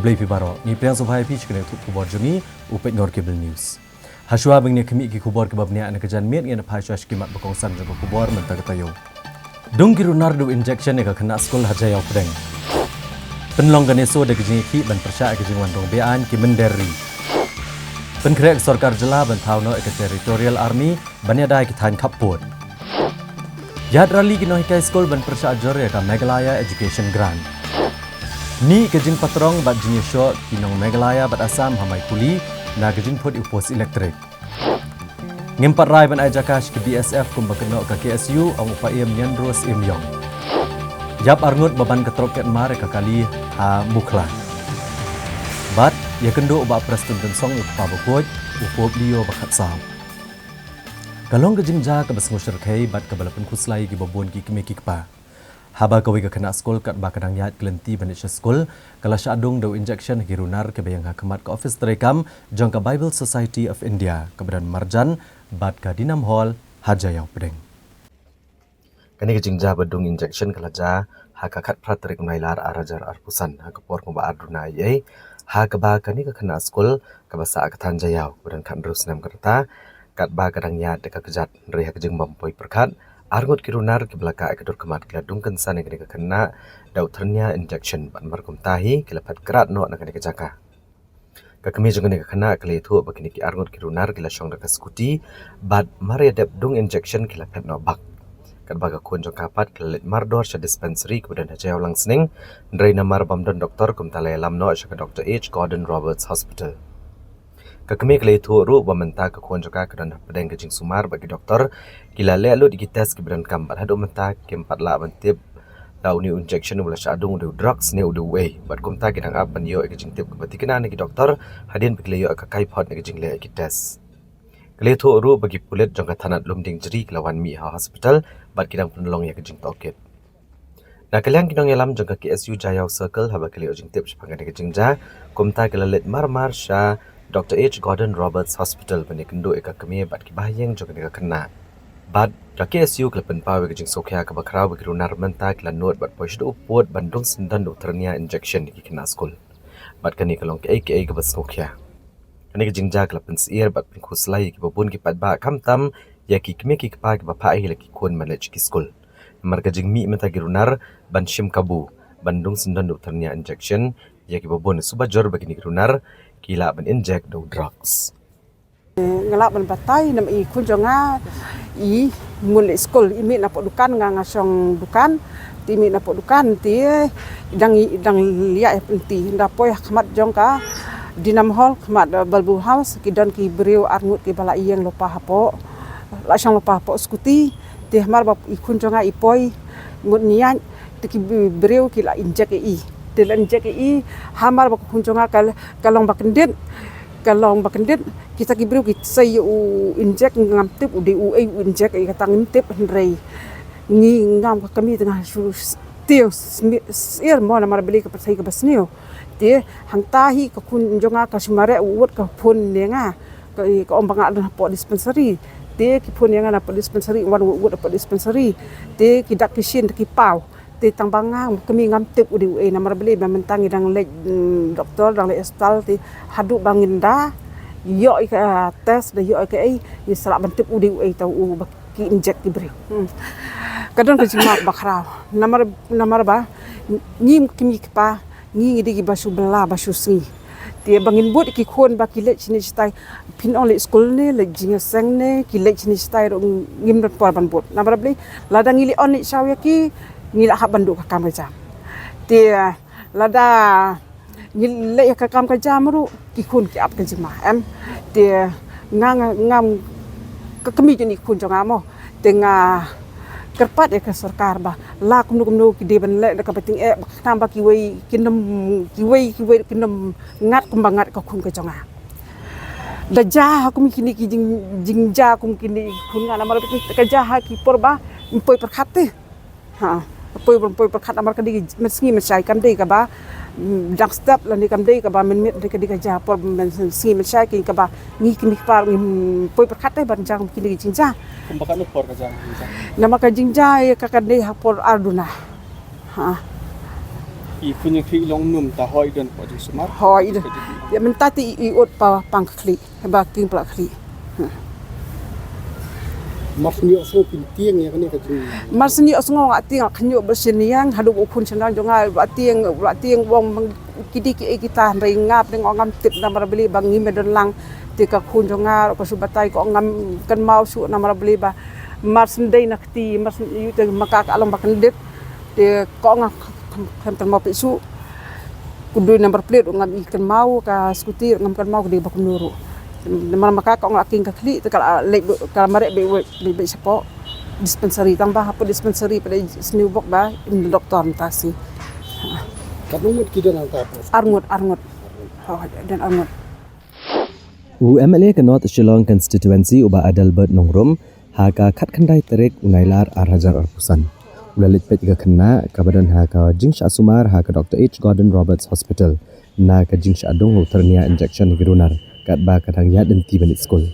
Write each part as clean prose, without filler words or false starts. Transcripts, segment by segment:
kublai pibaro ni priang subhai pitch kene tu kubor jami upet ngor cable news haswa bengni kemi ki kubor ke babnya anak kejan miet ngena phaswa skimat bekongsan jago kubor mentag tayo dung ki runardo injection ne ka kena skol hajaya pedeng penlong ganeso de kejing ki ban persya kejing wandong bean ki menderi penkrek sarkar jela ban thawno ek territorial army banyada ki than khapot yad rally ki noi kai skol ban persya jore ka Meghalaya education grant ni kejing patrong bat jing sho kinong Meghalaya bat Assam hamai puli na kejing phot upos elektrik ngempar rai ban ajakash ke BSF kum bakno ka KSU ang upaiem nyandros imyong yap arngut baban ketrok ket mare ka kali ha mukla bat ya kendo ba prestun song upa bokoj upop dio bakat saw kalong kejing ja ka basngusher kai bat ka balapan kuslai ki babon ki kemeki pa haba kawi ka kena skol kat ba kadang yat klenti banisha skol kala syadung do injection hirunar ke bayang hakemat ka office terekam jong ka Bible Society of India keberan marjan bat ka dinam hall hajayau pedeng kani ke jingja badung injection kala ja ha ka khat pratrik nailar arajar arpusan ha ka por ko ba aduna ye ha ka ba kani ka kena skol ka basa ka than jayau keberan kan terus nam kerta kat ba kadang yat ka kejat re ha kejing mampoi perkat argut kirunar ke belaka ekador kemat kila dungkan sana kena kena dauternya injection ban markum tahi kila pat kerat no nak kena kejaka ka kemi jung kena kena kila itu bakini ki argut kirunar kila syong dak skuti bat mare dep dung injection kila pat no bak kat baga kun jong kapat kila lit mardor sha dispensary kemudian haja ulang sening ndrai namar bamdon doktor kum talai lam no sha Dr. H. Gordon Roberts Hospital kami kali itu ru bamenta ke kuan joka kedan pedeng kejing sumar bagi doktor kila le lu digites ke beran kambat hadu menta kempat la bantip dau ni injection ula syadung de drugs ne udu way bat kumta kidang apan yo kejing tip ke kena ni doktor hadin bekle yo ka kai pot ne kejing le kites kali itu ru bagi pulit jongka tanat lumding jeri kelawan mi hospital bat kidang penolong ya kejing toket na kalian kinong yalam jongka KSU Jayau Circle haba kali ojing tip sepangan kejing ja kumta kala let marmar sha Dr. H. Gordon Roberts Hospital penikendo eka kami bat ki bahyang jong kena kena bat ka KSU klepen pawe kejing sokya ka bakrau begirunar menta klan not bat poisdo upot bandung sendan dokternya injection ki kena skul bat kani kalong ke AKA ka bas sokya kani kejing ja klepen sier bat pin khuslai ki babun ki pat ba kamtam ya ki kme ki pa ki ba pa hi ki kun manage ki skul mar kejing mi menta girunar ban shim kabu bandung sendan dokternya injection ya ki babun subajor begini girunar kila ban inject do drugs ngelak ban batai nam i kunjonga i mun school imi na dukan nga ngasong dukan ti mi na dukan ti dang liya penti nda poy khmat jongka dinam hall khmat balbu house kidon ki beriu arngut ki bala iyeng lopa hapo la sang lopa hapo skuti ti mar bab i kunjonga i poy ngut nian ti ki beriu ki la inject i telan JKI hamar bak kunjonga kalong bakendit kita kibru kita say inject ngam tip udi u inject i katang tip hendrei ngi ngam kami tengah still ir mo na mar beli ka persai ka basnio te hangtahi ka kunjonga ka sumare uwat ka phun nenga ka ombanga na po dispensary te ki phun nenga na po dispensary wan uwat po dispensary te ki dak kisin ki pau ti tambangang kami ngam tip udi namar beli mentang idang le doktor dang le estal ti hadu banginda yo ka tes da yo ka ai ni sala bantip udi tau ki inject dibri kadon ka jima bakrau namar ba nyim kimi pa ngi di basu bela basu si ti bangin bot ki khon ba ki le chini stai pin on le school ne le jinga sang ne ki le chini stai ngim dot por ban bot namar beli ladang ili on ni sawya ki ngila ha bandu ka kam jam ti lada ngile ka kam ka jam ru ki khun ki ap ka jima em ti ngam ka kami ni khun jonga mo tenga kerpat ka sarkar ba la kumnu ki deban le ka pating tamba ki wei kinam ngat kumbangat ka khun ka jonga da ja kum kini ki jing ja kum kini khun ngana mar ka ja ki porba impoi perkhate ha poi perkhat amar kadi meski mesai kam dei ka ba dak step la ni kam dei ka ba men met kadi ka ja por meski mesai ki ka ba ni ki par poi perkhat te ban jang ki jinja kum bakat no por ka jang nama ka jinja ka ka dei ha por arduna ha I punya kli long num ta hoi dan po jing sumar. Hoi dah. Ya mentati iut pa pangkli. Heba king plak kli. Mas ni asal pintiang ya kan ka jing. Mas ni asngo ngati ngaknyo berseniang hadu ukun senang jonga batiang wong kidi ki kita ndai ngap ning ngam tip namar beli bangi medelang tika kun jonga ko subatai ko ngam kan mau su namar beli ba mas ndai nakti mas yu te makak alang bakendit te ko ngam kan mau pisu kudu number plate ngam ikan mau ka skutir ngam kan mau di bakunuru namar makak ko ngaking ka kli te kala lek kala mare be sepo dispensary tambah apa dispensary pada seni bok ba in doktor tasi Kadung kita nang ta. arngut dan arngut UMLA North Shillong constituency uba Adalbert Nongrum haka khat khandai terek unailar arhajar arpusan ulalit pet ga khanna kabadan haka Jingsh Asumar haka Dr. H. Gordon Roberts Hospital na ka Jingsh Adung utarnia injection girunar kat ba kadang ya denti benit school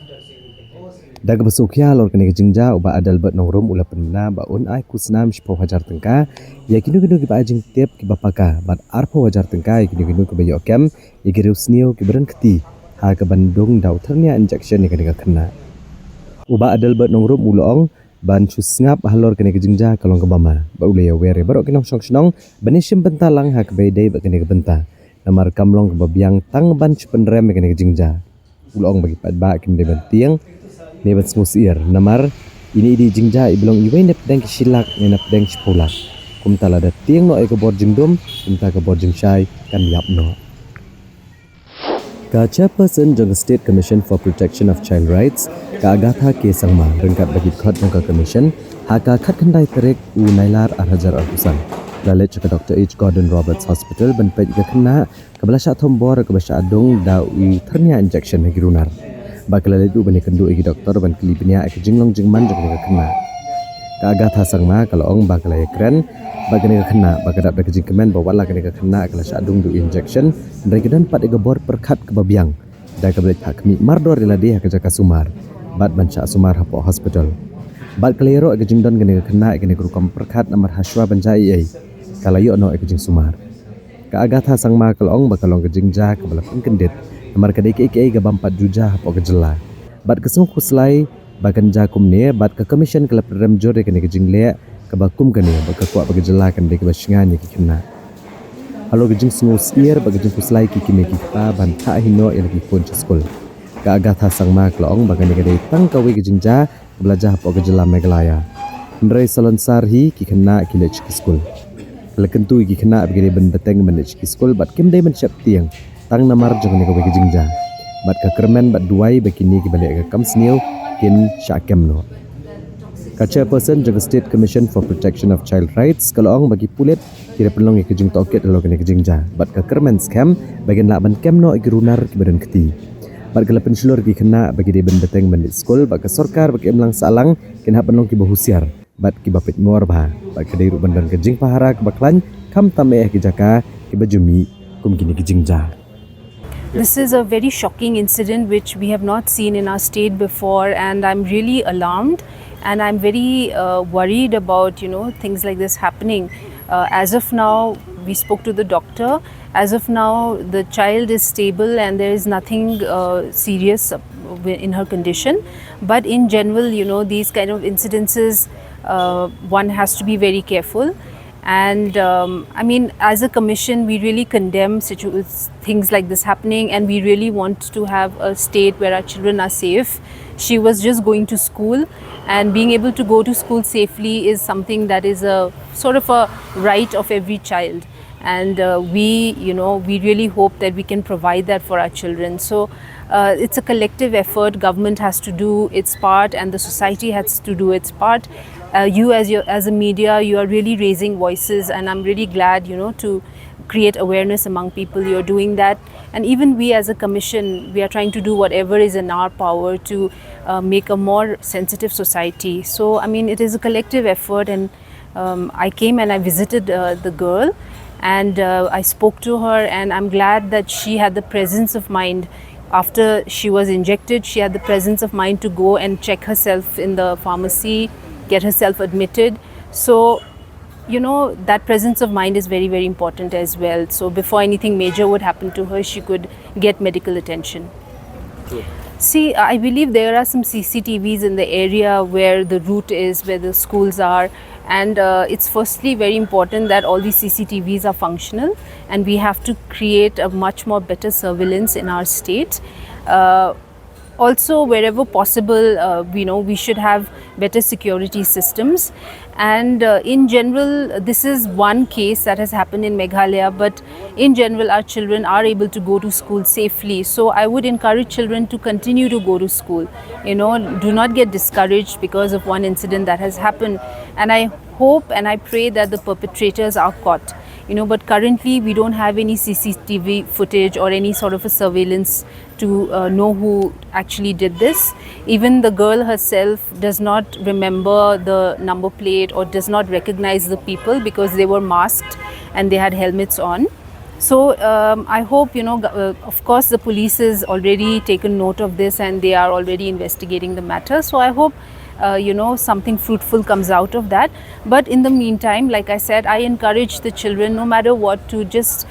dag basukya lor kene jingja uba Adalbert Nongrum ula penna ba un ai kusnam shpo hajar tengka ya kinu ki ba jing tep ki bapaka bat arpo hajar tengka ya kinu ki ba yokem igirusnio ki beran keti ha ke Bandung dau ternia injection ni kena kena. Uba Adalbert Nongrum ulong ban chusngap halor kena jingja kalong ke bama. Ba ulaya were barok kinong song banishim bentalang ha ke bedai ba kena benta. Namar kamlong ke babiang tang ban chupenrem kena jingja. Ulong bagi pat ba kim de bentiang ne ban smusir namar ini di jingja iblong iwe nep deng silak ne nep deng chpulak. Kum tala da tiang no e ke bor jingdom kum ta ke bor jingshai kan yap no. Ka Chairperson jong State Commission for Protection of Child Rights, Ka Agatha K. Sangma, rengkat bagi khot jong Commission, haka khat khandai terek u nailar arhajar arpusan. Lalet ke Dr. H. Gordon Roberts Hospital ban pet ke kena ke belasha thombor ke belasha adung da u ternia injection hagi runar. Ba ke lalet u bani kendu igi doktor ban kelibnya ke jinglong jingman jong ke kena. Ka Agatha Sangma kalau ong ba ke lay kren ba ke kena ba ke dak ke jingkemen ba wala ke kena ke belasha adung du injection dan pat ega bor perkat ke babiang da ke belet hak mi mardor diladi hak jaka sumar bat banca sumar hapo hospital bat kelero ega jingdon kena rukam perkat namar haswa banjai ai kala yo no ega jing sumar Ka Agatha Sangma kalong ba kalong ke jingja ke balapun kendit namar ke deke ga bampat juja hapo ke jela bat ke sung kuslai ba kanja kumne bat ke commission ke lepram jore ke jingle ke bakum kene ba ke kuat bagi jela kan deke basngan ni kena Halo gejing snus ear bagi jeng kuslai ki kime ki pa ban tha hino yang ki pun school. Ka Agatha Sangma klong bagani gade tang kawe gejing ja belajar po gejela meglaya. Ndrai salon sarhi ki kena ki lech ki school. Lekentu ki kena bagi ben beteng men lech ki school bat kim dai men siap tiang tang namar jeng ne kawe gejing ja. Bat ka kermen bat duai bakini ki balik ka kam sneu kin syakem no. Ka Chairperson jeng State Commission for Protection of Child Rights kalong bagi pulet kira pelong ke jing toket lo kene ke jingja bat ka kermen scam bagian la ban kem no igirunar ki badan keti bat kala pensulur ki kena bagi de ben beteng ben school bat ka sorkar bagi emlang salang ken ha penong ki bahusiar bat ki bapet ngor ba bat ka deiru bandan ke jing pahara ke baklan kam tame ki jaka ki bajumi kum kini ki jingja. This is a very shocking incident which we have not seen in our state before, and I'm really alarmed and I'm very worried about things like this happening. As of now, we spoke to the doctor. As of now, the child is stable and there is nothing serious in her condition. But in general, these kind of incidences, one has to be very careful. And as a commission, we really condemn things like this happening, and we really want to have a state where our children are safe. She was just going to school, and being able to go to school safely is something that is a sort of a right of every child. And we really hope that we can provide that for our children. So it's a collective effort. Government has to do its part, and the society has to do its part. You as a media, you are really raising voices, and I'm really glad to create awareness among people. You're doing that, and even we as a commission, we are trying to do whatever is in our power to make a more sensitive society. So it is a collective effort, and I came and I visited the girl, and I spoke to her, and I'm glad that she had the presence of mind. After she was injected, she had the presence of mind to go and check herself in the pharmacy, get herself admitted. So you know, that presence of mind is very, very important as well. So before anything major would happen to her, she could get medical attention. See, I believe there are some CCTVs in the area where the route is, where the schools are, and it's firstly very important that all these CCTVs are functional, and we have to create a much more better surveillance in our state. Also, wherever possible, we should have better security systems. And in general, this is one case that has happened in Meghalaya, but in general, our children are able to go to school safely. So I would encourage children to continue to go to school. Do not get discouraged because of one incident that has happened. And I hope and I pray that the perpetrators are caught. But currently we don't have any CCTV footage or any sort of a surveillance to know who actually did this. Even the girl herself does not remember the number plate or does not recognize the people because they were masked and they had helmets on. So I hope, of course the police has already taken note of this and they are already investigating the matter. So I hope something fruitful comes out of that. But in the meantime, like I said, I encourage the children, no matter what, to just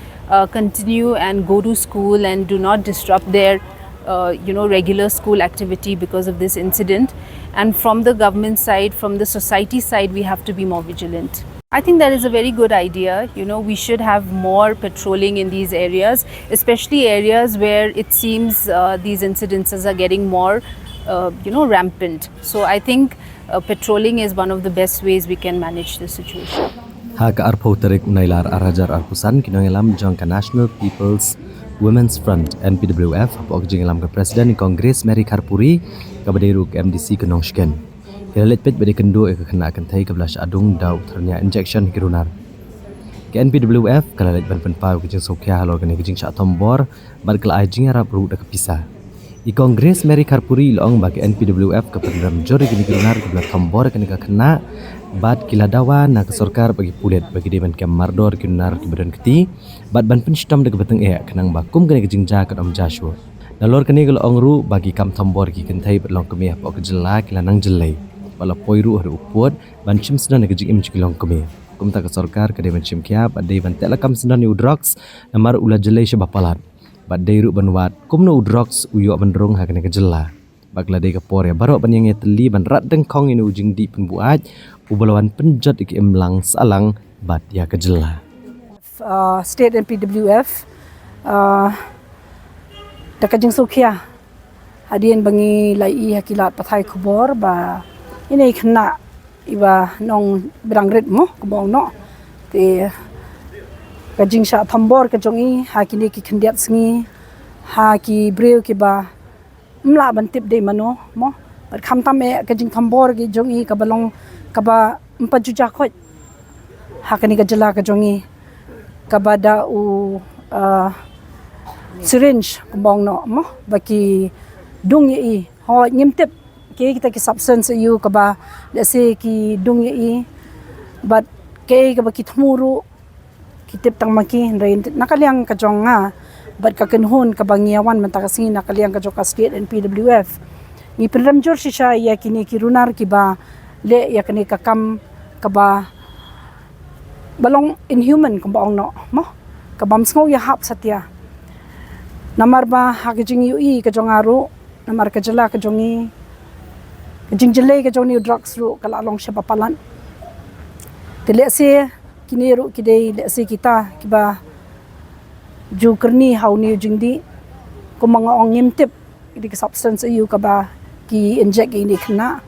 continue and go to school and do not disrupt their regular school activity because of this incident. And from the government side, from the society side, we have to be more vigilant. I think that is a very good idea. We should have more patrolling in these areas, especially areas where it seems these incidences are getting more rampant. So I think patrolling is one of the best ways we can manage the situation. Hak arpo terik nailar arajar arpusan kinongelam jangka National People's Women's Front NPWF apok jingelam ke Presiden Kongres Mary Karpuri kabadairu ke MDC kenongshken. Hilalit pet bade kendo ke kena kentai ke belas adung dau ternya injection kirunar. Ke NPWF kalalit ban penpau ke jing sokya halor ke jing syak tombor bad kelai jing arab ru dak pisah. I Kongres Mary Karpuri ilong bagi NPWF ke penram jori kini kirunar ke belas tombor ke kena bad kila dawa na ke sorkar bagi pulet bagi deban ke mardor kirunar ke badan keti bad ban penstom de ke beteng kenang bakum ke jingja ke om Joshua. Nalor kini kalau ongru bagi kam tombor ki kentai berlong kemih pok kejela kila nang jelai bala poiru hari uput ban chim sedan ke jing im kilong kemih kum tak ke sorkar ke deban chim kia bad deban telakam sedan ni udrox namar ula jelai sebapalat bad deiru banwat kum no udrox uyo bandrong hakane ke jela bagla de ke pore barok ban yang teli ban rat dengkong ini ujing di penbuat ubalawan penjat iki emlang salang bad ya ke jela. State NPWF Dakajing Sokia hadian bangi lai hakilat pathai kubor ba ini kena iba nong berang ritmo kubong no te kajing sha thambor kajongi hakini ki khendiat singi haki breu ki ba mla bantip de mano mo par kham tame kajing thambor ki jongi ka balong ka ba mpajuja khoj hakani ka jela ka jongi ka bada u syringe kubong no mo baki dung yi ho nyimtip ke kita ki substance yu ka ba lese ki dung yi but ke ka ba ki thmuru kitip tang maki rain nakaliang ka jonga but ka kenhun ka bangiawan mantakasi nakaliang ka joka state NPWF ni penramjur shisha ya kini ki runar ki ba le ya kini ka kam ka ba balong inhuman ka baong no mo ka bam sngo ya hap satya namar ba hakijing ui ka jongaru namar ka jela ka jongi ka jingjele ka joni drugs ru kala long sha papalan tele se kini ru kidei lesi kita kiba ju kerni hauni jingdi ko mga ong ngimtip di substance yu kaba ki inject ini kena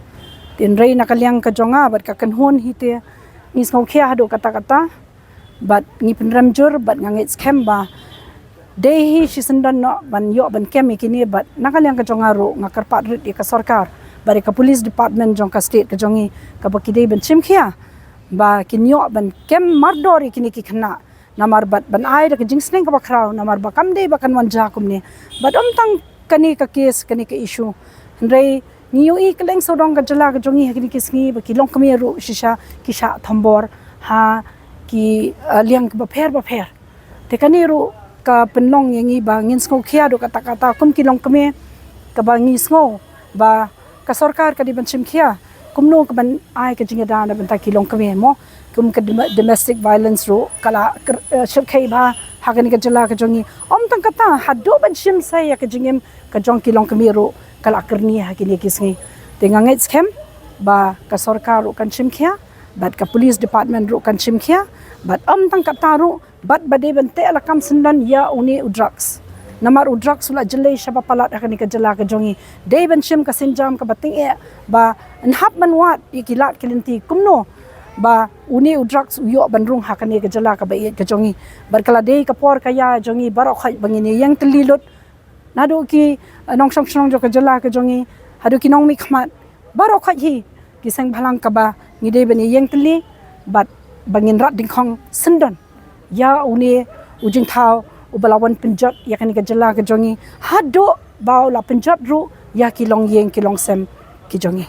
tin rei nakaliang ka jonga bat ka kanhon hite ni snau khia hado kata-kata bat ni penramjur bat ngangit scam ba dehi sisendan no ban yo ban kem kini bat nakaliang ka jonga ru ngakarpat rit ka sarkar bare ka police department jong ka state ka jongi ka bakidei ban chim khia ba kinyo ban kem mardori kini ki khna namar bat ban ai da jing sneng ka bakrau namar ba kam de ba kan wanja kumne bat tang kani ka case kani ka issue rei niu I keleng sodong ka jala ka jongi kini ki sngi ba kilong kami ru shisha ki sha thambor ha ki liang ba pher te kani ru ka penlong yangi ba ngin sko khia do kata kum kilong kami ka ba ngi sngo ba ka sarkar ka di ban chim khia kumno ka ban ai ka jinga da na ban ta kilong kami mo kum ka domestic violence ro kala ship khai ba hakani ka jala ka jongi om tang kata hado ban shim sai ya ka jingem ka jong kilong kami ro kala kerni hakini kisngi tengang scam ba ka sarkar ro kan shim khia bat ka police department ro kan shim khia bat om tang kata ro bat bade ban te ala kam sindan ya uni drugs namar drugs ula jelai shaba palat hakani ka jala ka jongi day ban shim ka sinjam ka bating ba nhap man wat ikilat kilinti kumno ba uni drugs uyo bandrung hakani ka jala ka bai ka jongi barkala day ka por kaya jongi barok khai bangini yang telilot nado ki nong sam snong jo ka jala ka jongi hadu ki nong mi khmat barok khai hi ki sang bhalang ka ba ngi day bani yang teli bat bangin rat dingkhong sendon ya uni ujing thau ubalawan penjat ya kan ka jala ka jongi hado baw la penjat ru ya kilong yeng kilong sem ki jongi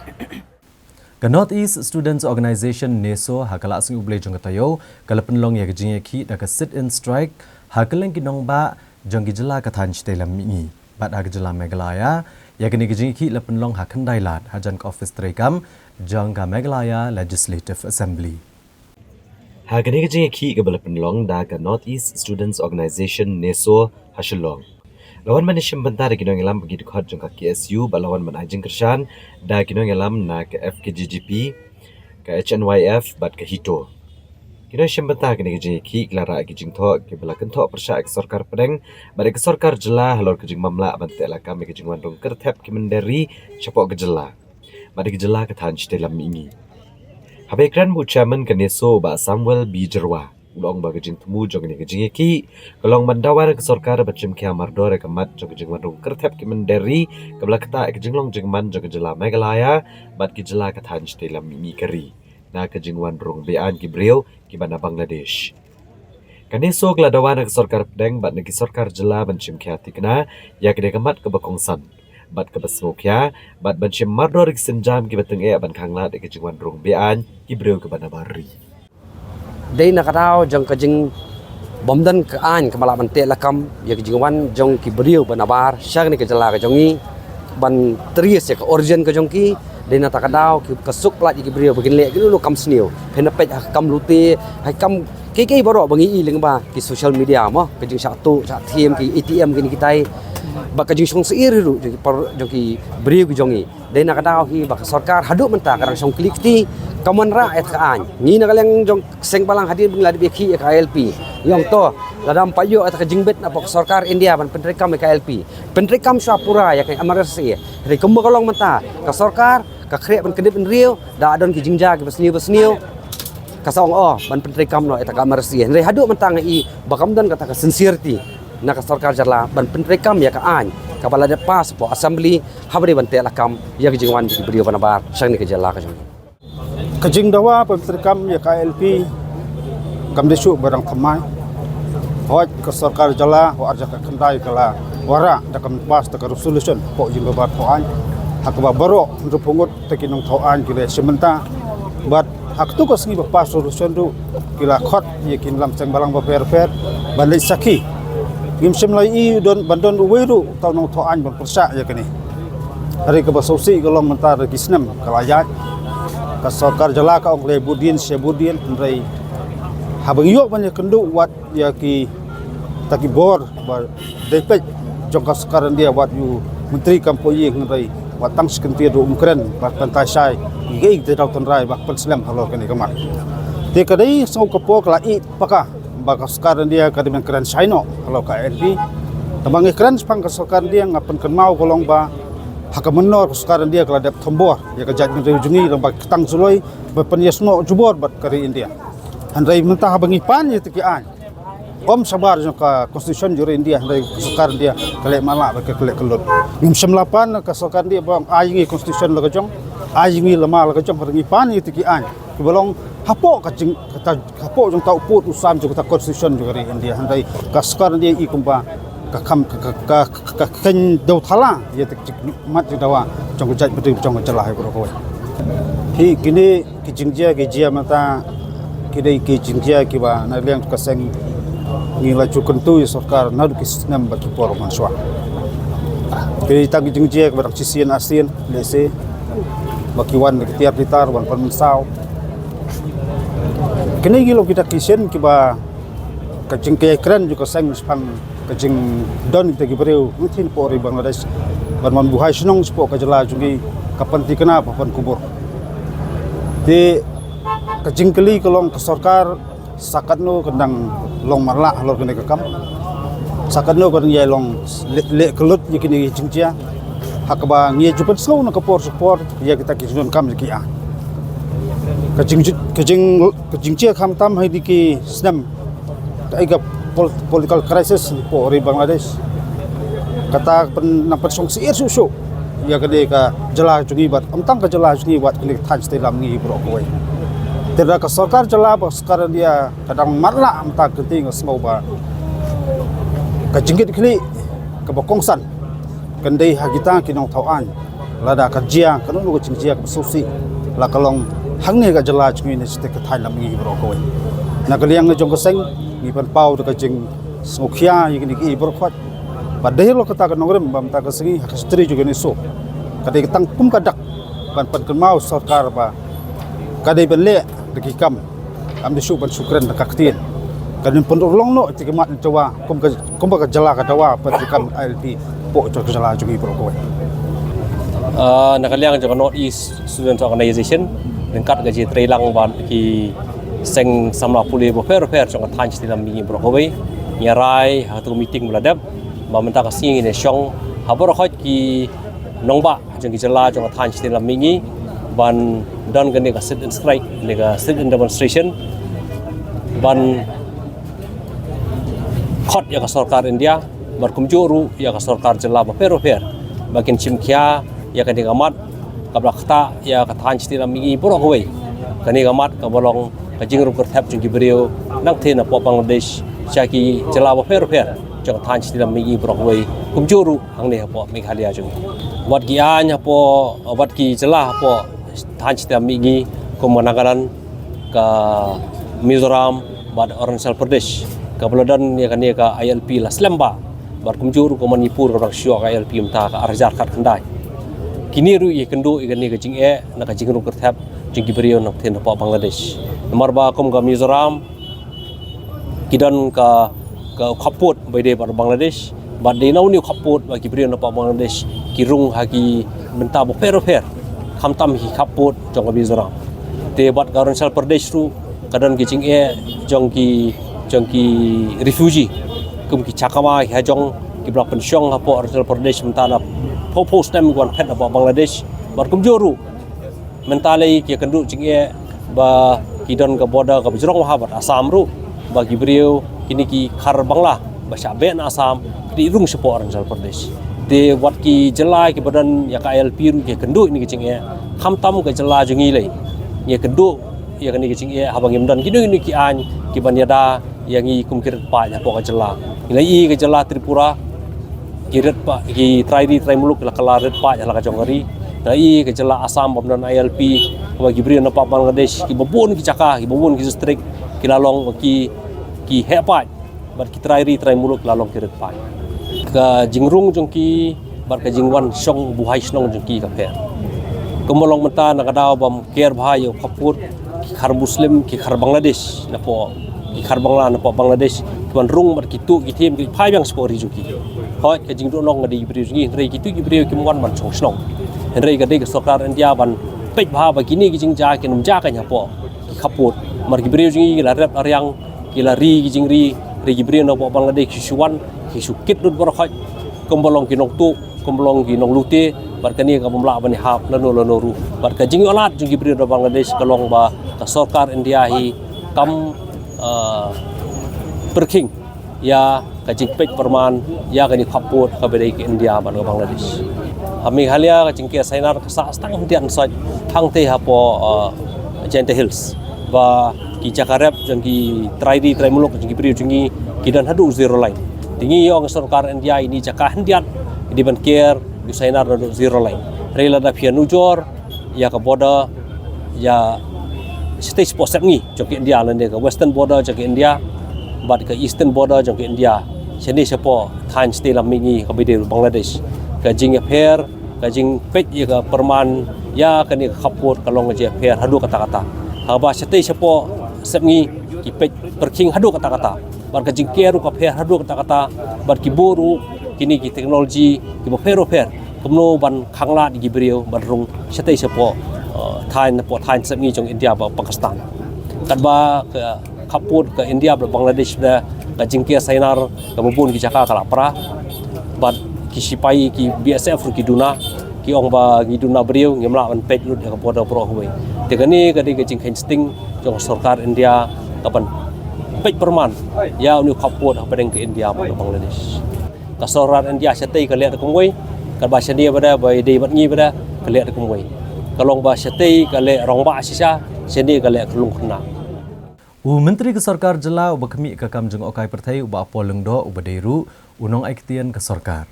Ka North East Students Organization NESO hakala sing ublay jong tayo kalapan long ya gajing ki da ka sit in strike hakalang kinong ba jong ki jala ka than chite lam mi bat ha jala Meghalaya ya gani gajing ki lapan long hakan dailat hajan ka office trekam jong ka Meghalaya Legislative Assembly Hagani ka ki ka balapan long da ka North East Students Organization NESO hasilong lawan man ishim bantara kinong ilam bagi dukhat jong ka KSU balawan man ajing kershan da kinong ilam na ka FKGGP ka HNYF bat ka hito kinong ishim bantara kini ki klara ki jing tho ki balakan tho persya ek sarkar pedeng bare ka sarkar jela halor ka jing mamla bante la kam ka jing wandong kerthep ki menderi chapok ka jela bare ka jela ka than chitelam ingi Habe kran bu chairman ka NESO ba Samuel B. Jerwa ulong ba gajing temu jong ni gajing ki kalong mandawar ka sarkar bachim kya mardor ka mat jong gajing mandong kerthep ki menderi ka blakta ka jinglong jing man jong jela Meghalaya bat ki jela ka than chitelam mini kari na ka jing wandrong bean ki breu ki bana Bangladesh ka NESO gladawan ka sarkar pedeng bat ki sarkar jela bachim kya tikna ya ka de mat ka bakongsan bat ka basmokya bat banchim mardor ki senjam ki bateng ban khangla de ki jingwan rong bean ki breu ka bana bari dei na katao jong ka jing bomdan ka an ka mala ban te lakam ya ki jingwan jong ki breu bana bar shag ni ka jala ka jongi ban tries ka origin ka jong ki dei na ta kadao ki kasuk pla ki breu bagin le ki lu kam sneu phena pe kam lute hai kam ke baro bangi i ling ba ki social media mo ka jing satu sa thiem ki ATM ki ni kitai baka jing song seir ru jong ki breu ki jongi dei na kadao hi baka sarkar hadu menta karang song klik ti kaman ra et ka an ni na kaleng jong seng palang hadir bingla di beki ka LP yong to ladam payo at ka jingbet na pok sarkar India ban pentrekam ka LP pentrekam sapura ya ka amarasi re kumba kalong menta ka sarkar ka khre ban kedip riu da adon ki jingja ki besniu ka saong ban pentrekam no et ka amarasi re hadu menta ngai bakamdan kata ka sincerity na ka sarkar jala ban pentrekam ya ka an kapala de pas po assembly habri ban te lakam ya ki jingwan ki brio banabar sang ni ka jala ka jong Kajing dawa pemterkam ya KLP kam desu barang thamai hoj ke sarkar jala wa arja ka kendai kala wara da kam pas ta resolution po jing babar po an hak ba baro ru pungut ta kinong tho an kile sementa bat hak tu ko singi ba pas resolution ru kila khot ye kin lam seng balang ba per bandai saki gim sem lai i don bandon uweru tau nong tho an ban persa ya kini hari ke ba sosi golong mentar kisnem kalayat ka sarkar jala ka ong lebudin sebudin ndai habang yo banyak kendu wat ya ki taki bor ba depek jong ka sakaran dia wat yu menteri kampoye ndai wat tang sekentir do Ukraine ba pantai sai gei de daw tonrai ba penslam halo kani kamat te kadai so ka po kala i paka ba ka sakaran dia ka dengan kran saino halo ka LP tambang kran spang ka sakaran dia ngapan kan mau kolong ba haka menor sekarang dia kalau ada tombor ya kejat menjungi dan bak tang suloi berpeniasno jubor bat kari India handai mentah bangi pan ya tikian om sabar jo ka constitution jure India handai sekarang dia kelek malak bak kelek kelut ngim 98 ka sekarang dia bang ayingi constitution la kajong ayingi lama la kajong rangi pan ya tikian kibolong hapo kajing kata hapo jong tau put usam jo ka constitution jure India handai ka sekarang dia ikumba ka ken dau thala ya mat dawa jong jat betul jong celah ko ko hi kini ki jingjia ki jia mata kidai ki jingjia ki ba na liang ka seng ngila chu kentu sarkar na ki sistem ba ki por manswa ki tag jingjia ka ba sisian asin lese bakiwan tiar pitar wan permensau kini gilo kita kisen kiba kajing kaya keren juga sang sepang kajing don kita gibreu mungkin po ori Bangladesh ban buhai senong sepo kajela jungi kapan ti kena papan kubur di kajing keli kolong ke sarkar sakat no kendang long marla halor kene kakam sakat no kan yai long le kelut yakini jingcia hakba ngie jupat sau na kapor support ya kita kisun kam ki a kajing cia kham tam hai diki snam aiga political crisis po ri Bangladesh kata nampat song siir susu ya kade ka jela jungi bat amtang ka jela jungi bat klik tan stelam ngi bro koi tidak ka sarkar jela ba sekarang dia kadang marla amta keting semau ba kajingit kli ka bakongsan kendai hagita kinong tauan lada kerja kanu lu jingjia ka susi la kalong hangne ka jela jungi ne site ka thai lam ngi bro koi na kaliang ne jong ka seng ngi pan pau ka jing smokia yini ki bro khot padahal lo kata kan nongrem bam ta ka sengi hakstri juga ni so kadai ketang pum kadak pan kenmau sarkar ba kadai benle deki kam disu ban sukran da kaktin kadin pendolong no tikemat jawa kum ka jala ka dawa patikam ILP po cho jala jungi bro ko nakaliang jong North East Student Organization lengkat gaji trailang ban ki seng samla puli bo fer jong tan stilam mi bro ko nyarai hatu meeting meladap ba menta ka singi ne shong habor khot ki nongba jong ki jala jong tan stilam mi ban dan gani ka sit and strike ne ka sit in demonstration ban khot ya ka sarkar India bar kumjuru ya ka sarkar jala ba fer bakin chimkhia ya ka digamat kabla khata ya ka than chti mi boro hoi kani gamat ka bolong ka jingru kur thap chung ki brio nang thena po Bangladesh chaki jala ba fer jong than chti mi boro hoi kumjuru hangne po Meghalaya chung wat ki anya po wat ki jala po than chti mi kumanagaran ka Mizoram bad Arunachal Pradesh ka beladan ya kan ka ILP la Slamba bar kumjuru ko Manipur ka raksyo ka ILP mta ka arjar khat khandai kini ru ye kendo igani ka jing e na ka jingru ka thap jing gibriyo na then pa Bangladesh nomor ba kom ka Mizoram kidan ka khapot baide bar Bangladesh bad de nau ni khapot ba gibriyo na pa Bangladesh kirung hagi menta bo fer khamtam hi khapot jong ka Mizoram te bat ka Arunachal Pradesh ru kadan ki jing e jong ki refugee kum ki chakama ha jong ki blok pensyong ha po Arunachal Pradesh mentana po stem wan phet ba Bangladesh bar kum joru mentalai ki kendu jing e ba kidon ka border ka bjrong ha bat Assam ru ba gibriu kini ki khar bangla ba shabe na Assam di rung sepo Arunachal Pradesh de wat ki jela ki badan ya ka ILP ru ki kendu ni ki jing e khamtam ka jela jungi lai ye kendu ya kan ni kicing e habang imdan kidung ni ki an ki banyada yang i kumkir pa ya po ka jela ngai ka jela Tripura kiret pa ki trai muluk la kala ret pa ya la ka jongari ngai ka jela Assam bomdan ILP ba gibri na pa Bangladesh ki bobon ki chaka ki bobon ki distrik ki lalong ki he pa bar ki trai muluk lalong kiret pa ka jingrung jong ki bar ka jingwan song buhai snong jong ki ka pher kumolong menta na kadaw bam ker bhai yo khaput khar Muslim ki khar Bangladesh na po ki khar Bangla na po Bangladesh tuan rung mat kitu ki them ki phai bang spori ju ki hoi ka jing do long ngadi bri ngi rei kitu ki bri ki mon ban chong snong rei ga de ka sarkar India ban pej bha ba kini ki jing ja ki num ja ka nya po ki khaput mar ki bri ngi la rep aryang ki la ri ki jing ri ki bri na po Bangladesh ki suwan ki sukit dut bor khoi kombolong ki nong tu kombolong ki nong lute bar kani ka bumla bani hap lano ru bar ka jing olat jing gibri do Bangladesh kalong ba ka sarkar India hi kam perking ya ka jing pek perman ya kani khaput ka bedai ki India ban Bangladesh Meghalaya ka jing ke sainar ka sa stang hutian soi thang te ha po Jente Hills ba ki chakarep jang ki trai muluk jing gibri jungi kidan hadu zero line tingi yo sarkar India ini chaka handian di ban care di sainar do zero line rela da pia nujor ya ka border ya stage post ni jok India lan ka western border jok India bat ka eastern border jok India seni sepo than stay lam mingi ka bide Bangladesh ka jing affair ka jing pet ya ka perman ya kani khapot kalong je pher hadu kata-kata haba sete sepo sepngi ki pej perking hadu kata-kata bar ka jingkeru ka pher hadu kata-kata bar ki boru kini ki teknologi ki bo phero pher kumno ban khangla di gibriu bar rung sete sepo thain po thain sepngi jong India ba Pakistan kan ba ka khapot ka India ba Bangladesh da ka jingke sainar ka bubun ki jaka kala pra bat ki sipai ki BSF ki duna ki ong ba gi duna beriu ngemla ban pej lut ka podo pro hoi tegani ka di ka jing sting jong sarkar India kapan pej perman ya uni khapot ha padeng ke India ba Bangladesh ka sorar India setai ka le ka ngoi ka ba senia bada ba dei bat ngi bada ka le ka ngoi kalong ba setai ka le rong ba sisa senia ka le kelung khna Menteri ke Sarkar Jela uba kami ke kamjeng okai pertai uba apolengdo uba deiru unong aiktian ke Sarkar.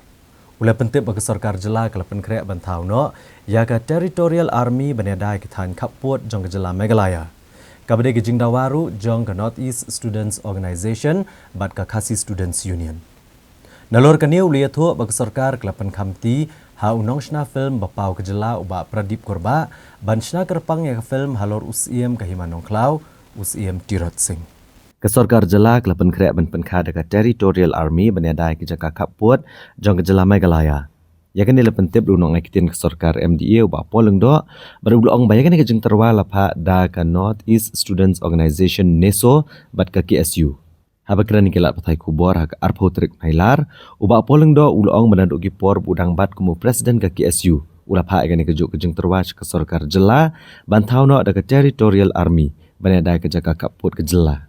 Ula pentip ke Sarkar Jela ke lepen krek bantau no ya ke Territorial Army benedai ke Than Kaput jong ke Jela Meghalaya. Kabade ke Jingdawaru jong ke North East Students Organisation bat ke Khasi Students Union. Nalor kaniu lihat ho bagi Sarkar ke lepen kamti ha unong shna film bapau ke Jela uba Pradip Korba ban shna kerpang ya ke film halor usiem ke Himanong Klau UCM Tirot Singh. Kesorkar Jela kelapan krek ban penkha dekat Territorial Army baniadai ke Jaka Kaput jong ke Jela Meghalaya. Ya kan dia pentip lunong akitin kesorkar MDA uba poleng do baru ulong bayakan ke jeng terwa lapha da ke North East Students Organisation NESO bat ke KSU. Haba kerani kelat patai kubor hak arpo trik mailar uba poleng do ulong menanduk gipor budang bat kumu presiden ke KSU. Ulapha ikan ke juk ke jeng terwa kesorkar Jela bantau no dekat Territorial Army baniadai ke Jaka Kaput ke Jela.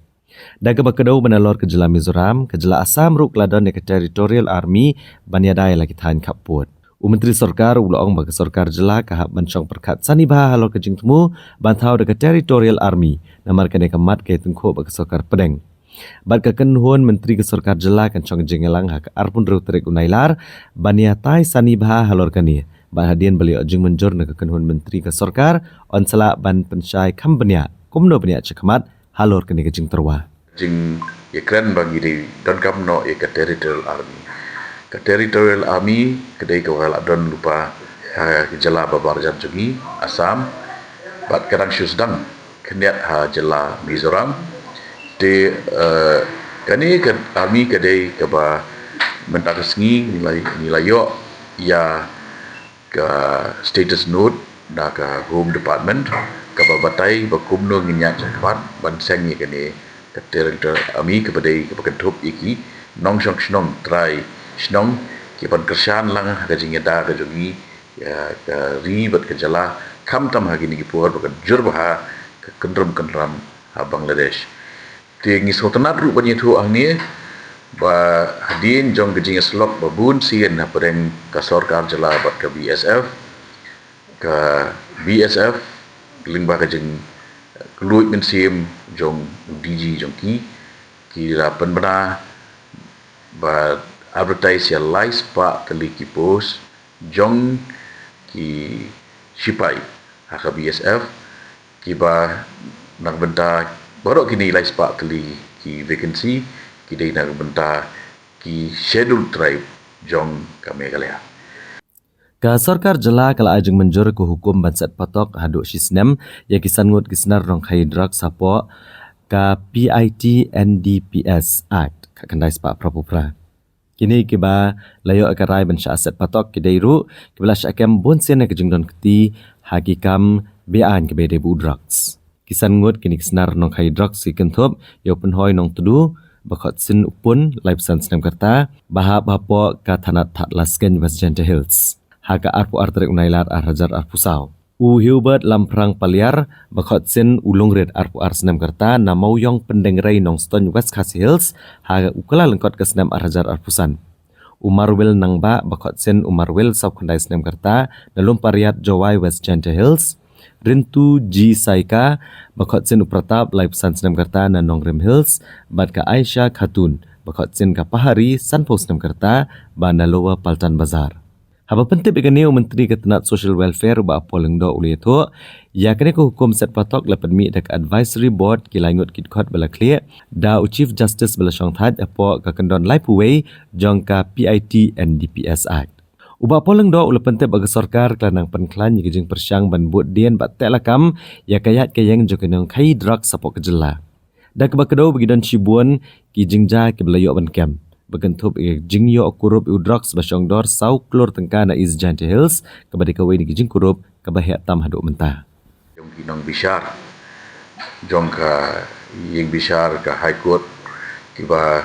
Daga bakedau benalor ke Jela Mizoram, ke Jela Assam ruk ladon ke Territorial Army baniadai lagi Than Kaput. Menteri Sarkar ulong bagi Sarkar Jela kahap mencong perkat sanibah halor ke jingtemu bantau dekat Territorial Army namar ke mat ke tengko bagi Sarkar Pedeng. Bad ke kenhuan Menteri ke Sarkar Jela kencong jengelang hak arpun ru terik unailar baniatai sanibah halor kani. Bahadian beliau jeng menjur ke kenhuan Menteri ke Sarkar on selak ban pensyai kambenya kumno benya cekamat halor kini ke jing terwa. Jing ikran bagi di don kamno ke Territorial Army. Ke Territorial Army kedai ke wala don lupa ke Jela babar jam jungi Assam bat kadang syusdang keniat ha Jela Mizoram di kani ke army kedai ke ba mentak sengi nilai yo ya ke status note da ke Home Department kababatai bakumno nginyak cepat bansengi kene ke Territorial Army kepada kepentup iki nong snong try snong ki pan kersan lang ha jingeda ke jungi ya ke ribet ke Jela kam tam ha gini ki puar ke jurba ke kendram ha Bangladesh tingi sultanat ru banyi tu angni ba hadin jong ke jinga slok babun sien ha pereng ka Sarkar Jela bat ke BSF lingba ka jeng keluit mensim jong DG jong ki rapan bana ba advertise ya lies pa kali ki post jong ki sipai haka BSF ki ba nak benta baru kini lies pa kali ki vacancy ki dai nak benta ki schedule tribe jong ka Meghalaya. Ka Sarkar Jela kala ajeng menjur ke hukum bansat patok haduk sisnem ya kisan ngut kisnar rong khai drug sapo ka PIT NDPS Act ka kendai sepak prapupra. Kini kiba layo akarai bansya aset patok kidairu kibala syakem bon sen ke jengdon keti hakikam bean ke bede bu drugs. Kisan ngut kini kisnar rong khai drugs si kentup ya penhoi nong tudu bakot sin upun live sans nem kerta bahap bapo ka tanat tak lasken West Gentle Hills. Haka arpu arterik unailar arhajar arpusau. Hubert lamprang paliar bakot sen ulung red arpu arsenem kerta namau yong pendengrai nong ston West Khasi Hills haga ukala lengkot ke senem arhajar arpusan. Umarwil nangba bakot sen Umarwil sab kandai senem kerta dalum pariat Jawai West Gentle Hills. Rintu G Saika bakot sen upratap live san senem kerta na Nongrim Hills bad ka Aisyah Khatun bakot sen ka Pahari Sanpo senem kerta ba Nalowa Paltan Bazar. Haba pentip ikan ni Menteri Ketenat Social Welfare ba poleng do uli itu ya kene ko hukum set patok lepen mi dak advisory board kilangut kitkot bala clear da Chief Justice bala syong that apo ka kendon life away jong ka PIT NDPS Act. Ubah poleng do ula pentep bagi sarkar kelanang penklan yang jeng persyang ban buat dian bat telakam ya kayat kayang jo kenong kai drug sapok kejela. Dan kebakedo bagi dan cibuan ki jengja ke belayok ban kem. Begentup jeng yo kurup u drugs basyong dor sau klur tengka na is Giant Hills kebadi kawai ni jeng kurup kebahiak tam haduk mentah. Jong kinong bishar jong ka yang bishar ka high court kiba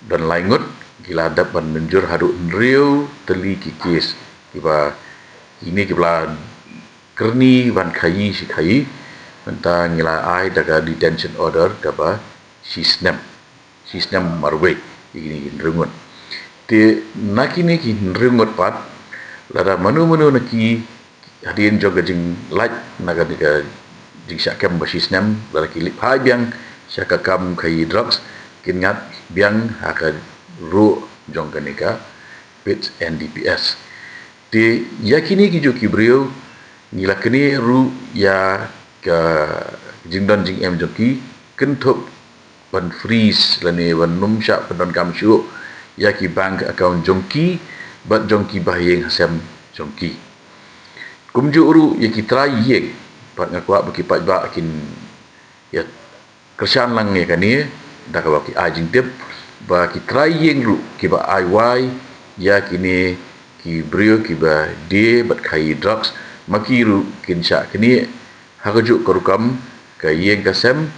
dan laingut gila dapat menjur haduk nriu teli ki kes kiba ini kibla kerni ban khayi si khayi mentang ngila ai daga detention order kaba si snap marwe ini nrungut te nakini ki nrungut pat lada manu naki hadin joga jing light naga diga jing syakam basi snam lada kilip hai biang syakakam khayi drugs kingat biang haka ru jong kanika PITS and DPS te yakini ki jo kibriu ngila kini ru ya ka jingdan jing em joki kentup ban freeze lani ban numsha padon kam syu ya ki bank account jongki bat jongki bahayeng hasem jongki kumju uru ya ki try yek pat ngakwa baki pat ba akin ya kersan lang ya kani dak baki ajing tip ba ki try yeng ru ki ba IY ya kini ki brio ki ba de bat khai drugs makiru kinsha kini hagajuk korukam ke yeng kasem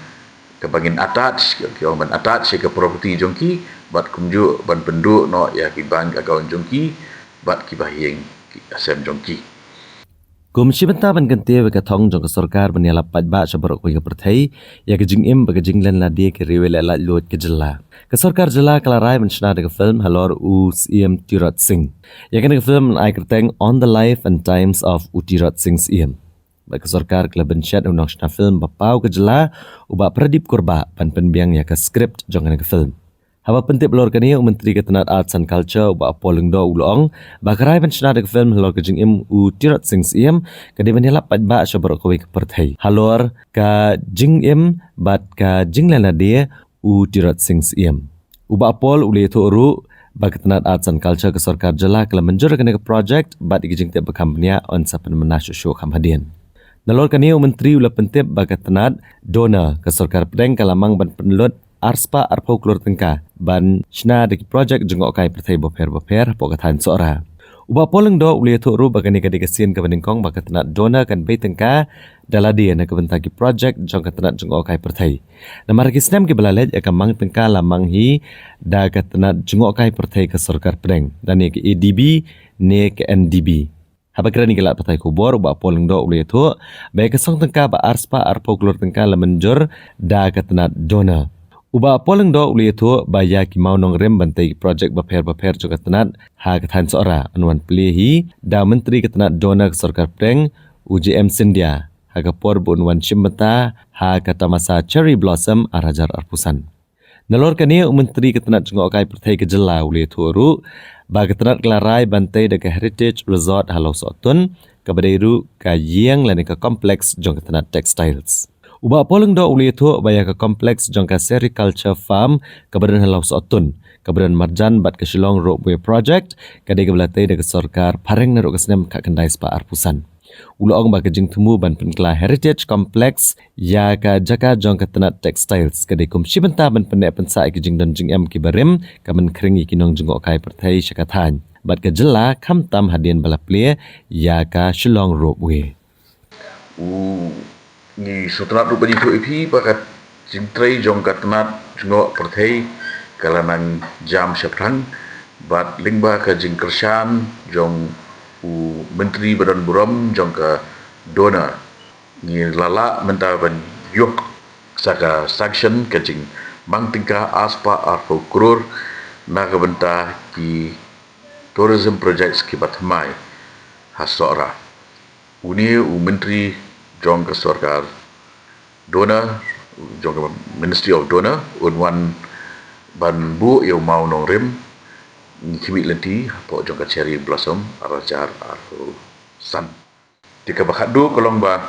ke bangin attach ke orang attach ke property jongki bat kumju ban penduk no ya ki bank account jongki bat ki bahiyeng ki asem jongki Komisi benta ban ganti ke thong jong ke sarkar ban yala pat ba sabar ko ke perthai ya ke jing im ba ke jing len la de ke riwel la lot ke jela ke sarkar jela kala rai ban shna de film halor u CM Tirat Singh ya ke film ai kerteng On the Life and Times of Utirat Singh CM ba ke sarkar kala ban shat unang shna film ba pau ke jela u ba Pradip Kurba ban penbiang ya ke script jong ke film Haba pentip lor kani Menteri Ketenat Arts and Culture ba poleng do ulong ba karai ban shna de film halor ke jing im u Tirat Singh CM ke de ban yala pat ba sabar ko ke perthai halor ka jing im bat ka jing len la de u Tirat Singh CM uba pol ule to ru ba Ketenat Arts and Culture ke sarkar jela kala menjur kani ke project bat iging te bekamnya on sapen menashu show kamhadian Nalor kani Menteri ula pentip ba Ketenat donor ke sarkar Pedang kalamang ban penlut arspa arpau klur tengka ban shna de project jengok kai perthai boper pokatan sora uba poleng do ule to ru bagani ka dikasien ka beningkong ba Ketenat donor kan be tengka daladi na ka bentagi project jong Ketenat jengok kai perthai namar kisnam ke balalet ka mang tengka lamang hi da Ketenat jengok kai perthai ke sarkar Pedang dan ke ADB ne ke NDB Haba kerani gelak patai kubor ba poleng do ule to ba ka song tengka ba arspa arpau klur tengka la menjur da Ketenat donor Uba poleng do uli itu baya ki mau nong rem bantai projek baper juga Ketenat ha ketan seora anuan pilihi da Menteri Ketenat donor ke sarkar Pedang UJM Sindia ha kapor bunwan Shimbata ha kata masa Cherry Blossom arajar arpusan. Nalor kani Menteri Ketenat jengok kai perthai ke jela uli itu ru ba Ketenat kelarai bantai dekat Heritage Resort Halau Sotun kabadairu ka yang lani ka kompleks jong Ketenat Textiles. Uba poleng do uli itu baya ke kompleks jangka sericulture farm kabaran Halau Sotun kabaran Marjan bat ke Shillong Roadway Project kadai ke belatai de ke sarkar pareng naruk kesnem ka kendai spa arpusan ulang ba ke jing temu ban penkla heritage complex ya ka jaka jong Ketenat Textiles kadai kumsi benta ban pendek pensa ke jing dan jing em ki barim kamen keringi kinong jengok kai perthai syakatan bat ke jela kam tam hadian balaplia ya ka Shillong Roadway ni sutrat ru bani tu ipi pakat jingtrai jong Ketenat jengok perthai kalanang jam syapran bat lingba ka jing kersan jong u Menteri Badan Buram jong ka donor ni lala menta ban yok saka sanction ka jing mang tingka aspa arpo krur na ka benta ki tourism projects ki batmai hasora uni u Menteri jong ke sarkar donor jong ke Ministry of Donor unwan ban bu eu mau nong rim kimi lenti po jong ke Cherry Blossom arajar arfu san tika bakhadu kolong ba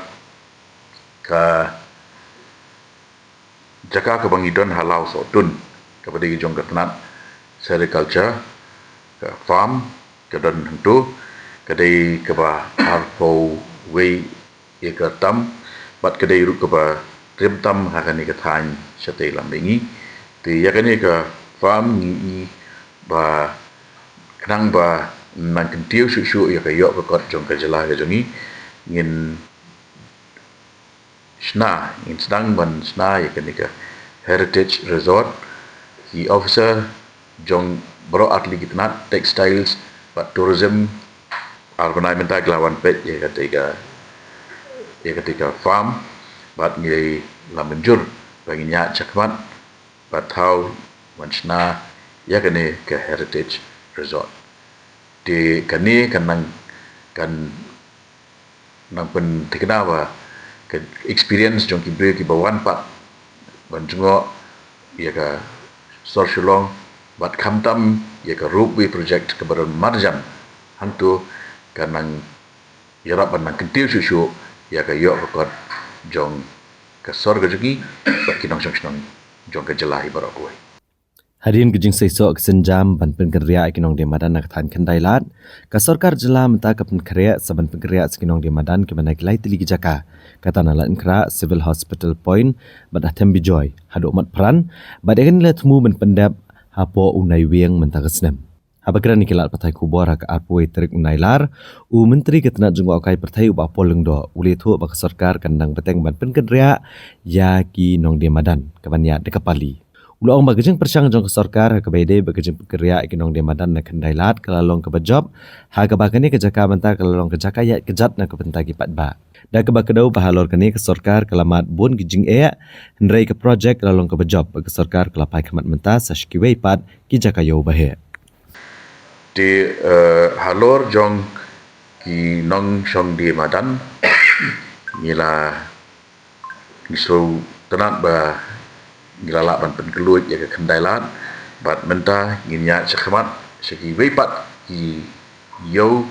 ka jaka ke bangidon Halau Sotun kepada jong Ketenat sericulture ke farm kadon hento kadai keba arpo wei ye ka tam bat kadai ru keba rem tam hakani ka than chate lambengi ti yakani ka farm ni ba knang ba nan kentiu su ya ka yo ka jong ka jala ka jongi ngin Sna, in sedang ban sna ya kenika heritage resort ki officer jong bro atli kitnat textiles but tourism arbanai mentai kelawan pet ya ketika farm bat ngai lamenjur bagi nya chakmat bat thau ban sna ya kene ke heritage resort di kani kanang kan nang pen tiknawa ke experience jong ki bawan pak ban jungo ya ka sorshulong bat kamtam ya ka rugby project ke baron marjan hantu kanang yarap ban kentiu susu ya ka yo ko jong ka sorga jugi bat kinong jong ka jelahi barok koi Hadirin kejing seiso kesenjam ban pengeria kinong di madan nak tan kendailat ka sarkar jela menta ka pengeria saban pengeria kinong di madan ke mana kilai tili jaka kata nalat kra civil hospital point bad atem bijoy hadu mat peran badegan let mu ben pendap hapo unai wieng menta kesnem habakran nikilat patai kubor ka arpoi trik unailar u menteri ketna jungwa kai pertai uba polengdo uli thu ba sarkar kandang beteng ban pengeria ya kinong di madan kabanya dekapali Ulang bagajeng persang jong sarkar ka baide bagajeng pekerja ikinong demadan na kendailat kalalong ka bajob ha ka bakani ka jaka banta kalalong ka jaka ya kejat na ka pentagi patba da ka bakadau bahalor kani ka sarkar kalamat bun gijing e hendrai ka project kalalong ka bajob ka sarkar kalapai khamat menta sashkiwei pat ki jaka yo bahe di halor jong ki nong shong di madan nila ngisau tenat ba gilalak ban penkeluit ya ke kendailat bat menta nginya sekhamat segi weipat ki yo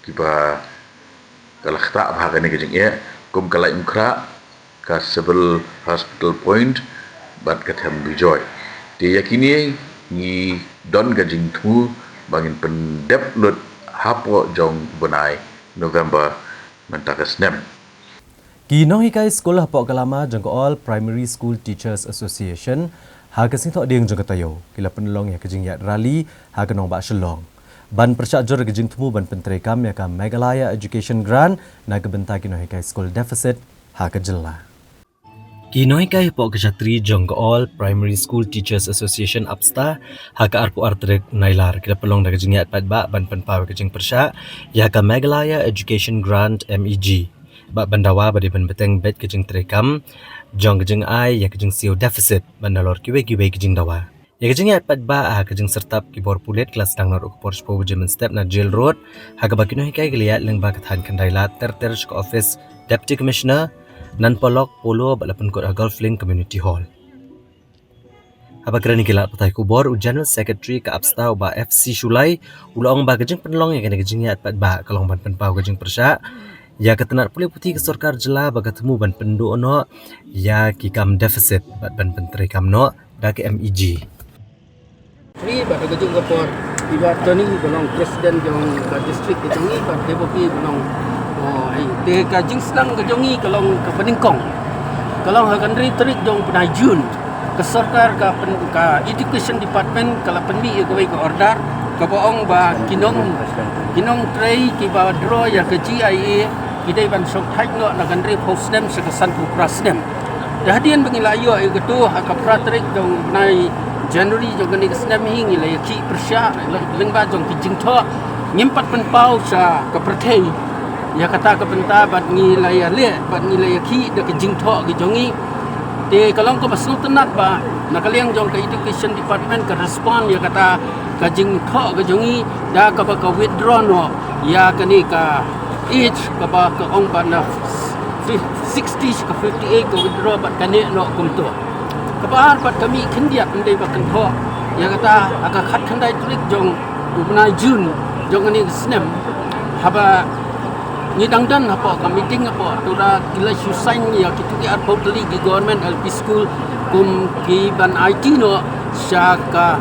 ki ba kalakta ba gane ke jing e kum kalai mkra ka civil hospital point bat ka them bijoy ti yakini ni don ga jing thu bangin pendep lut hapo jong bunai November menta ka snem Kinong hikai sekolah pok kalama jangko All Primary School Teachers Association ha kesing tok ding jangko tayo kila penelong ya kejing ya rally ha kenong ba shelong ban persyak jor kejing temu ban penterekam ya ka Meghalaya Education Grant na kebenta kinong hikai school deficit ha kejela Kinong hikai pok kejatri jangko All Primary School Teachers Association apsta ha ka arpu artrek nailar kila pelong da kejing ya patba ban penpaw kejing persyak ya ka Meghalaya Education Grant MEG Bak bandawa badi ban beteng bet kejing terekam jong kejing ai ya kejing sio deficit bandalor kiwe kejing dawa ya kejing ya pat ba kejing sertap kibor pulet kelas dang nor ukpor spo German step na jail road ha ka bakino hikai geliat leng ba kathan kandailat ter ke office deputy commissioner nan polok polo balapan kot golf link community hall Abakrani kilat patai kubor general secretary ka apsta ba FC Shulai ulong ba kejing penlong ya kejing ya pat ba kalong ban penpau kejing persya Ya ketenat pulih putih ke sarkar jela baga temu ban pendu ono ya ki kam deficit ban penteri kam no da ke MEG. Ni ba ga jung kapor iba tani belong presiden jong ka district itu ni ba deboki belong ai te ka jing sedang ke jongi kalong ke peningkong. Kalong ha kan ri jong penai Jun ke sarkar ka education department kala penmi ke ke order ka boong ba kinong tray ki ba draw ya ke GIA Kita ban sok haik no na gandri postnem sekesan tu prasnem. Dahdian bengilayo ai getu haka pratrik dong nai January jong gani snem hing ila ki persya lengba jong kijing tho ngimpat penpau sa ka perthei ya kata ka penta bat ngilaya le bat ngilaya ki de kijing tho gi jongi te kalong ko basul tenat ba nakaliang jong ka education department ka respond ya kata ka jing tho gi jongi da ka ba ka withdraw no ya kani ka age kaba ka ong bana 60 ka 58 ka withdraw bat kani no kumto kabar bat kami kindiat ndai ba kan tho ya kata aka khat khandai trik jong ubna Jun jong ani snem haba ni dangdan apa ka meeting apa tura kila susain ya kitu ki ar totally di government LP school kum ki ban IT no syaka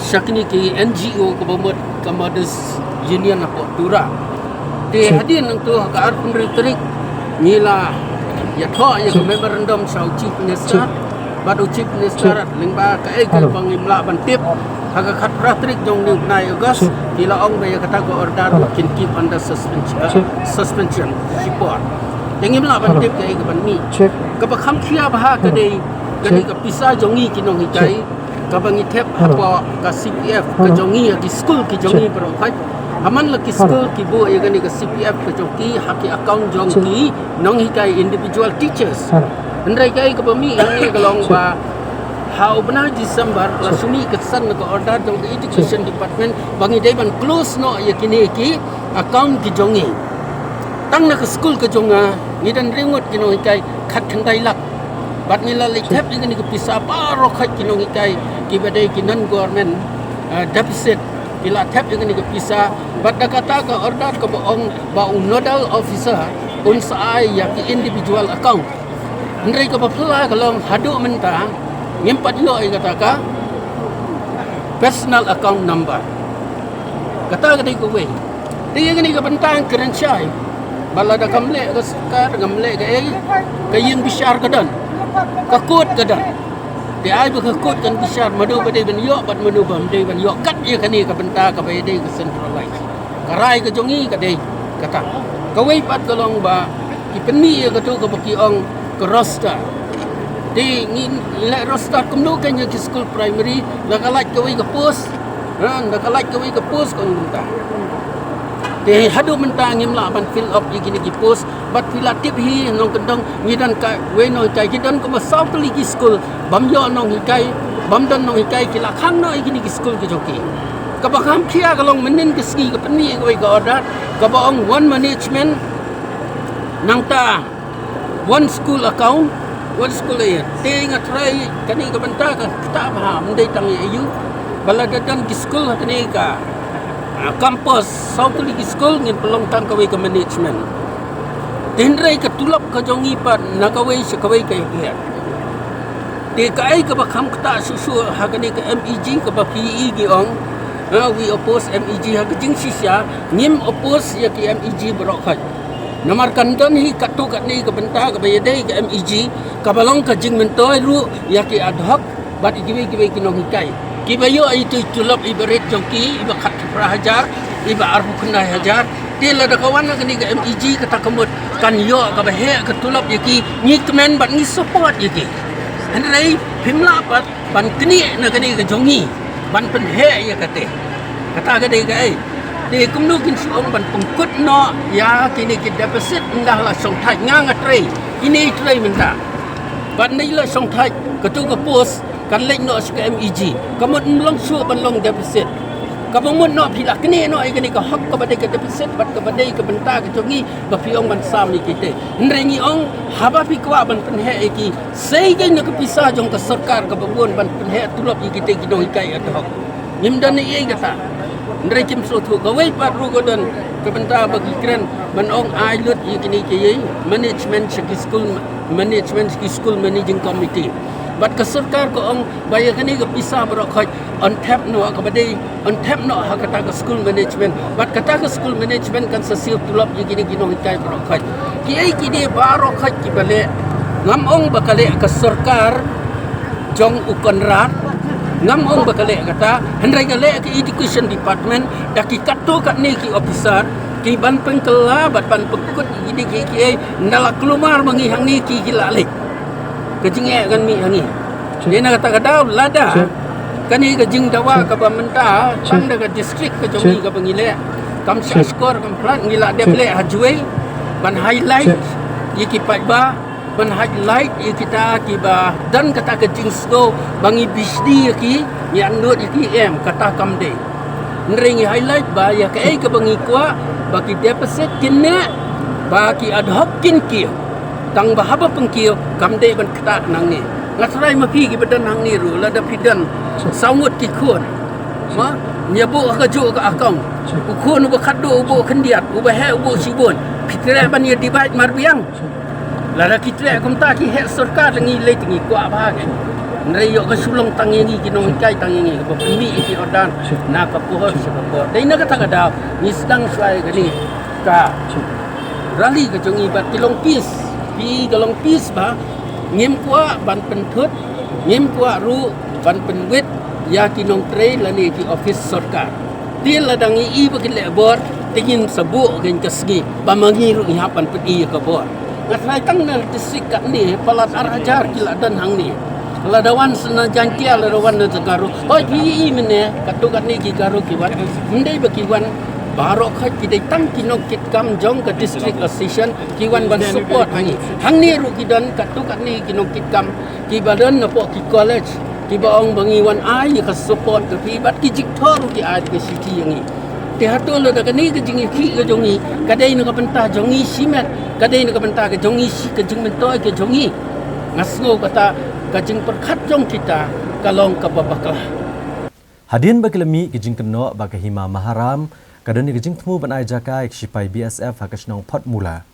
syakni ki NGO ko bomot ke Mothers Union apa Tura. Di hadir nang tu ke Arpun Riterik nila ya tho ya ke memorandum sau chief minister badu chief minister lingba ka ke pangimla ban tip haga khat pratrik jong ni nai August kila ong ba ya kata ko order can keep under suspension support. Yang imla ban tip ke ban mi. Ka ba kham khia ba ka dei kani ka pisa jongi kinong hikai ka bangi thep apa ka CPF ka jongi ki school ki jongi pro khai aman la ki school ki bo ye gani ka CPF ka jongi haki account jongi nong hikai individual teachers andrai kai ka bami yang ni kalong ba how bana December la sumi ka san ka order jong education department bangi dai ban close no ye kini ki account ki jongi tang na ka school ka jonga ni dan ringot kinong hikai khat thandai lak bat nila likhap ini ni kepisa paro khat kinong hikai ki badai kinan government deficit ila tap ini ni kepisa bat kata ka order ka baong ba nodal officer unsai ya ki individual account ndrai ka bapla kalong hadu menta ngimpat lo ai kata ka personal account number kata ka dai ko we dia ni ka bentang kerencai balada kamle ka sekar kamle ka ka yin bishar kadan kakut kadan di ai berkakut kan besar madu badai ban yok bat madu ban badai ban yok kat ye kani ka benta ka badai ka centralize karai ka jongi ka dei kata ka wei pat kalong ba ki penmi ye ka tu ka baki ong ka roster di ngin le roster kumno kan ye school primary la kalaj ka wei ka post la kalaj ka wei ka post ka benta de hadu mentang ngimla ban fill up ye gini ki post bat filat tip hi nong kendong ngidan ka we no kai kidan ko masau to ligi school bam yo nong hikai bam dan nong hikai kila khang no gini ki school ki joki ka ba kham khia ka long menin ki ski ka pani ko ga order ka ba ong one management nang ta one school account one school ye te nga try kani ka banta ka ta ba mendai tang ye yu baladadan ki school kani ka kampus South Ligi School ngin pelong tang kawai ke management tenrai ke tulap ke jongi pat nakawai sekawai ke ya de kai ke bakham kta susu hagani ke MEG ke ba PE gi ong we oppose MEG ha jing sisya ngim oppose ya ke MEG berokhat nomor kandan hi katu kat ni ke benta ke bayadai ke MEG ke balong ke jing mentoi ru ya ke ad hoc bat giwe ki nong hikai ki bayo itu tulap ibarat joki iba khat prahajar iba arbu kena hajar tila da kawan ni ke MEG kata kemut kan yo ka bahe ke tulap yaki ni kemen bat ni support yaki andai pimla pat ban kini na kani ke jongi ban pen he ya kate kata ke ai de kumnu kin suong ban pengkut no ya kini ke deficit ndah la song thai ngang atrai ini trai minta ban ni la song thai ke tu ke post kan lek no ke MEG kamut long su ban long deficit kabamut no pila kini no ai kini ka hak ka badai ka deficit bat ka badai ka benta ka jongi ba piong ban sam ni kite ndrengi ong haba pi kwa ban penhe ki sei ke nak pisah jong ka sarkar ka babon ban penhe tulap ki kite ki dong kai ad hoc nimdan ni ai kata ndre kim so thu ka wei pat ru godan ka benta bagi kren ban ong ai lut ki kini ki management school managing committee bat ka sarkar ko ong baya kani ka pisa berok on tap no ka badai on tap no ha kata ka school management bat kata ka school management kan sesiu tulap ye gini ginong kai berok ki ai ki de barok ki bale ngam ong bakale ka sarkar jong ukonrat ngam ong bakale kata hendrai kale ke education department daki kato kat ni ki officer ki ban pengkela bat ban pekut gini ki ndala kelumar mangi hang ni ki lalik kejinge kan mi hangi dia nak kata kata lada kani kejing dawa ka bamenta pang daga district ke jongi ka bangile kam skor kam plan ngila deble hajwe ban highlight yiki ba ban highlight kita kiba dan kata kejing sto bangi bisdi yaki yang not yaki kata kam de nringi highlight ba ya kai ka bangi kwa bagi deficit kena bagi ad hoc kin ki tang bahaba pengkio kamde ban kata nang ni ngatrai ma pi ki badan nang ni ru la da pidan sawut ki khon ma nyabu ka jo ka akong ku khon ba khaddo bo khandiat u ba he bo sibon pitre ban ye dibat marbiang la da kitre kom ta ki he sarkar ngi le tingi kwa ba ke nrayok ka sulong tangingi kinong kai tangingi ka pemi iki ordan na ka poho siapa dai na kata kada ni sedang suai gani ka rally ka jongi bat kilong pis pi galong pis ba ngem kwa ban penthut ngem kwa ru ban penwit ya kinong tre lani ki office sarkar dia ladangi i bakin lebor tingin sabuk gen kasgi bamangi ru ihapan pedi ka bor ngatrai tang na distrik kat ni palat arajar kila dan hang ni ladawan sena jantia ladawan na zagaru oi pi mene katukat ni ki garu ki wan mendai bakiwan barok khat ki dai tang kinok kit kam jong ka district association ki wan ban support hang ni ru ki dan katukat ni kinok kit kam ki badan na po ki college ki baong bangiwan ai ka support ka pi bat ki jikthor ki ai ke city yang ni te hato lo da kani ke jingi ki ke jongi kadai no ka pentah jongi simet kadai no ka pentah ke jongi si ke jing mentoi ke jongi ngasngo kata kajing perkhat jong kita kalong ka babaklah Hadian bagi lemi gijing keno bagi hima maharam kadani gijing temu ban ai jaka sipai BSF hakasnong pot mula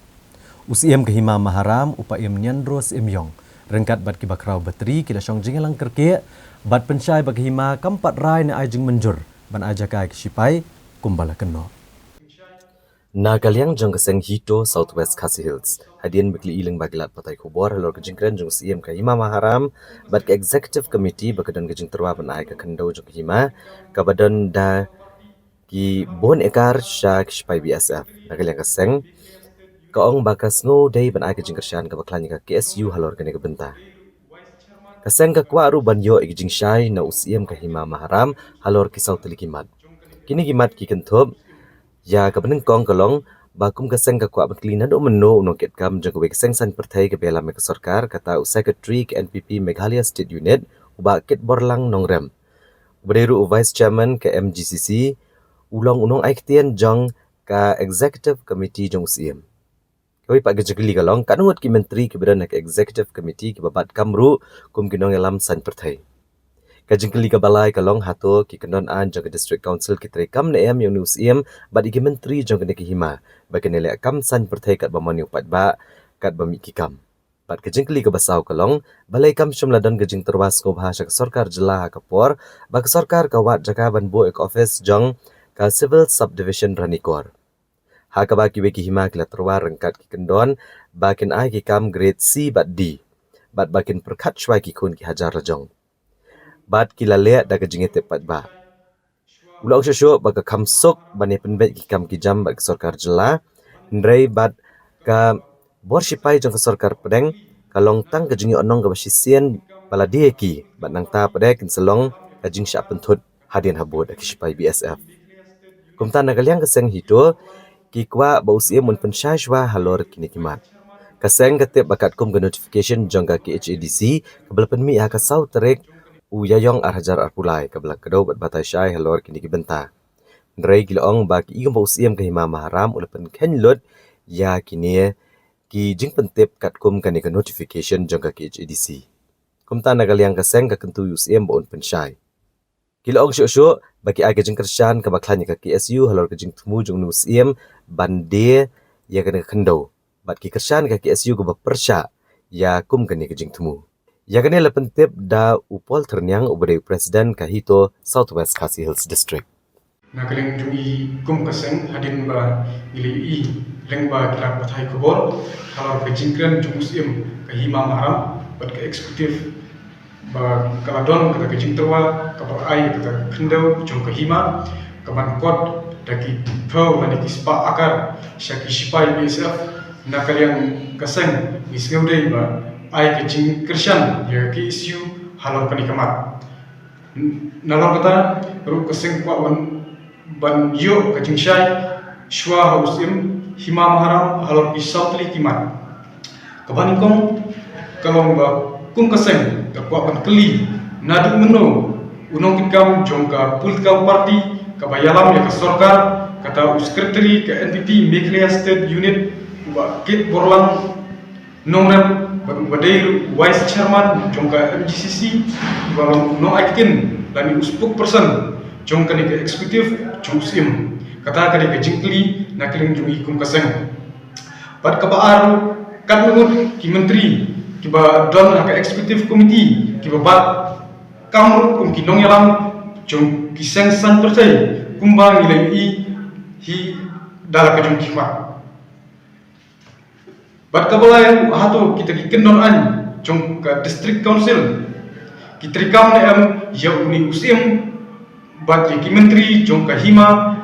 usiem ke hima maharam upayam nyandros imyong rengkat bat ki bakrau bateri kila syong jingelang kerke bat pensyai bagi hima kampat rai na ai jing menjur ban ai jaka sipai kumbala keno Nagaliang jong keseng hito Southwest Khasi Hills. Hadian bekli iling bagilat patai kubor halor kejing keren jong siem ke hima maharam bat ke executive committee bakadan kejing terwa banai ke kendo jong hima kabadan da ki bon ekar sha kshpai BSF. Nagaliang keseng kaong bakas ngo dei banai kejing kersyan ke baklan ke KSU halor kene ke benta. Keseng ke kwaru banyo kejing syai na usiem ke hima maharam halor ki South Likimat. Kini kimat ki kenthop ya kabeneng kong kalong bakum keseng ka kwa baklina do meno unongket kam jang ke keseng san perthai ke bela me sarkar kata secretary ke NPP Meghalaya State Unit uba ket borlang nongrem beru vice chairman ke MGCC ulong unong aiktian jang ka executive committee jong siem koi pak gejegli kalong kanungot ki menteri ke berana ke executive committee ke babat kamru kum kinong elam san perthai Kajingkeli kabalai kalong hato ki kendon an jang district council ki trekam ne em yang usiem badi ki menteri jang kene ki hima bagen ele kam san perthai kat bamani upat ba kat bami ki kam bat kajingkeli ka basau kalong balai kam shumladan kajing terwas ko bahasa sarkar jela kapor ba sarkar ka wat jaka ban bo ek office jang ka civil subdivision ranikor ha ka ba ki be ki hima kila terwar rengkat ki kendon bakin ai ki kam grade C bat D bat bakin perkat shwai ki kun ki hajar rajong bat kilale da kejinge tepat ba ulang shosho baka kamsok bane penbet ki kam ki jam bak sarkar jela ndrei bat ka borshipai jong sarkar pedeng kalong tang kejinge onong ka basisian bala die ki bat nang ta pedek selong kajing sya pentut hadian habot ki shipai BSF kumta nagaliang keseng hito ki kwa bausie mun pensyai shwa halor kini kimat kaseng ketep bakat kum ke notification jong ka ki HADC kabel penmi ha ka sau terek uyayong arhajar arpulai kabla kedau bat batai syai halor kini ki benta ndrei gilaong ba ki igam usiem ke hima maharam ulapan kenlot ya kini ki jing pentep kat kum kani ke notification jong ka ki HADC kumta nagaliang kaseng ka kentu usiem bon pensyai gilaong syo bagi aga jing kersyan ka baklan ka KSU halor ke jing temu jong usiem bande ya kena kendau bat ki kersyan ka KSU ka persya ya kum kani ke jing temu Ya kene le pentip da upol ternyang ubade presiden kahito Southwest Khasi Hills District. Nagaling jungi kum kaseng hadin ba gili i leng ba kila pathai kubor kalau ke jingkran jungusiem ke hima maharam bat ke eksekutif ba kaladon kata ke jingterwa ka ba ai kata kendau jung ke hima ka ban kot daki thau ban ki spa akar syaki sipai BSF nagaling kaseng isngeude ba ai ke jing kersyan ya ki isu halor panikamat nalor kata ru keseng kwa ban yo ke jing syai shwa hausim hima maharam halor ki sautli kimat kabanikong kalong ba kum keseng ka kwa ban keli nadu meno unong kitkam jongka political party ka bayalam ya ke sarkar kata sekretari ke NPP Meghalaya State Unit ba kit borlang nongrem badai vice chairman jongka MGCC balong no aikin lani uspuk person jongka ni ke eksekutif jongsim kata kali ke jingkli nakling jungi kum kaseng pat kabaar kadungut ki menteri kiba don hak executive committee kiba bat kamru kum kinong yalam jong kiseng san pertai kumba ngilai hi dala ka jong kima bat kabalai hato kita kikendon an jong ka district council kitrikam ne am yau ni usim bat ki menteri jong ka hima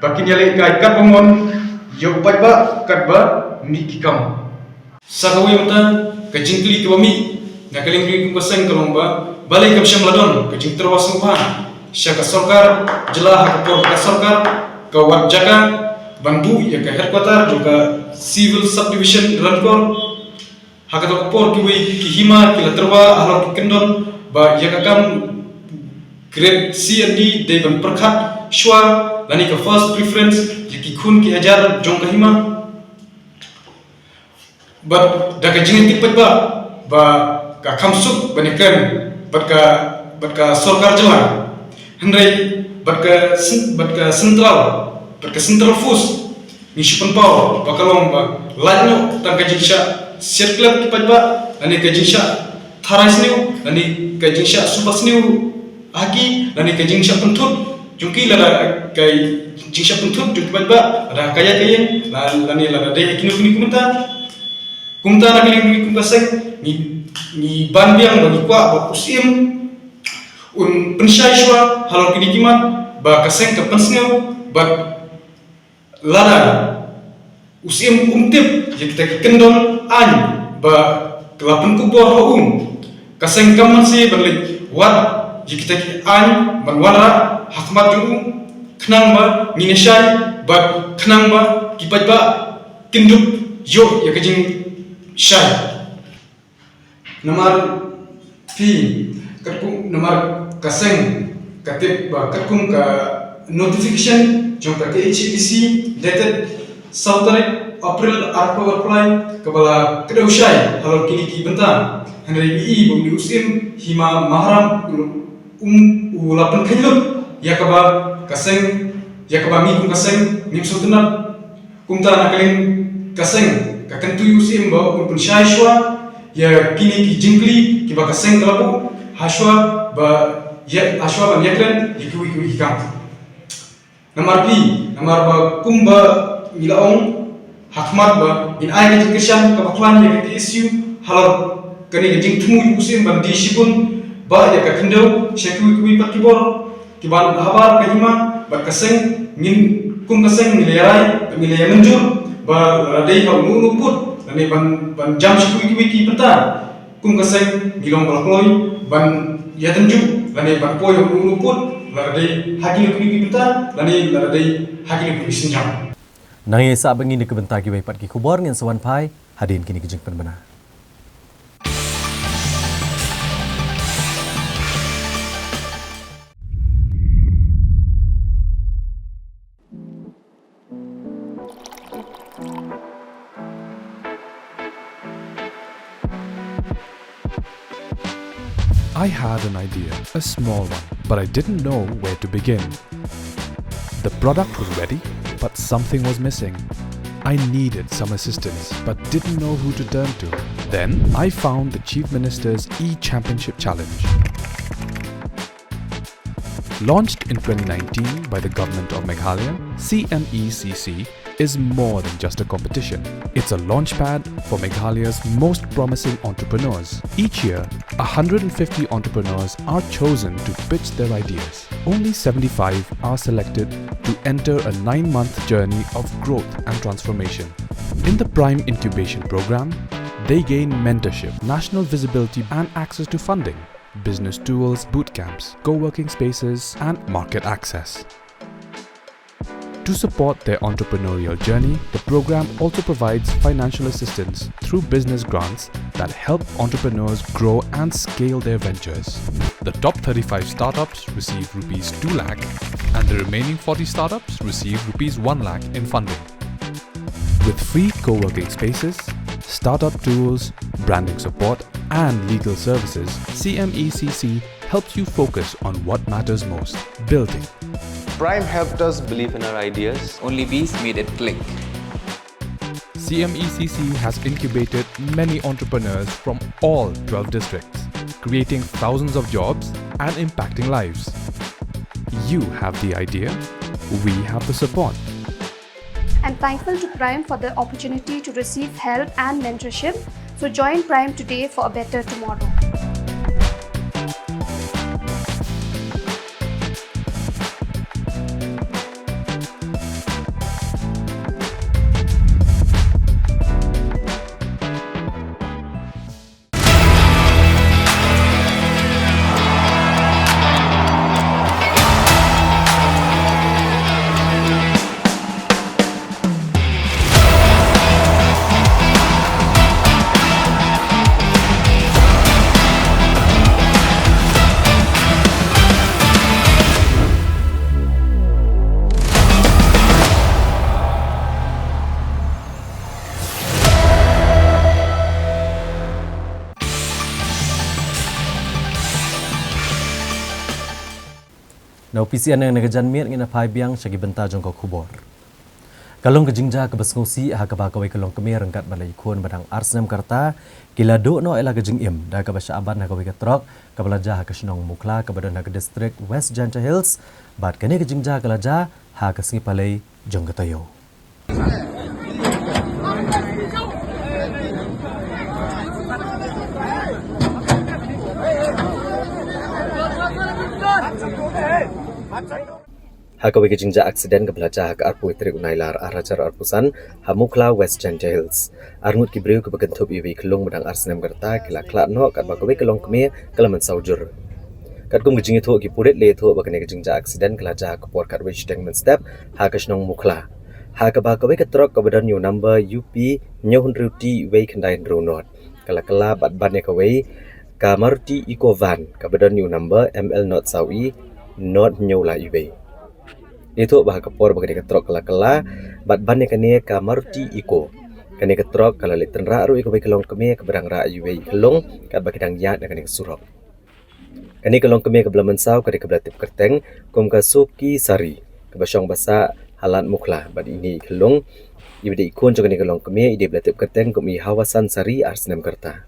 bakin yale ka ikat bangon yau ba katba mi kikam sakawi mata ka jingkli ka bami na kaling kum kaseng kalomba balai kam syam ladon ka jing terwas nuhan syaka sarkar jelah ka por ka sarkar ka wat jaka bandu ya ka headquarter juga civil subdivision rankor hakato por ki wi ki hima ki laterwa ahlo ki kendon ba ya ka kam grade C and D de ban perkhat shwa lani ka first preference ki khun ki hajar jong ka hima but da ka jingin tipat ba ka khamsuk banikan bat ka sarkar jelah hendrai bat ka central force ni shipun power bakalom ba lanyo tan ka jinsha circle ki pajba ani ka jinsha tharais niu ani ka jinsha supas niu aki ani ka jinsha puntut jungki lada kai jinsha puntut jungki pajba ada kaya lani lada dei kini kumta na kali kumta sek ni bandiang bagi kwa ba usim un pensyai halor kini kimat ba kaseng ka pensneu ba lada usim umtip kita kendon an ba kelapan kubor kaseng kaman si berlik wat kita an banwara hakmat jung kenang ba ngineshai ba kenang ba kipat ba kindup yo ya kajing syai nomor fi katkum nomor kaseng katip ba katkum ka notification jong ka HBC dated 7 April October apply kabala kedausai halor kini ki bentan henry bumi usim hima mahram ulapan kailut yakaba kaseng yakaba mi kum kaseng nim sutenat kumta nakalin kaseng kakan tu usim ba pun syai shwa ya kini ki jingkli ki ba kaseng kalabu hashwa ba ya hashwa ban yakren yikui hikam nomor B nomor ba kumba ilaong hakmat ba in ai ke kishan ka baklan ya ke issue halor kani jing tumu usim ban disipun ba ya ka kendo shekui patibor ki ban habar ka hima ba kaseng ngin kum kaseng milerai milaya menjur ba radai ka unu put lani ban jam shekui ki peta kum kaseng gilong balkloi ban ya tenju lani ban poy unu put radai hagi ki peta lani radai hagi ki sinjam Nang sa bengi ni kebentagi wai pat ki kubor ngan sawan pai hadin kini kejeng benar. I had an idea, a small one, but I didn't know where to begin. The product was ready, but something was missing. I needed some assistance, but didn't know who to turn to. Then I found the Chief Minister's E-Championship Challenge. Launched in 2019 by the Government of Meghalaya, CMECC is more than just a competition. It's a launchpad for Meghalaya's most promising entrepreneurs. Each year, 150 entrepreneurs are chosen to pitch their ideas. Only 75 are selected to enter a 9-month journey of growth and transformation. In the Prime Incubation Program, they gain mentorship, national visibility and access to funding, business tools, boot camps, co-working spaces and market access. To support their entrepreneurial journey, the program also provides financial assistance through business grants that help entrepreneurs grow and scale their ventures. The top 35 startups receive Rs 2 lakh and the remaining 40 startups receive Rs 1 lakh in funding. With free co-working spaces, startup tools, branding support and legal services, CMECC helps you focus on what matters most, building. Prime helped us believe in our ideas. Only these made it click. CMECC has incubated many entrepreneurs from all 12 districts, creating thousands of jobs and impacting lives. You have the idea, we have the support. I'm thankful to Prime for the opportunity to receive help and mentorship. So join Prime today for a better tomorrow. Now PCN yang negajan miat ngina pai biang syagi benta jongko kubor. Kalong kejingja ke besngusi ha kabakawai kalong kemir rengkat balai kuon badang Arsnem Karta kila do no ela kejing im da ka basya aban ha kawai katrok kabalaja ha kasinong mukla ka badan ha ke district West Janta Hills bat kene kejingja kalaja ha kasingi palai jonggatayo. Hakawai kejingja aksiden ke belajar hak arpu itrik unailar arajar arpusan hamukla West Janta Hills. Arngut kibriu ke bekentup iwi kelung medang Arsnem Karta kila klak no kat bakawai kelong kemir kelaman saujur. Kat kum kejing itu ki purit le itu bakane kejingja aksiden kelajar ke por kat which dengmen step hak kesnong mukla. Hak bakawai ketrok ke badan new number UP nyohunruti wei kendai drunot. Kala bat bannya kawai kamarti ikovan ke badan new number ML not sawi not nyola iwe. Itu bah kapor bagani ketrok kala bat bannya kane kamarti iko kane ketrok kala le tenra ru iko kelong keme ke berang ra iwe kelong kat bakidang yat kane surok. Kane kelong keme ke belaman sau kane ke belatip kerteng kum ka suki sari ke basyong basa halat mukla bat ini kelong ibe ikon kane kelong keme ide belatip kerteng kum i hawasan sari Arsnem Karta.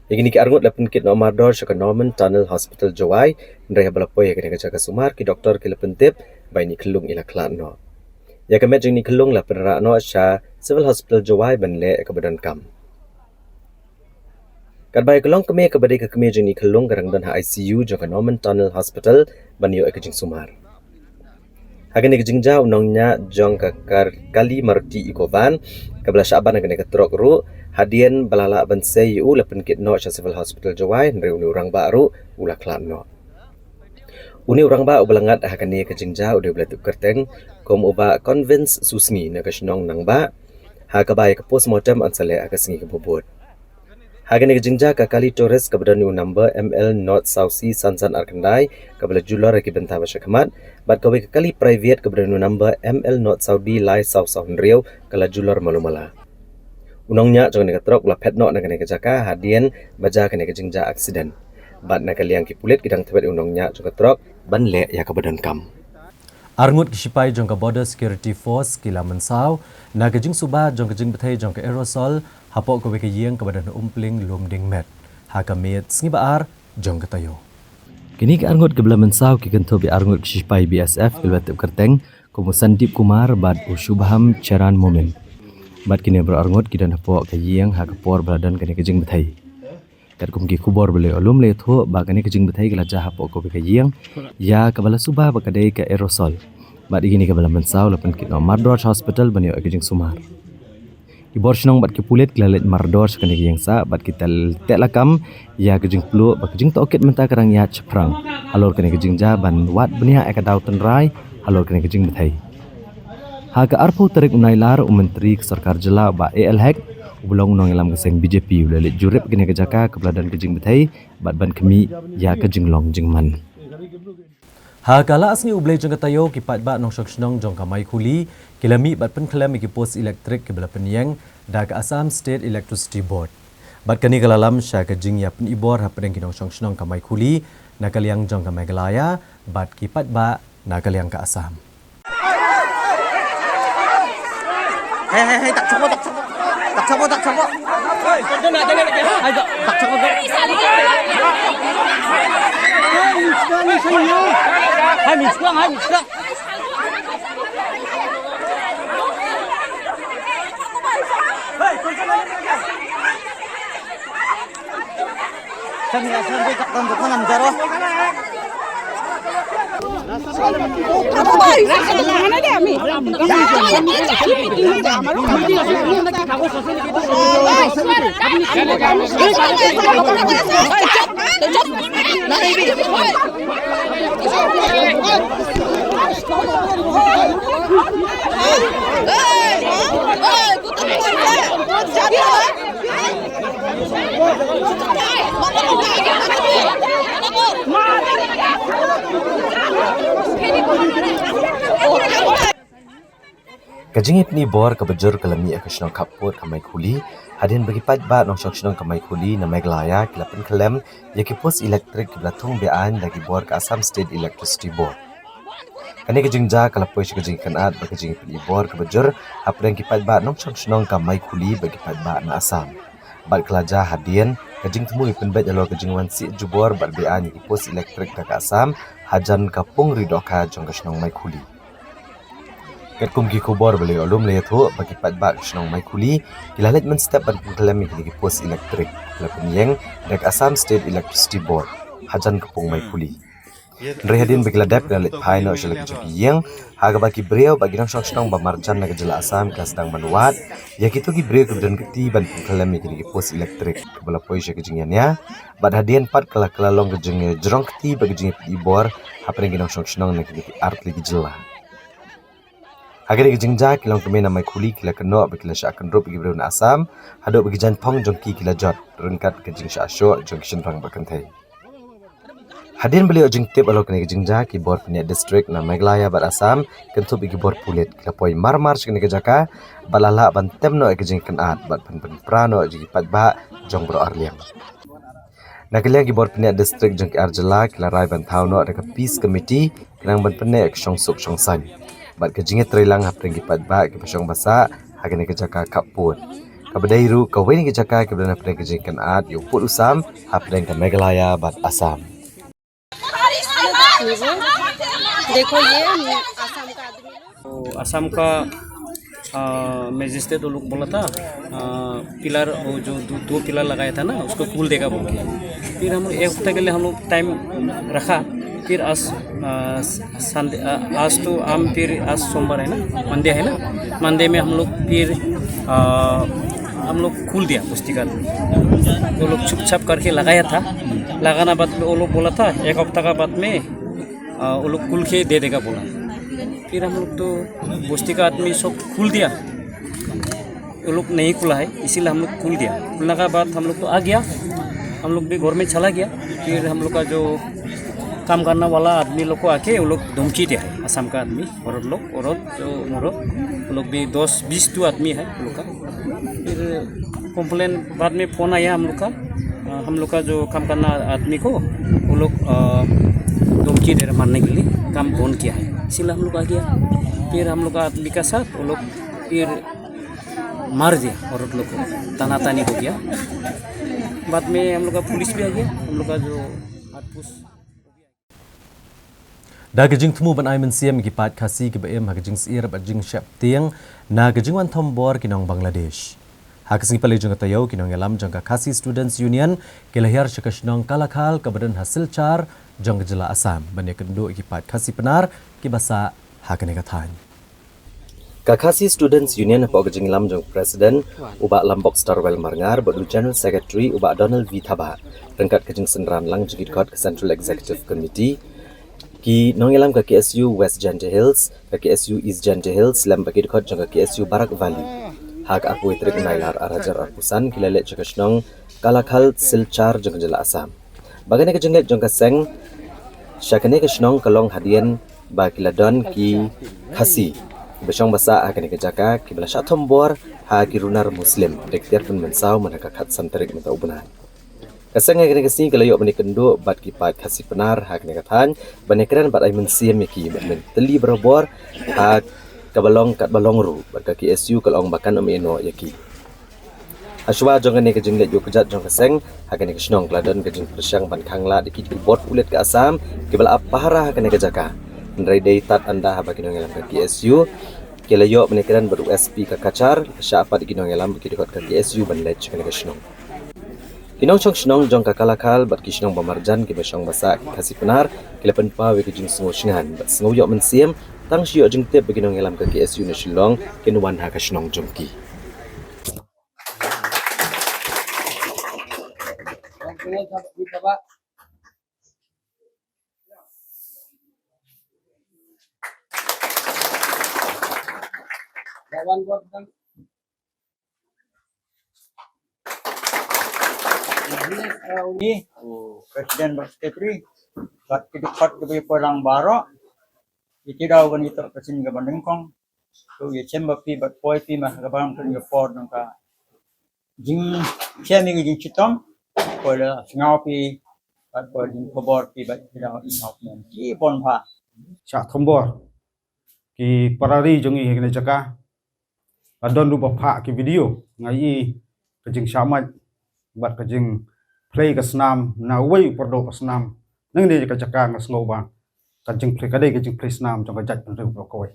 Yang ini arngut lepen kit nomor dor syaka Norman Tunnel Hospital Jawai ndrai balapoy kene jaga sumar ki doktor ki lepen tip bai ni kelung ila klan no. Ya kemet jeng ni kelung lepen ra no sya Civil Hospital Jawai banle ke badan kam. Kat bai kelong keme ke badai ke keme jeng ni kelung garang dan ICU jaga Norman Tunnel Hospital banyo ke jeng sumar. Hagen ke jeng jau nongnya jong ke kali marti ikovan ke bala syaban ke trok ru hadian balala bansai u lepen kit no Civil Hospital Jawai ndre uni orang baru ula klan no. Uni orang ba ubalangat hakane ke jingja ude beletup kerteng kom uba convince susni na kasnong nang ba ha ka bai ke postmortem ansale akasingi ke bobot. Hakane ke jingja ka kali Torres ke badan number ML North South Sea Sansan Arkandai ke bala jular ke benta basya khamat bat ka ke kali private ke badan number ML North Saudi Lai South South Riau kala jular malumala. Unongnya jangan nekatrok la petno na kene kejaka hadian baja kene kejingja aksiden. Bat na kaliang ki pulit kidang tebet unongnya juga trok ban le ya ke badan kam. Arngut kisipai jong ke Border Security Force kila mensau na kejing suba jong kejing betai jong ke aerosol hapok ke yeng ke badan umpling lum ding met. Ha ka met sngibaar jong ke tayo. Kini ke arngut ke bela mensau ki kentu bi arngut kisipai BSF kelwatep kerteng kumusan Dip Kumar bad ushubham charan momen. Bat kini berarngut kidan hapok ke yeng ha ke por beladan kene kejing betai. Kat kumki kubor beli olum le tho bagane kejing betai kala jah hapok ko ke yeng ya kabala subah bakadai ke aerosol. Bat igini kabala mensau lapan kit no Mardor Hospital banyo kejing sumar. Ibor snong bat ki pulit klalet Mardor sekane yeng sa bat kita tek lakam ya kejing plu ba kejing tokit menta karang ya ceprang. Alor kene kejing jaban wat benia ekadau tenrai alor kene kejing betai. Haga arpu tarik unailar menteri Sarkar Jela ba AL Hek ubulong nong ilam keseng BJP ulelit jurip kene kejaka kebeladan kejing betai bat ban kemi ya kejing long jingman. Ha kala asni ublai jong katayo kipat ba nong syoknong jong kamai kuli kilami bat pen klem ki pos elektrik ke bela penyeng da ke Assam State Electricity Board. Bat kani kalalam sya kejing ya pen ibor ha pedeng kinong syoknong kamai kuli na kaliang jong kamai galaya bat kipat ba na kaliang ke Assam. Hei, tak cukup. Tak coba. Tak coba. Hai, mi sekarang. Kami akan berkata untuk menanjaro. Kajingit ni bor kabajur kalami akasnong kaput kamay kuli hadin bagi ba nong syaksnong kamay kuli na Meghalaya kilapan kalem yaki pos elektrik kilatung bean lagi bor ka Assam State Electricity Board. Kani kajingja kalapoy si kajing kanat bagi kajing pili bor kabajur apreng ba nong syaksnong kamay kuli bagi ba na Assam. Bad kelaja hadin kajing temui penbet jalur kajing wansi jubor bad bean yaki pos elektrik ka Assam hajan kapung ridoka jong kasnong may kuli. Kat kumki kubor beli olum le thu bagi ba kasnong may kuli kilalit man step ban pengkelami kini pos elektrik kelapan yang dek Assam State Electricity Board hajan kapung may kuli. Rehadin bagi ladap kilalit pai no shalak jeki yang haga bagi beliau bagi nang kasnong bamarjan na kejala Assam kelas sedang manuat ya kitu ki beliau kemudian keti ban pengkelami kini pos elektrik kebala poi syakejingnya bad hadian pat kala long kejeng jerong keti bagi jeng ibor apa yang nang kasnong na kini art lagi jela. Agar kejengja kilang kemena mai kuli kila keno bagi syak kendrop bagi beliau Assam hadok bagi jan pong jongki kila jot rengkat kejeng syasyo jongkishin rang bakantai. Hadirin beliau jeng tip alo kena kejengja ki bor punya distrik na Meghalaya bar Assam kentu bagi bor pulit kila poi mar kena kejaka balala ban temno kejeng kenat bat pen prano jigi patba jong bro arliang. Nakaliang ki bor punya distrik jong ki Arjala kila rai ban thauno ada peace committee kilang ban pene syong sup syong san. Bat kejinget trilang hapring kipat ba ki pasyong basa hagane kejaka kaput kabadairu kawin kejaka kebana pring kejingkan at yu put usam hapring ka Meghalaya bat Assam. देखो ये असम का आदमी असम का मैजिस्ट्रेट लोग बोला था पिलर वो जो दो पिलर लगाया था ना उसको खोल देगा बोल के फिर हम एक हफ्ते के लिए हम लोग टाइम रखा फिर आज तो फिर आज सोमवार है ना मंडे में हम लोग फिर हम लोग खोल दिया पुस्तिका वो लोग छुप करके लगाया था लगाना बाद में वो लोग बोला था एक हफ्ता का बाद में वो लोग खुल के दे देगा बोला फिर हम लोग तो बस्ती का आदमी सब खोल दिया वो लोग नहीं खुला है इसीलिए हम लोग खोल दिया खुलने के बाद हम लोग तो आ गया हम लोग भी घर में चला गया फिर हम लोग का जो काम करने वाला आदमी लोग को आके वो लोग धमकी दिया है असम का आदमी औरत जो मर्द वो लोग भी 10-20 तो आदमी है वो लोग का फिर कंप्लेन बाद में फ़ोन आया हम लोग का जो काम करना आदमी को वो लोग धमकी दे रहे मारने के लिए काम बंद किया है इसीलिए हम लोग आ गया फिर हम लोग का आदमी का साथ वो लोग फिर मार दिया औरत लोग को ताना-तानी हो गया बाद में हम लोग का पुलिस भी आ गया हम लोग का जो हाथपूस Da kejing temu ban aimen siam ki pat khasi ki baem ha kejing sir ba jing syap tiang na kejing wan thombor ki nong Bangladesh. Ha kesing pale jong tayo ki nong alam jong ka Khasi Students Union ki lahir syakash nong kalakhal ka badan hasil char jong jela Assam ban ya kendo ki pat khasi penar ki basa ha kene kathan. Ka Khasi Students Union pa kejing lam jong president uba Lambok Starwell Marngar ba general secretary uba Donald V Thaba rengkat kejing senran lang jigit kot ke Central Executive Committee ki nong alam ka KSU West Jante Hills ka KSU East Jante Hills lam bagi dekat jang ka KSU Barak Valley hak aku itrik nailar arajar arpusan kilale chakasnong kalakhal silchar jang jela Assam bagane ka janglet jang ka seng syakane ka snong kalong hadian ba kiladon ki khasi besong basa akane ka jaka ki bala shathom bor ha ki runar muslim dekter pun mensau manaka khat santarik mata ubunan kasang kene kasi kalayo bani kendo bat ki pat khasi penar hak ne kathan bani kran bat ai mensiam ki men teli berobor hak kabalong kat balong ru bat ka KSU kalong bakan ameno yaki Ashwa jong ne kejing le yo kejat jong keseng hakane kesnong kladon kejing persyang ban khangla dikit bot ulet ke Assam kebal apahara hakane kejaka ndrai dei tat anda habakino ngelam ke KSU kelayo menikeran baru SP ke kacar syapa dikino ngelam bikit kot ke KSU ban lech hakane kesnong Kinong chong shnong jong kakalakal bat kishnong bamarjan ki basong basak kasih penar kilepan pa we kejing sengo shingan bat sengo yo mensiem tang shio jeng tep beginong ngelam ke KSU na Shillong kinwan ha ka shnong jongki Ini Presiden Bersekretari buat kedekut ke Pulang Baru itu dah wanita Presiden ke Bandengkong tu ia cemba pi buat poi pi mah ke barang tu ke Port nangka jing cemi ke jing citom pada sengau pi buat poi jing kobor pi buat tidak inap men ki pon pha Syak Thombor ki parari jongi hekne jaka adon rupa phak ki video ngai kejing syamat bat kejing play ke senam na wei pordo ke senam nang ni ka jaka ngas ngoba kejing play kadai kejing play senam jong ka jat pen ru ko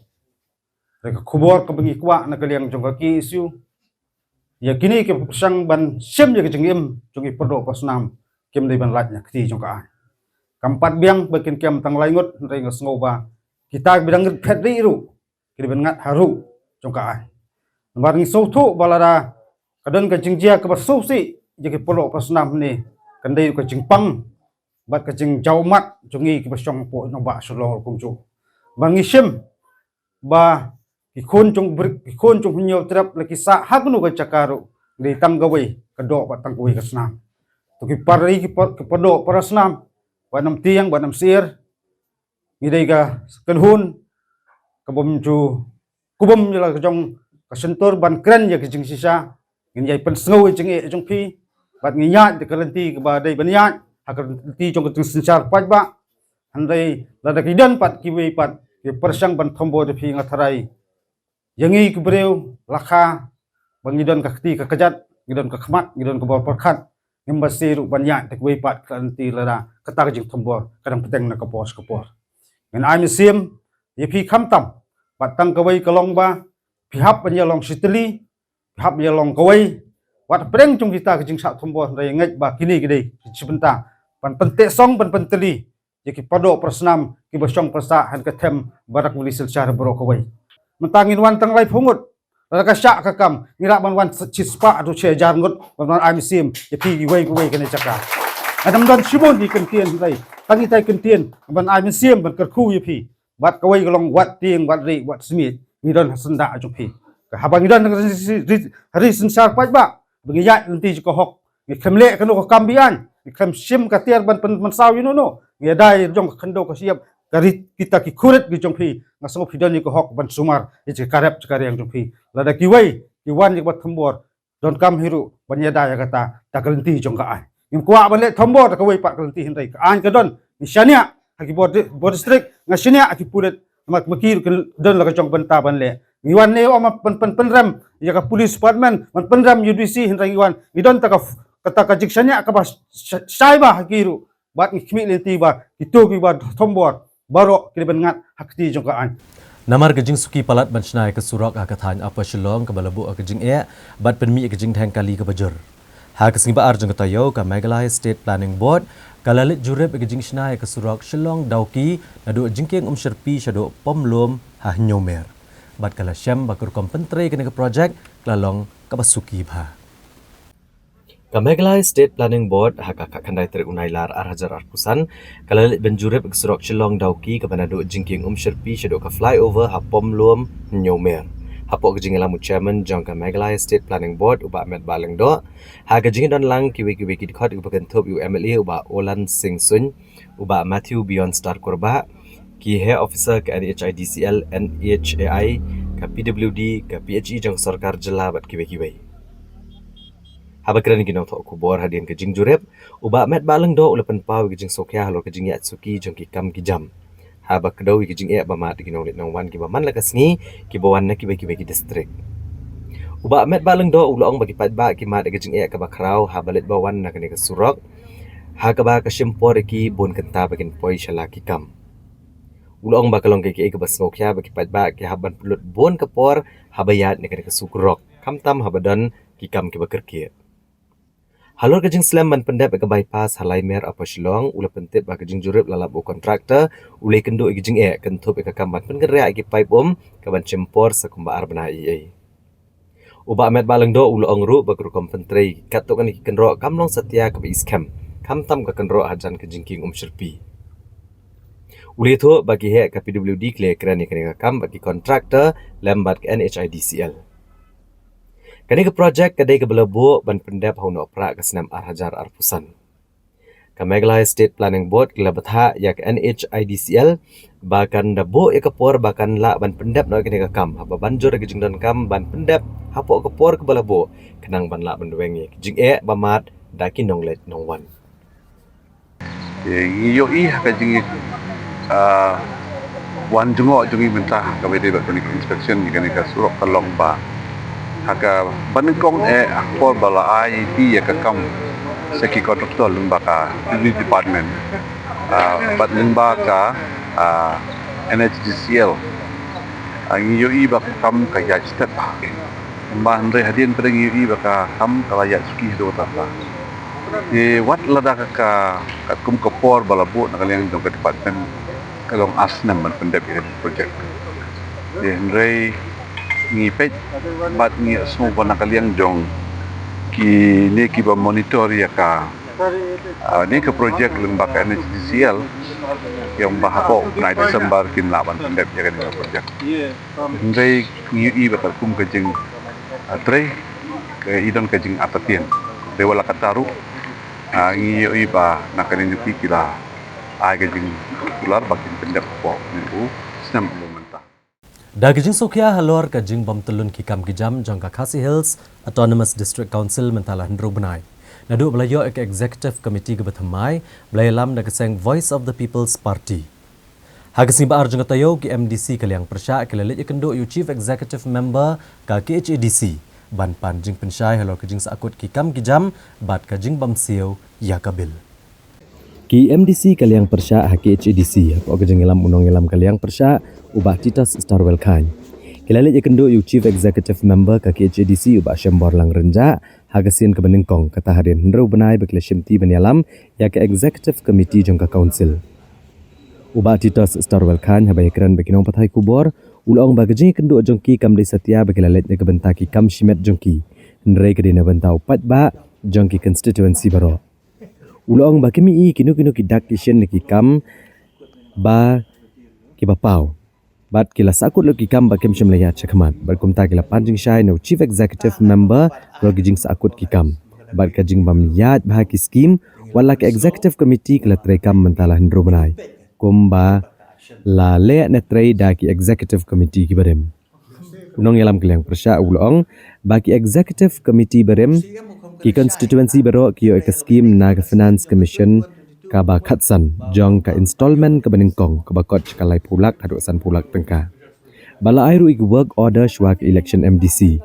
reka khubor ka bengi kwa na kaliang jong ka ki isu ya kini ke sang ban sem ya kejing im jong i pordo ke senam kem dei ban lat nya kti jong ka kampat biang bakin kem tang laingot rei ngas ngoba kita bidang phet ri ru kiri ban ngat haru jong ka ai Barang sautu balada kadon ka jingjia ka basusi jeki polo pasnam ni kandai ka jingpang bat ka jing jaumat jungi ki basong po no ba solo kumju bangi sim ba ki khon chung hunyo trap laki sa hagnu ka chakaru di tanggawai kado ba tanggawai ka snam to ki parri ki podo parasnam ba nam tiang ba nam sir ngidai ka kanhun kabomju kubom jela ka jong kasentor ban kren ya kijing sisa ngin yai pen sngo jing e jong pi bat nginya de kalanti ke ba dai ban ya hakanti jong tung sensar pat ba handai lada kidan pat kiwi pat ke persang ban thombo de phi ngatharai yangi ke breu lakha bangidon ka kti ka kajat ngidon ka khmat ngidon ka bor parkhat ngembasi ru ban ya de kiwi pat kalanti lada kata jing thombo kadang peteng na ka pos ka por ngin ai sim ye phi khamtam pat tang kawai kalong ba pihak penyelong siteli, pihak penyelong kawai, wat pereng cung kita kejing sak thombo rai ngai ba kini gede sebentar, pan pentek song pan penteli, jadi pado persnam ki basong persa han kethem barak muli secara bro kawai. Mentangin wan tang lai pungut, raka syak kakam, ngira ban wan cispa atu che jar ngut, ban ai sim, ya pi wei kene caka. Adam dan sibon di kentien rai, tangi tai kentien, ban ai sim ban kerku ya pi, bat kawai galong wat tieng wat ri wat smit. Ngidon senda ajupi habang ngidon hari sensar pat ba bengiyat nanti ko hok ngi khemle kanu ko kambian ngi khem sim ka tiar ban pen saw you no ngi dai jong khando ko siap kari kita ki kuret gi jong phi ngasong phidon ni ko hok ban sumar je karep yang jong phi lada ki wai ki wan ni bat thambor don kam hiru ban ya dai kata takalenti jong ka ai ngim kwa ban le thambor ka wai pat kalenti hindai ka an ka don ni shania haki bod district ngasinia aki pulet mak makir don la kacong pentaban le ngiwan ne o penram ya ka police department man penram UDC hindang ngiwan ngidon ta ka kata ka jiksanya ka bas saiba hakiru bat ngikmi lenti ba itu ki ba thombor baro kiben ngat hakti jong ka an Namar kejing suki palat bansnai ke surak hakathan apa Shillong ke balabu kejing e bat penmi kejing thang kali ke bajur ha kesingba arjung tayo ka Meghalaya State Planning Board kalalit jurep kejing snai ke surak Shillong dauki nadu jingking sherpi shado pomlom ha nyomer bat kala syam bakur kompentre kene ke project klalong kabasuki bha ka Meghalaya State Planning Board ha ka khandai ter unailar arhajar arpusan kalalit benjurep ke surak Shillong dauki ke banadu jingking sherpi shado ka flyover ha pomlom nyomer Hapok kejing lamu chairman jong ka Meghalaya State Planning Board uba Ahmed Baleng do ha kejing don lang kiwi ki khot uba kentup UMLA uba Olan Singh Sun uba Matthew Beyond Star Korba ki hair officer ka NHIDCL NHAI ka PWD ka PHE jong sarkar jela bat kiwi haba kran ginong tho kubor hadin kejing jurep uba Ahmed Baleng do ulepan paw kejing sokya halo kejing ya suki jong ki kam ki jam haba kedawi kejing e ba ma ginong lit nong wan ki ba man la kasngi ki bawan na ki district Uba met baleng do ulong bagi padba ki mat ke jing e ka bakrau ha balet bawan na kene ke surok ha ka ba ka shimpor ki bon kenta bakin poi shala ki kam. Ulong ba kalong ke ke basngok ya bagi padba ki haban pulut bon kapor ha bayat ne kene ke sukrok kam tam ha badan ki kam ki bakerkir. Halor ke jing slam ban pendap ke bypass halai mer apa shilong ula pentip ba ke jing jurip lalap o kontraktor ule kendo ke jing e kentup ke kam ban pengeria ki pipe ke ban shimpor sakumba arbana ie. Uba met baleng do ulong ru bagru kompentri katokan ki kenro kamlong setia ke iskem kam tam ke kenro hajan ke jingking sherpi. Uli tu bagi he ke PWD kle kerani kene kam bagi kontraktor lambat ke NHIDCL. Kani ke projek kedai ke belabu ban pendap hono prak ke senam Arhajar Arpusan. Ke Meghalaya State Planning Board ke labatha ya ke NHIDCL bahkan dabo ya ke por bahkan la ban pendap no kene ke kam haba banjur ke jingdan kam ban pendap hapo ke por ke belabu kenang ban la ban duwengi jing e bamat daki nonglet nongwan. Yo ka jing wan jungo jungi mentah ka bede ba inspection ni ka surok kalong ba haka banengkong akpor bala IT ya kakam seki kontraktor lembaga di department bat lembaga NHDCL ang UI ba kam kaya step mbah ndre hadin pedeng UI ba kam kaya suki do tata wat lada ka kum kapor bala bu nakaliang dong ke department kalong asnam ban pendap project ndre ngipet bat ngi semua wana kaliang jong ki ne ki ba monitor ya ka ne ke projek lembaga NHDCL yang bahapo na Desember kin laban pendep ya kan projek ndai ngi ba kum ke jing tre ke idon ke jing apatien dewala kataru ngi ba na kan ni pikila ai ke jing ular bakin pendep po ni senam Dagijing Sokya halor ka jing bom telun ki kam kijam jong ka Khasi Hills Autonomous District Council mentala hendro benai. Nadu belayo ek executive committee ke bethamai belayalam da keseng Voice of the People's Party. Hagasi ba arjung tayo ki MDC kaliang persya kelalit ikendo yu chief executive member ka KHADC ban pan jing pensyai halor ka jing sakut ki kam kijam bat ka jing bom siu ya kabil. Ki MDC kaliang persya KHADC apa ka jing ilam unong ilam kaliang persya ubah Titas Starwell Khan. Kelalit ikendo yu chief executive member ka KHADC ubah Shembor Lang Renja hagasin ke Benengkong kata hadian hendro benai bekle shimti benyalam ya ke executive committee jong ka council. Ubah Titas Starwell Khan habai kran bekinong pathai kubor ulong bagajing ikendo jongki kam dei setia bekelalit ne ke bentaki kam shimet jongki. Ndrei ke dina bentau patba jongki constituency baro. Ulong bakimi kinu ki dak kishen ki kam ba ki bapau. Bat kila sakut lo ki kam bakem shemlaya chakmat berkumta kila panjing syai no chief executive member lo gijing sakut ki kam bat kajing bam yat bah ki skim wala ke executive committee kila trekam mentala hendro benai kumba la le ne trei da ki executive committee ki berem unong yalam kiliang persya ulong baki executive committee berem ki constituency bero ki yo ke skim na ke finance commission ka ba khatsan jong ka installment ke Benengkong ke bakot kalai pulak hadusan pulak tengka bala airu ik work order shwa ke election MDC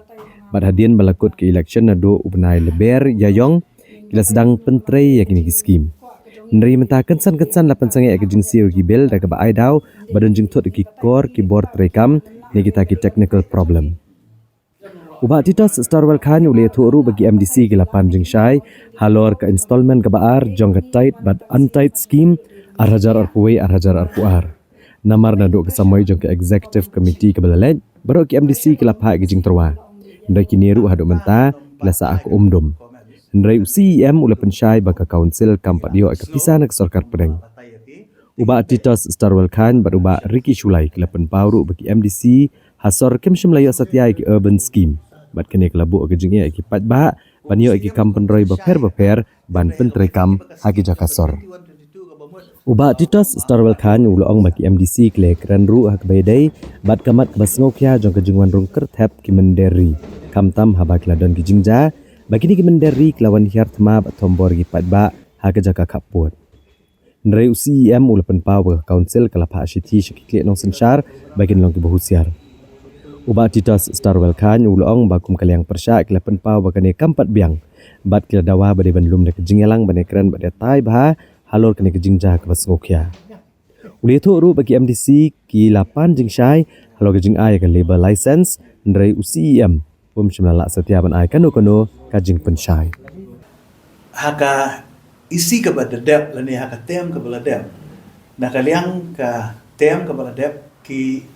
bad hadian balakut ke election nado ubnai leber yayong kila sedang pentrei yakini ki skim nri menta kensan la pensange ek jing siu ki bel da ka ba ai dau badan jing thot ki core ki board trekam ne kita ki technical problem Ubah Titas Starwell Khan ule thuru bagi MDC ke lapan jing syai halor ke installment ke baar jong ke tight but untight scheme Arhajar Arpuwe Arhajar Arpuar. Namar nado ke samoi jong ke executive committee ke belalet baru ke MDC ke lapha ke jing terwa. Ndai kini ru hadu menta kila sa aku umdum. Ndai CEM ule pensyai baka council kampat dio ke pisan ke sarkar pedeng. Ubah Titas Starwell Khan berubah Ricky Shulai ke lapan pauru bagi MDC hasor kem shemlaya satya ke urban scheme. Bat kene kelabu ke jing ki patba banyo ki kampen roi baper ban pentrekam hagi jakasor. Uba Titas Starwell Khan ulong bagi MDC kle kran ru hak bedai bat kamat basngokya jong kejungwan rung kertap ki menderi kamtam habak ladon ki jingja bagi ni ki menderi kelawan hiar thma tombor ki patba hagi jaka kaput. Ndrei CEM ulapan power council kalapha shiti shikikle nong sensyar bagi long ki bahusiar. Uba titas Starwell Khan ulong bakum kaliang persya kila penpau bagane kampat biang. Bat kila dawa bade banlum de kejingelang bane keren bade tai bah halor kene kejingja ke pasngokya. Uli tu ru bagi MDC ki 8 jingshai halor kejing ai ke label license ndrai UCEM. Shimla setia ban ai kanu kajing pensyai. Haka isi ke badadap lani haka tem ke baladap. Nah kaliang ka tem ke baladap ki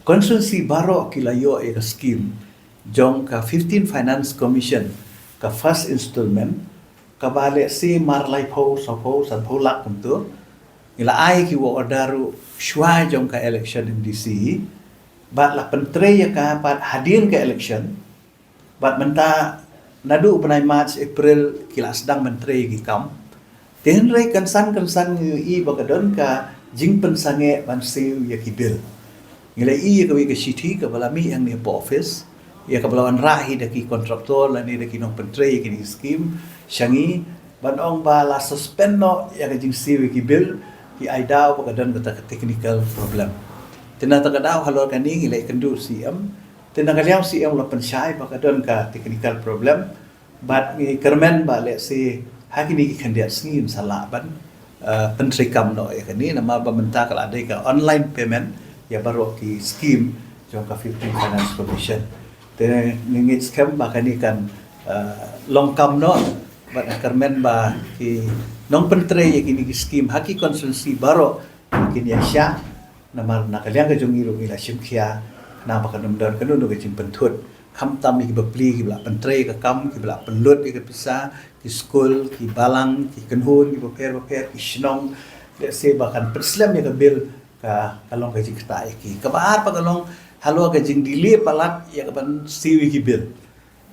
konstitusi baru kilayo e skim jong ka 15 Finance Commission ka first installment ka bale si marlai po san po lak kumtu ila ai ki wo ordaru shwa jong ka election in DC bat la pentre ya ka pat hadir ke election bat menta nadu penai March April kila sedang mentre ki kam tenre kansan i bagadon ka jing pensange ban siu ya kibil ngila iya kawi ke city ke balami yang ni po office ya ke balawan rahi daki kontraktor lani daki nong pentre ki skim syangi banong bala suspend no ya ke jing siwi ki bill ki aidau pagadan kata technical problem tena takadau halor kani ngila kendu CM tena kaliau CM la pensyai pagadan ka technical problem bat ngi kermen bale si hakini ki kandiat sngin salah ban pentre kam no ya kani nama bamenta kala adai ka online payment ya baru ki skim jangka 15 Finance Commission. Tena ngingit scam bakani kan longkam no bat kermen ba ki nong pentre ya kini ki skim haki konstitusi baru kini ya sya namar nakaliang ka jongiru ila simkhia na bakan namdar kanu no ke pentut kam tam ki bapli ki bla pentre ka kam ki bla penlut ki pisa ki school ki balang ki kenhun ki baper ki shnong le se bakan perslam ya ka bil ka kalong ka jing kata ki kabar pa kalong halo ka jing dili palat ya ka ban siwi ki bill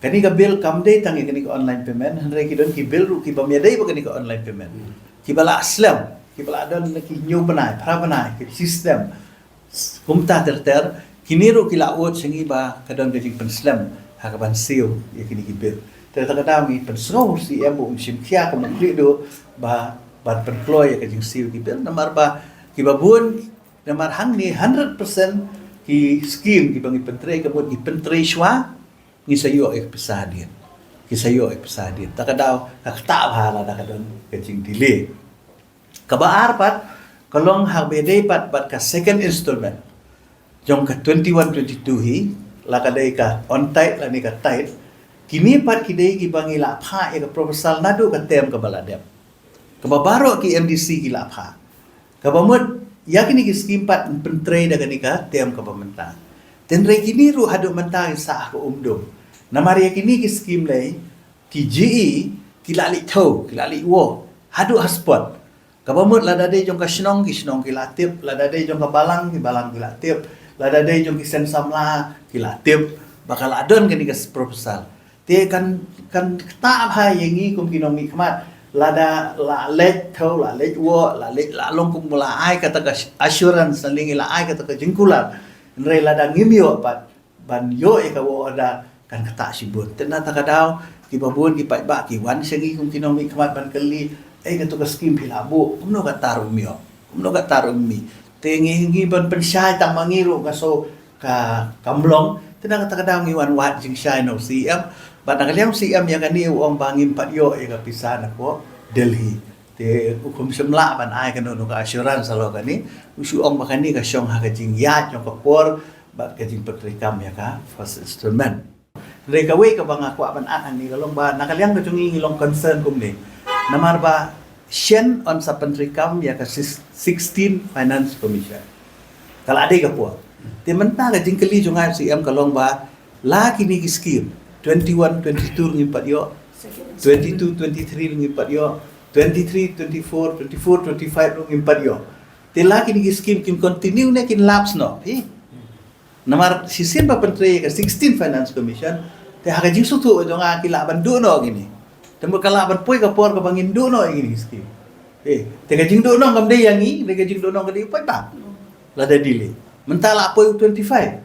kani ka bill kam day tang kani ka online payment hanre ki don ki bill ru ki bamya day pa kani ka online payment ki bala aslam ki bala don ki new banai pra banai ki system kumta ter kini ru ki laot singi ba ka don ka jing penslam ha ka ban siu ya kini ki bill ter ta ka mi pensno si em bu sim khia ka mukri do ba ban employ ya ka jing siu ki bill namar ba ki babun namar hang ni 100% ki skim ki bangi pentre kemudian ki pentre shwa ngi sayo ek pesadin ki sayo ek pesadin takadaw kakta bhala dakadon kajing delay kabaar pat kalong hagbede pat ka second installment jong ka 21 22 hi lakadai ka on tight lani ka tight kini pat kidai ki bangi la pha ek proposal nadu ka tem ka baladep kababaro ki MDC ki la pha kabamut yakini ki skim pat pentre da kanika tem ka pamenta tenre kini ru hadu menta sa ko umdum namari yakini ki skim lai TGE kilali thau kilali wo hadu haspot kabamut ladade jong ka shnong ki latip ladade jong ka balang ki latip ladade jong ki sen samla ki latip bakal adon kani ka proposal te kan ta bha yangi kum kinomi khamat lada la let thau la let wo la let la longkung mula ai kata ka assurance lingi la ai kata ka jingkula nre lada ngimio pat ban yo e ka wo ada kan kata sibut tena takadau ki babun ki pai ba ki wan sengi kum kinomi khamat ban kali kata ka skim pilabu kumno ka tarum mi tengi ban pensyai tang mangiru ka so ka kamlong tena takadau ngi wan wat jing syai no CM Badang CM yang kani uang bangin pat yo ka pisan ako Delhi te hukum semla ban ai kan no ka assurance salo kani usu ong bakani ka syong ha ka jing ya nyong ka por bat ka jing petrikam ya ka first instrument reka we ka bang ako ban an ni kalong ba nakaliang ka jung ngilong concern kum ni namar ba shen on sa petrikam ya ka 16 Finance Commission kala ade ka po te menta ka jing kali jung CM kalong ba la kini ki scheme 21, 22 ngimpat yo 22, 23 ngimpat yo 23, 24, 24, 25 ngimpat yo tela kini skim kin continue na kin lapse no namar sisin pa pentre ka 16 Finance Commission te haka jing sutu o nga kilaban do no gini temo kalaban poy ka por ka bangin do no gini skim te ka jing do no ngamde yangi te ka jing do no kadi pa ta la da delay mentala poy 25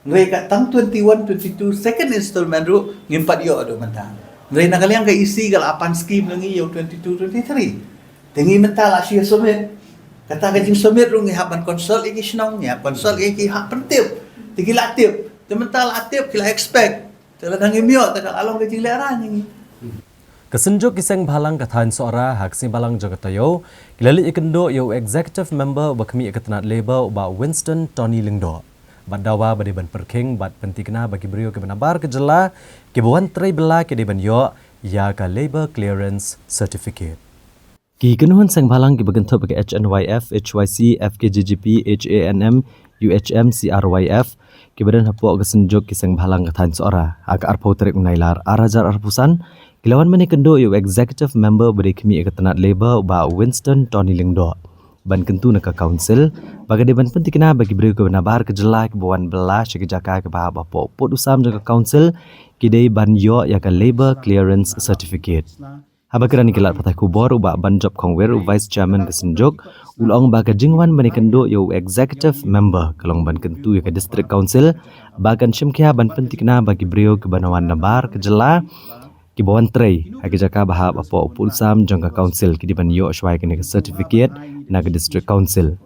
mereka tang 21, 22 second installment ru ngimpat yo ado mentang. Mereka nakaliang ka isi gal apan scheme ngi yo 22, 23. Tengi mental asia somit. Kata ka jing somit ru ngi haban konsol iki snong nya konsol iki hak pentip. Tikila tip, temental atip kila expect. Teladang imiok tak along ke jileran yang Kesenjuk kiseng balang kathan seora haksi balang jagatayo kilali ikendo yo executive member bakmi ikatanat labor ba Winston Tony Lingdo. Badawa bade ban perking bat pentikna bagi brio ke benabar ke jela ke buan tray bela ke de ban yo ya ka labor clearance certificate. Ki kenuhun seng balang ki bagento bagi HNYF, HYC, FKGGP, HANM, UHM, CRYF ki badan hapok kesenjuk kiseng balang kathan seora ak arpo trek unailar arajar arpusan kilawan meni kendo yo executive member bade kemi ikatanat labor ba Winston Tony Lingdo. Ban kentu naka council bagi deban pentikna bagi beri ke benabar ke jelak buan belas ke jaka ke bahab apa pot usam jaga council kidai ban yo ya ka labor clearance certificate. Haba kerani kelat patah kubor uba ban job kongwer vice chairman kesenjuk ulong ba ka jingwan meni kendo yo executive member kalong ban kentu ya ka district council bagan shimkia ban pentikna bagi beri ke banawan nabar ke jelak ki bawan tray hagi jaka bahab apa pulsam jangka council ki diban yo shwai kene certificate na ke district council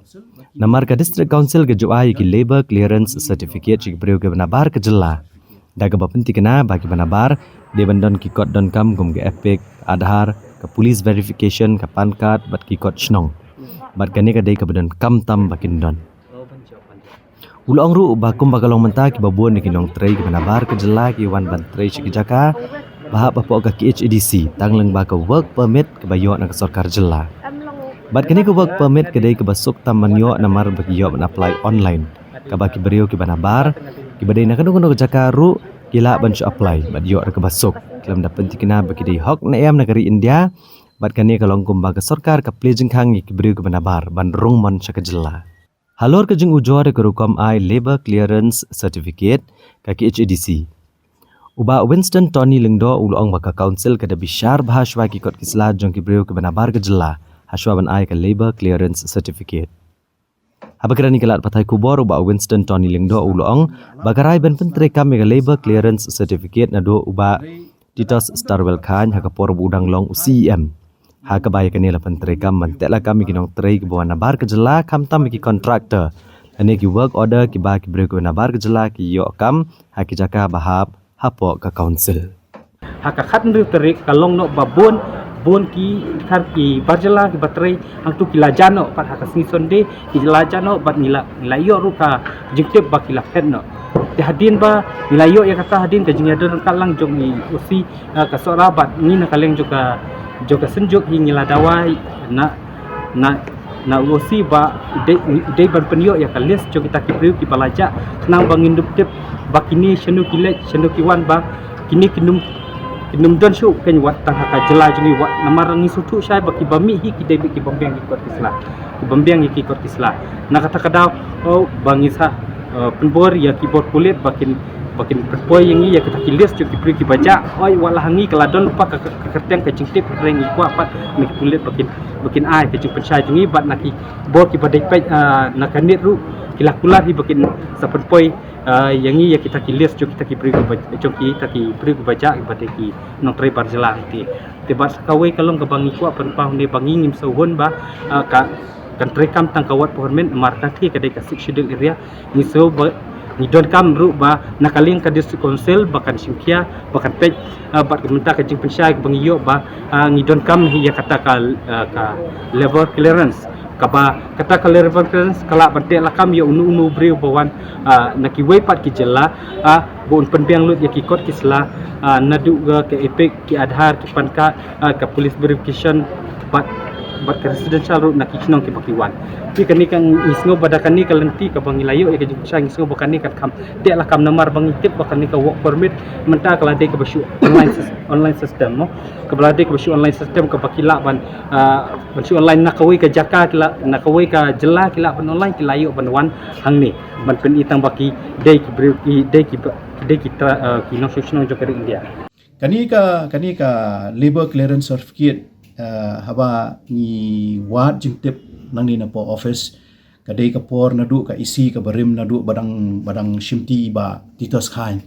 namar ka district council ke juai ki labor clearance certificate ki priyo ke benabar ke jela daga bapenti kena bagi benabar de bandon ki kod don kam gum ke epic adhar ke police verification ke pan card bat ki kod snong bat kane ka dei ke badan kam tam bakin don ulong ru bakum bagalong menta ki babon ki nong tray ke benabar ke jela ki wan ban tray ki jaka bahap apa ke HEDC tangleng ba ke work permit ke bayo na ke sarkar jela. Bat kini ke work permit ke dai ke basuk taman yo namar bagi yo apply online. Ka baki beriyo ke banabar ke badai na kanu ke jakaru kila bancu apply bat yo ke basuk. Kelam da penting kena bagi dai hok na em negeri India bat kini ke longkum ba ke sarkar ke plejeng kang ke beriyo ke banabar ban rung mon sa ke jela. Halor ke jeng ujor ke rukom ai labor clearance certificate ka ke HEDC. Uba Winston Tony Lingdo ulong baka council kada bishar bahaswa ki kot kisla jong ki brio ke banabar ke jela haswa ban ai ke labor clearance certificate. Habakrani kelat patai kubor uba Winston Tony Lingdo ulong bagarai ban pentre kam ke labor clearance certificate na do uba Titus Starwell Khan hakapor budang long CEM. Hakabay kanila pentre kam mantela kami kinong tray ke bawah nabar ke jela kam tam ki contractor. Ane ki work order ki ba ki brio ke banabar ke jela ki yo kam haki jaka bahab hapo ka council haka khatndu terik kalong no babon bon ki thar ki barjala ki batrai hang tu kilajano pat haka snisonde ki lajano bat nila yo ruka jingtep bakila fenno te hadin ba nila yo ya kata hadin ka jingadon kalang jong ni usi ka sora bat ni na kaleng juga senjuk hi nila dawai na usi ba de ban penyo ya kalis jong kita ki priu ki balaja nang bangin dup bakini shenu kiwan ba kini kinum don shu ken wat tang haka jela juni wat namar ngi sutu syai baki bami hi ki debi ki bambiang ki kot kisla na kata kadau bangisa penbor ya keyboard kulit bakin perpoi yang ya kita kilis cuk ki ki baca oi walahangi keladon lupa ke kerteng ke cingtip reng ku apat mi kulit bakin ai ke cuk pensai jungi bat naki bor ki badai pe nakanit ru kilakular hi bakin sapenpoi yang ini ya kita kilis cuk kita ki beri ku baca ibadah ki nong tray barjela ti tebat kawai kalong ke bangi ku apan pau ne bangi ngim sohon ba ka kan trekam tang kawat pohon marka ti kadai ka schedule area ni so ni don kam ru ba nakaling ka district council bakan simkia bakan pej bat kementak ka jing pensai bangi yo ba ni don kam hi ya kata ka level clearance kaba kata kalau reference kala bante lakam ya unu breu bawan naki wepat ki jela bon penbiang lut ya ki kot kisla nadu ke epic ki adhar ki panka ke police verification bat residential road naki chinong ki pakiwan ti kani kan isngo badakan ni kalenti ka bangilayo ya ke sang isngo bakan ni kat kam de lakam namar bangi tip bakan ni ka work permit menta kala de ke basu online system mo ke balade ke basu online system ke bakila ban basu online nakawai ke jaka kila nakawai ka jela kila ban online kilayo ban wan hang ni ban pen itang baki de ki no solution jo kari India kani ka labor clearance certificate haba ni wat jingtip nang ni na po office kadai ka por nadu ka isi ka barim nadu badang shimti ba Titus Khan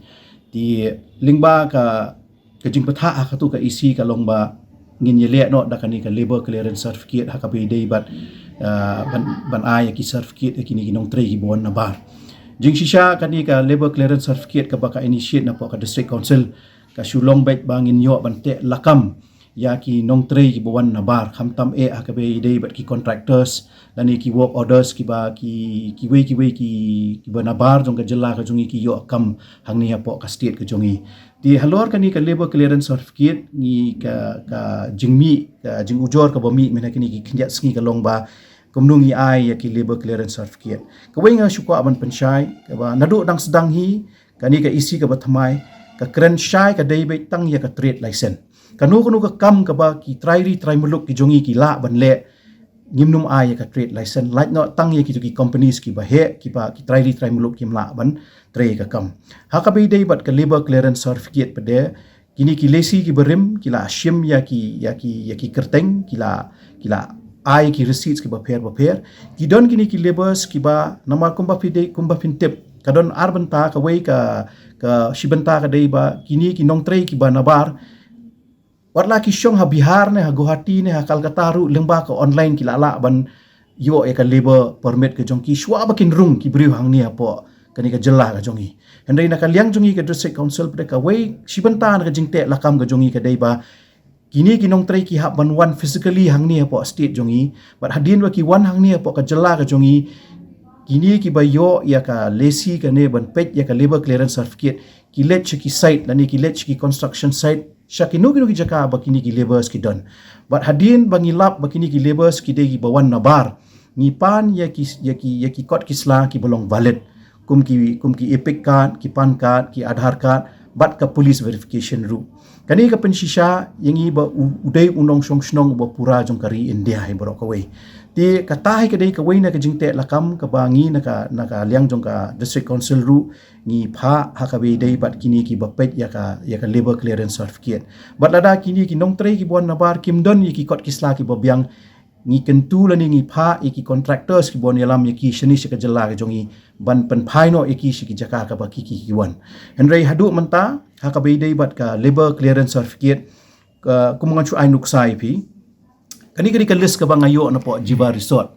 ti lingba ka jingpatha ka tu ka isi ka longba ngin yele no da kani ka labor clearance certificate ha ka be dei bat ban ai ki certificate ki ni nong tray ki bon na bar Jing shisha kani ka labor clearance certificate ka baka initiate na po ka district council ka sulong bet bangin yo bante lakam ya ki nong trei ki bawan na bar khamtam ka be dei bat ki contractors lani ki work orders ki ba ki ba na bar jong ka jela ka jongi ki yo kam hangni apo ka state ka jongi di halor kani ka labor clearance certificate ni ka jingmi ka jing ujor ka bomi mena kini ki khnjat sngi ka long ba kumnung ai ya ki labor clearance certificate ka wenga syukwa aban pensyai ka ba nadu dang sedang hi kani ka isi ka bathamai ka kren syai ka dei bet tang ya ka trade license kanu ka kam ka ba ki try muluk ki jongi ki la ban le ngimnum ai ka trade license like no tang ye ki companies ki ba he ki try muluk ki mla ban trade ka kam ha ka be dei bat ka labor clearance certificate pede kini ki lesi ki berim ki la shim ya ki kerteng ki la ai ki receipts ki ba pher ki don kini ki labors ki ba namar kumba fintip kadon arbanta ka wei ka shibanta ka dei ba kini ki nong trei ki ba nabar warla ki syong ha Bihar ne ha Guwahati ne ha Kolkata ru lengba ka online ki lala ban yo ka labor permit ke jong ki shwa bakin rung ki briu hang ni apo kani ka jela ka jongi hendai na ka liang jongi ka district council pde ka wei shibanta na ka jingte lakam ka jongi ka dei ba kini ki nong trei ki ha ban one physically hang ni apo state jongi but hadin wa ki one hang ni apo ka jela ka jongi kini ki ba yo ya ka lesi ka ne ban pet ya ka labor clearance certificate ki let ki site lani ki let ki construction site Syakinu ki jaka bakini ki labors ki don. But hadin bangilap bakini ki labors ki degi bawan nabar. Ngipan ya ki kot kisla ki bolong valid. Kum ki epic card, ki pan card, ki Aadhaar card, bat ka police verification ru. Kani ka pensisha yang ba udai unong song snong ba pura jong kari India hai borok kawai. Ti katahi kadai kawai na ka jingte lakam ka bangi na ka liang jong ka district council ru ngi pha hakabe dei bat kini ki bapet ya ka labor clearance certificate. Bat lada kini ki nong trei ki bon nabar kim don ki kot kisla ki bobyang ngi kentu lani ngi pha ki contractors ki bon yalam ki shani ka jela ka jongi ban pen phai no ki jaka ka ba ki wan. Henry hadu menta hakabe dei bat ka labor clearance certificate kumangan chu ai nuksai pi kani ka list ka bangayo na po Jiva Resort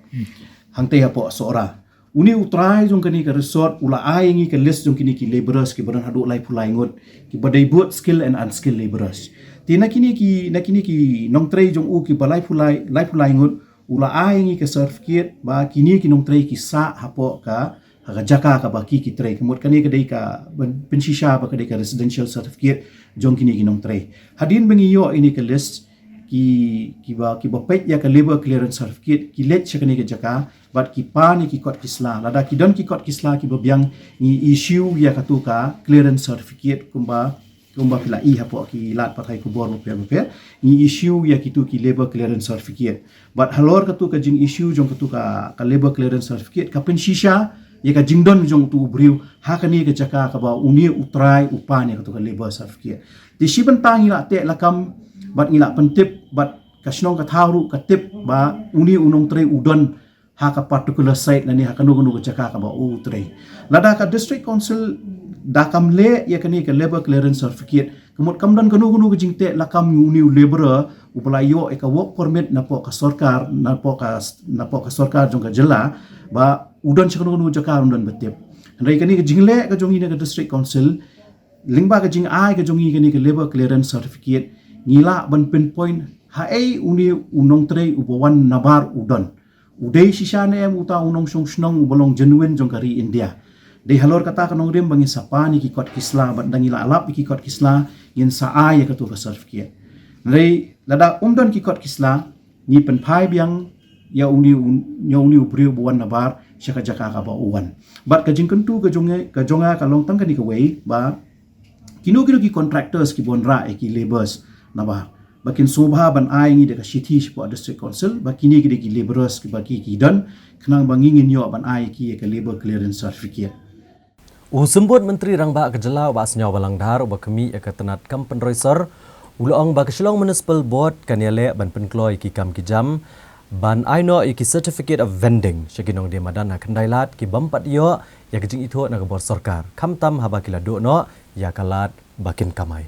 hangte po sora uni utrai jong kani ka resort ula ai ngi ka list jong kini ki laborers ki badan hadu lai pulai ngot ki badai buat skill and unskilled laborers ti na kini ki nong trei jong u ki balai pulai ngot ula ai ngi ka certificate ba kini ki nong trei ki sa hapo ka jaka ka ba ki trei kemut kani ka dei ka pensisha ba ka dei ka residential certificate jong kini ki nong trei hadin bengiyo ini ka list ki ba pet ya ka labor clearance certificate ki let chakani ka jaka bat ki pani ki kot kisla lada ki don ki kot kisla ki babyang ni issue ya ka tu ka clearance certificate kumba pila i hapo ki lat pathai ku bor pe ni issue ya ki tu ki labor clearance certificate but halor ka tu ka jing issue jong ka tu ka labor clearance certificate ka pensisha ya ka jingdon jong tu briu hakani ka jaka ka ba uni utrai upani ka tu ka labor certificate di shiban tangi la te lakam bat ngila pentip bat kasnong ka tharu ka tip ba uni unong trei udon ha ka particular site lani ha kanu ka jaka ka ba u trei lada ka district council dakam le ya kani ka labor clearance certificate kemut kamdan kanu ka jingte lakam uni laborer upalayo ka work permit na po ka sarkar na po ka sarkar jong ka jela ba udon chakanu jaka udon betip rai kani ka jingle ka jongi na ka district council lingba ka jing ai ka jongi kani ka labor clearance certificate ngila ban pinpoint hae uni unong trei ubawan nabar udon udai sisane em uta unong song snong ubalong genuine jong kari India dei halor kata kanong rim bangi sapani ki kot kisla bat dangila alap ki kot kisla yin sa ay ka tu ka certificate rei lada umdon ki kot kisla ni pen phai biang ya uni ubriu buwan nabar syaka jaka ka ba uwan bat ka jingkentu ka jonga ka long tang ka ni ka wei ba kinu ki contractors ki bonra ki laborers naba bakin sobha ban ai ngi de ka city po district council bakini ki laborers ki baki ki dan kenang bangingin yo ban ai ki ka labor clearance certificate Usembut Menteri Rangba Kejela Wasnya Walangdar bakemi ka tenat kampen roisor ulong ba keselong municipal board kaniale ban penkloi ki kam ki jam ban aino ki certificate of vending syaginong de madan kendailat ki bampat yo ya kejing itu na bor sarkar kamtam habakila do no ya kalat bakin kamai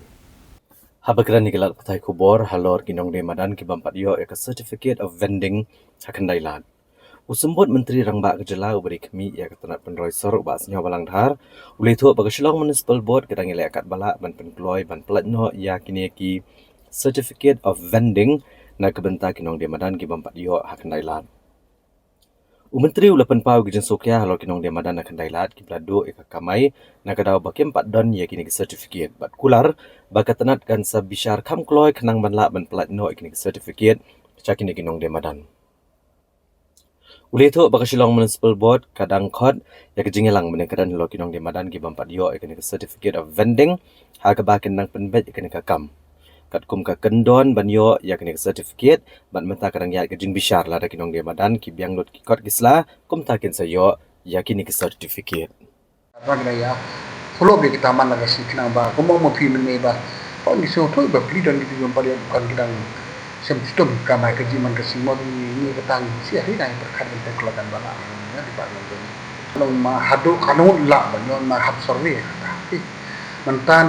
habakran ni kalat patai kubor halor kinong de madan ki bampat yo ya certificate of vending kendailat Usumbut Menteri Rangba Kejela uberi kami ia ketanat penroi sorok basnya balang dhar. Ulih tu bagi Shillong Municipal Board kadang ile akat balak ban penkloy ban pelatno ia kini ki Certificate of Vending na kebenta kinong demadan ki bampat yo hakandailan. Menteri ulapan pau gijen sokya halor kinong demadan na kandailat ki plado eka kamai na kadau bakem 4 don ia kini ki certificate bat kular bakatanat kan sabishar kam kloy kenang ban la ban pelatno kini ki certificate cakini kinong demadan. Ulih tu bagi Shillong Municipal Board kadang khot ya kejingelang menekadan lo kinong demadan ki bampat yo ikani ke Certificate of Vending ha ka bakin nang penbet ikani ka kam kat kum ka kendon ban yo ya kani ke certificate ban menta kadang ya kejing bishar la da kinong demadan ki biang lot ki kot kisla kum takin sa yo ya kini ke certificate bagi ya fulo be kita man laga si kinang ba ko mo phi men ba ko ni so thoi ba pli don ki bampat yo kan kidang sistem kamai kerja man kesimot ini ketang si hari nai berkat dengan kelakan bala ya di parlemen ini kalau ma hadu kanun la banyon ma hab survey tapi mentan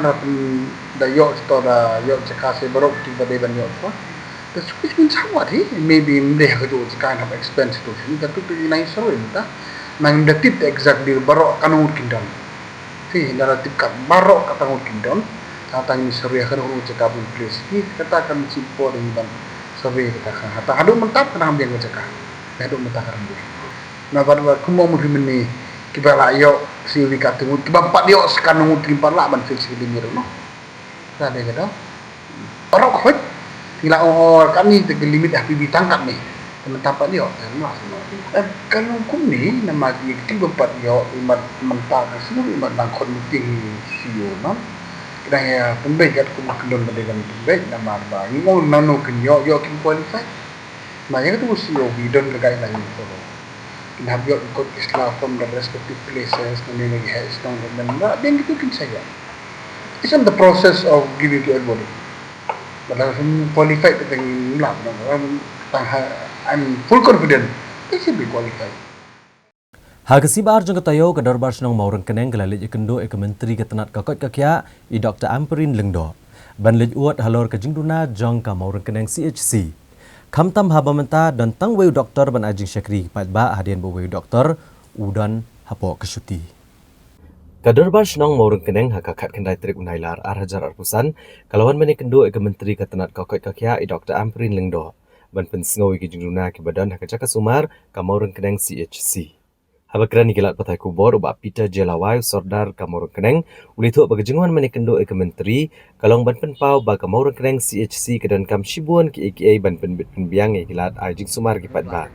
dayo tora yo cekase berok di badai banyo so the switch means what he maybe they have to kind of expense to him that to nai survey ta mang the tip exactly berok kanun kindon si naratif kat berok kanun kindon tatang ni survey kan urut cekap in place ni katakan simpor dengan survey katakan hata hadu mentap kena ambil cekap hadu mentap kan dia na pada kumo mudhimen ni kibala yo si wikat tu kibampat yo sekarang mudhim parla ban fix limir no ada kata orang kau bila orang kami te limit FPB tangkap ni mentap dia kalau kum ni nama dia kibampat yo iman mentap semua iman nang kon meeting sio no kaya pembaik kat kumah kendon dengan pembaik nama ba ngau nano kenyo yo kin qualify maya tu sio bidon ke guideline itu kin have yo ikut Islam from the respective places and then has down dan dia gitu kin saya it's in the process of giving to everybody but I'm qualified dengan lam I'm full confident they should be qualified. Hagasibar jeng ketayo ke darbar senong maurang keneng kelalit ikendo ke menteri ketenat kakot kakya i Dr. Amperin Lengdo. Ban lej uat halor ke jingduna jong ka maurang keneng CHC. Kamtam haba menta dan tang weu doktor ban ajing syakri pat ba hadian bo weu doktor udan hapo kesyuti. Ke darbar senong maurang keneng hakakat kendai trik unailar arhajar arpusan kalawan mene kendo ke menteri ketenat kakot kakya i Dr. Amperin Lengdo. Ban pensngau ke jingduna ke badan hakajaka sumar ka maurang keneng CHC. Habakran ikilat patai kubor ubah Peter Jelawai Sordar Kamorong Keneng ulitho bagi jenguan menekendo ke menteri kalong ban penpau ba Kamorong Keneng CHC kedan kam shibuan ki AKA ban penbit penbiang ikilat ajing sumar ki patba.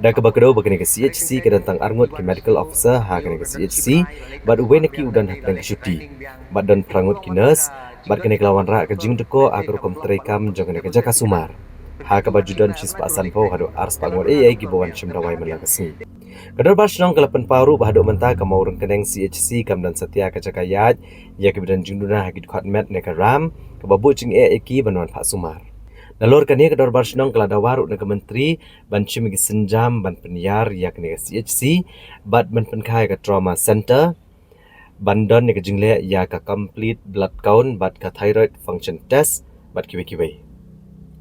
Da ke bakado bagi ke CHC kedan tang arngut ki medical officer ha ke CHC bad uwe neki udan hak dan syuti. Bad dan prangut ki nurse bad kene kelawan ra ke jing deko agar kom terekam jong ke jaka sumar. Ha ke bajudan cis pasan pau hadu ars pangur AI ki bawan cemdawai melakasi. Kadar barsenong kelapan paru bahado mentah kamau orang keneng CHC kam dan setia kacakayat ya kebedan jingduna hagid khotmet neka ram kebabu jing eki banwan Pak Sumar. Nalor kani kadar barsenong kelada waru neka menteri ban chimigi senjam ban penyiar ya kene CHC bat ban penkai ke trauma center bandon neka jingle ya ka complete blood count bat ka thyroid function test bat kiwe-kiwe.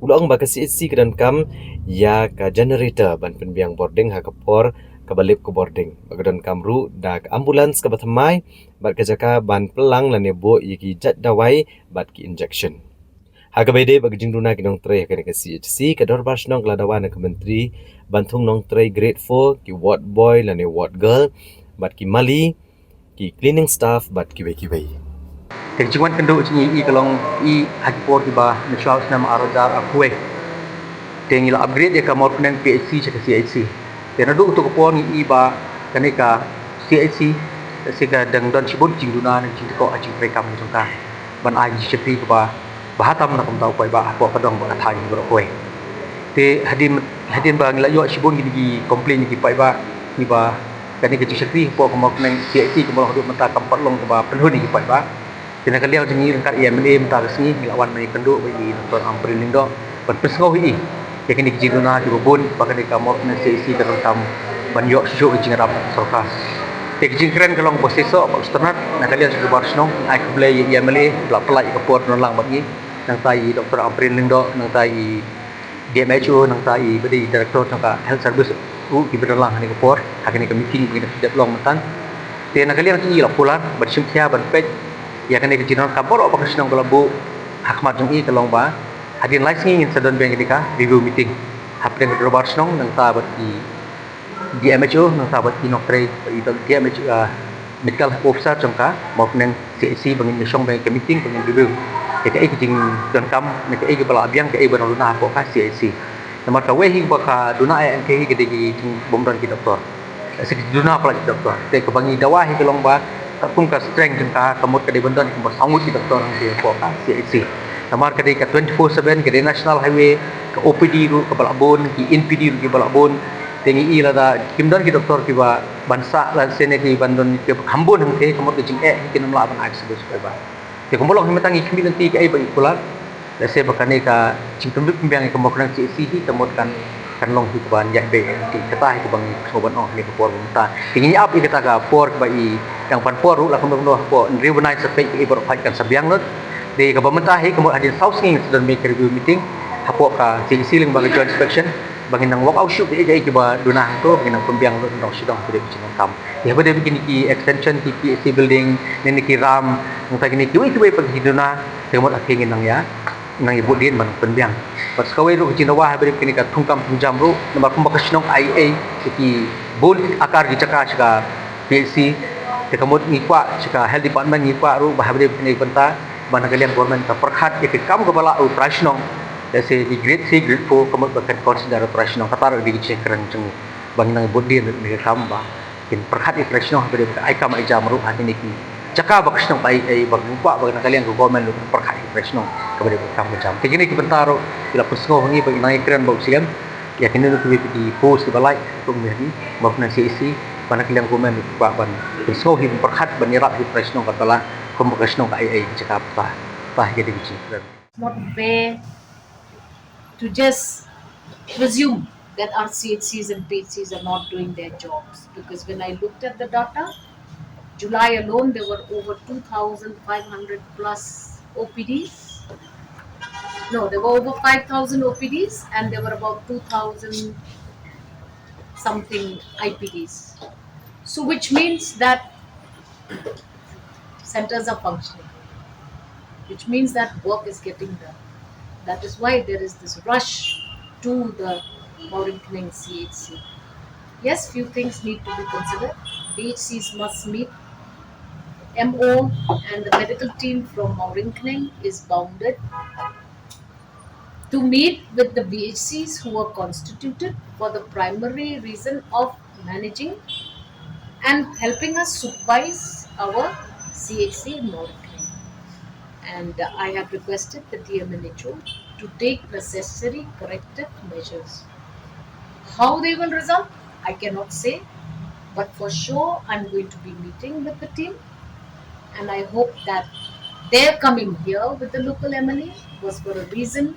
Ulang baka CHC kedan kam ya ka generator ban penbiang boarding ha kapor kabalip ke boarding bagadan kamru da ke ambulans ke batamai bat kejaka ban pelang la nebo yiki jat dawai bat ki injection ha kabede bagi jingduna ki nong tre ke CHC ke dorbar snong ladawan ke menteri bantung nong tre grade 4 ki ward boy la ne ward girl bat ki mali ki cleaning staff bat ki weki tek jingan kendo jingi i kalong i hakipor ki ba national nama arojar akwe tengila upgrade ya kamor kunang PHC ke CHC dan ada untuk kepuan iba kaneka CHC sehingga dengan sibuk jingduna dan jingko ajing mereka menjengka ban aji sepi kepa bahatam nak tahu koi bah apa kadang bah thai berkoi te hadin bang la yo sibuk gini komplain gini pai bah iba kaneka sepi po kemak neng CHC kemak hidup mentah kampat long kepa penuh ni pai bah dan kalian jengi rengkat IMA mentah kesini ngelawan mereka kenduk bagi Dr. Amperin Lengdo ban pesngau ini yang ini jingduna di bubun pakai di kamar CHC dalam tam banyak susu jingrap sorka. Tek jingkren kalau posesor apa sternat nak kalian sudah barsnong ai keblai ia mele belak pelai ke port nolang bagi nang tai Dr. Amperin Lengdo nang tai DMHO nang tai badi direktur nang health service ki berdalang ni ke por hakini ke meeting begini tidak long mentan te nak kalian ni la pular bersim khia ban pej ya kan ke jinon ka bor apa kesenang galabu hakmat jong i ke long ba hadin lai singi in sedon beng dika review meeting hapden ke robar snong nang ta bat di MHO nang ta bat ki noktre itu dia medical officer jongka mau nang CAC bangin ni song beng ke meeting bangin review ke ai ke jing don kam ne ke ai ke bala abiang ke ai ban luna ko ka CAC nomor ka we hi ba ka duna ai ke hi ke di jing bomran ki doktor sik duna pala ki doktor te ke bangi dawa hi ke long ba ka pun ka strength jongka kamut ke di bandan ke sangut ki doktor nang dia ko ka CAC nomor ka di ka 24/7 ke di national highway ke OPD ru ke balabon ki NPD ru ki balabon tengi i lada kimdan ki doktor ki ba bansa la sene ki bandon ki hambon hang te kamot jing ki nam la ban accident ba te kombolong himatang ikmi nanti ki ai ba ikulat la se bakane ka cingtum duk pembiang ki mokran ci si hi kamot kan long hi ban ya be ti kata hi bang soban oh ni por bunta tingi ap i kata ka por ba i yang pan por ru la kom no po reunize sepe ki bor fight kan sabiang not de ka bamenta hi kamot adin south king sedon make review meeting hapo ka ci ling bang joint inspection bangin nang walk out shoot dia jadi kiba dunah tu bangin nang pembiang lu nang sidang tu dia bikin kam dia pada bikin ki extension TPC building ni ki ram nang ta kini ki we pergi dunah temot akhingin nang ya nang ibu din man pembiang pas kawai ru kecina wah pada bikin ka tungkam tunjam ru nomor kumbakas nang IA ki bol akar di cakar cika PSC te kamot ngikwa cika health department ngikwa ru bah pada bikin penta mana kalian government ta perkhat ke kam ke bala operasional se di grade 3 grade 4 kamu bahkan consider operational katar di cek keren jeng bang nang bodin ni kamba kin perhat operational pada ai kam ai jam ru hati niki caka bakasnong pai ai bang lupa bang kalian go government lu perhat operational kepada kam jam ke gini ki bentaro bila persngo ngi bang nang keren bau siam ya kini lu di post di balai tu meri bakna CC bana kalian government pak ban persngo hi perhat ban nyerap operational katala convocation ai caka pa jadi cek not fair to just presume that our CHCs and PHCs are not doing their jobs. Because when I looked at the data, July alone there were over 2,500 plus OPDs. No, there were over 5,000 OPDs and there were about 2,000 something IPDs. So which means that centers are functioning, which means that work is getting done. That is why there is this rush to the Maureen CHC. Yes, few things need to be considered. BHCs must meet. MO and the medical team from Maureen is bounded to meet with the BHCs who are constituted for the primary reason of managing and helping us supervise our CHC in Maureen. And I have requested the DMNHO to take necessary corrective measures. How they will result, I cannot say, but for sure I'm going to be meeting with the team, and I hope that their coming here with the local MLA was for a reason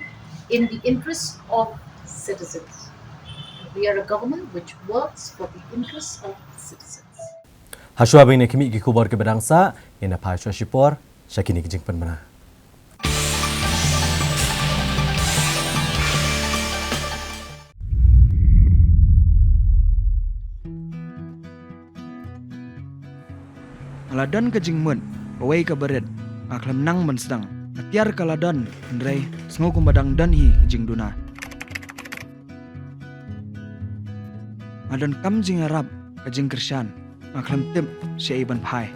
in the interest of citizens. We are a government which works for the interests of citizens. Hashwa bine kimi ki kubor ke bedangsa ina phashwa shipor Syakini kijing penmana. Aladan kejing mun, away ke bered, aklam nang mensedang, atiar kaladan, ndrei, sengo kumbadang dan hi kejing duna. Adan kam jing Arab, kejing Krisyan, aklam tip syaiban pai.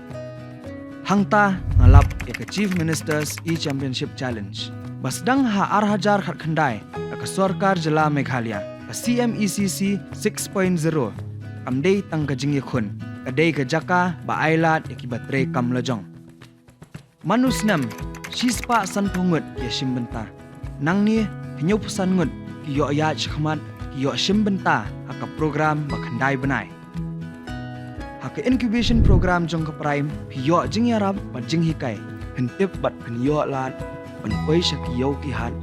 Hangta ngalap ya ke Chief Minister's E-Championship Challenge. Basdang ha arhajar khat khandai ke Sarkar Jala Meghalaya, ke CMECC 6.0, amdei tang kejing yakun. Kadai ke jaka ba ailat ya ki batre kam lajong. Manusnam shispa san pungut ya shimbenta. Nang ni hinyo pusan ngut ki yo ya chkhmat ki yo shimbenta haka program ba khandai banai. Haka incubation program jong ke prime ki yo jing yarab ba jing hikai. Hentip bat kan yo lat ban poi sha ki yo ki hat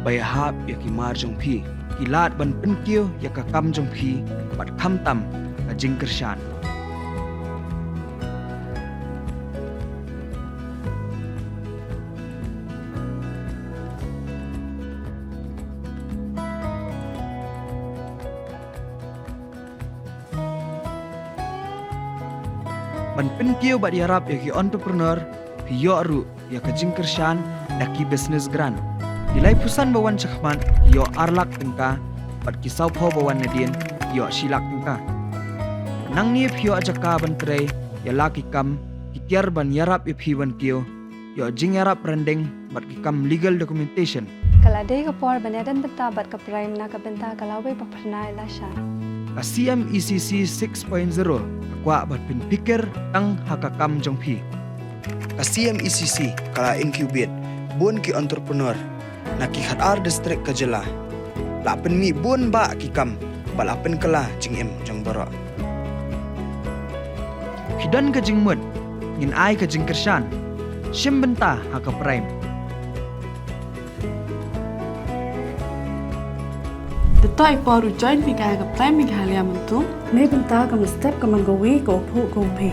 bai hap ya ki mar jong phi. Ki lat ban penkio ya ka kam jong phi bat kham tam ka jing Krisyan. ban penkiu bat yarap ya ki entrepreneur pi yo ru ya ka jingkershan ya ki business gran dilai pusan bawan chakman yo arlak tengka bat ki saupo bawan nadin yo silak tengka nang ni pi yo ajaka ban tre ya laki kam ki tiar ban yarap ya pi ban kiu yo jing yarap rendeng bat ki kam legal documentation Kalade ka por banedan benta bat ka prime na ka benta kalawe paparna ila siya. Ka CMECC 6.0 kakwa bat pin pikir ang hakakam jongpi. Ka CMECC kala incubate bun ki entrepreneur na ki khadar district ka jela. La pen mi bun ba ki kam balapen kala jing em jong bara. Hidan ka jing mud ngin ai ka jing kershan. Shim benta haka prime. Toy por join pikai ka prime Meghalaya mentu. May benta ka step ka mangawi ko pu ko pe.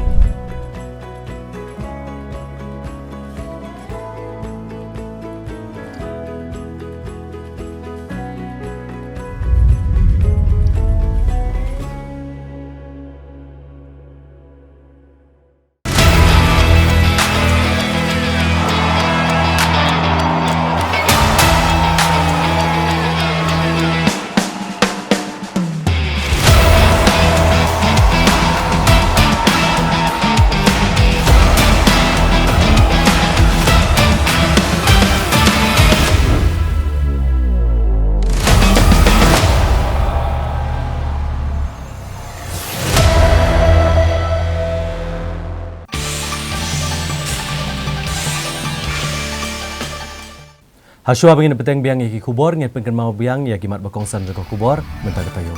Hasua bangin peteng biang yaki kubor nget pengken mau biang yaki mat bakongsan joko kubor mentah katayo.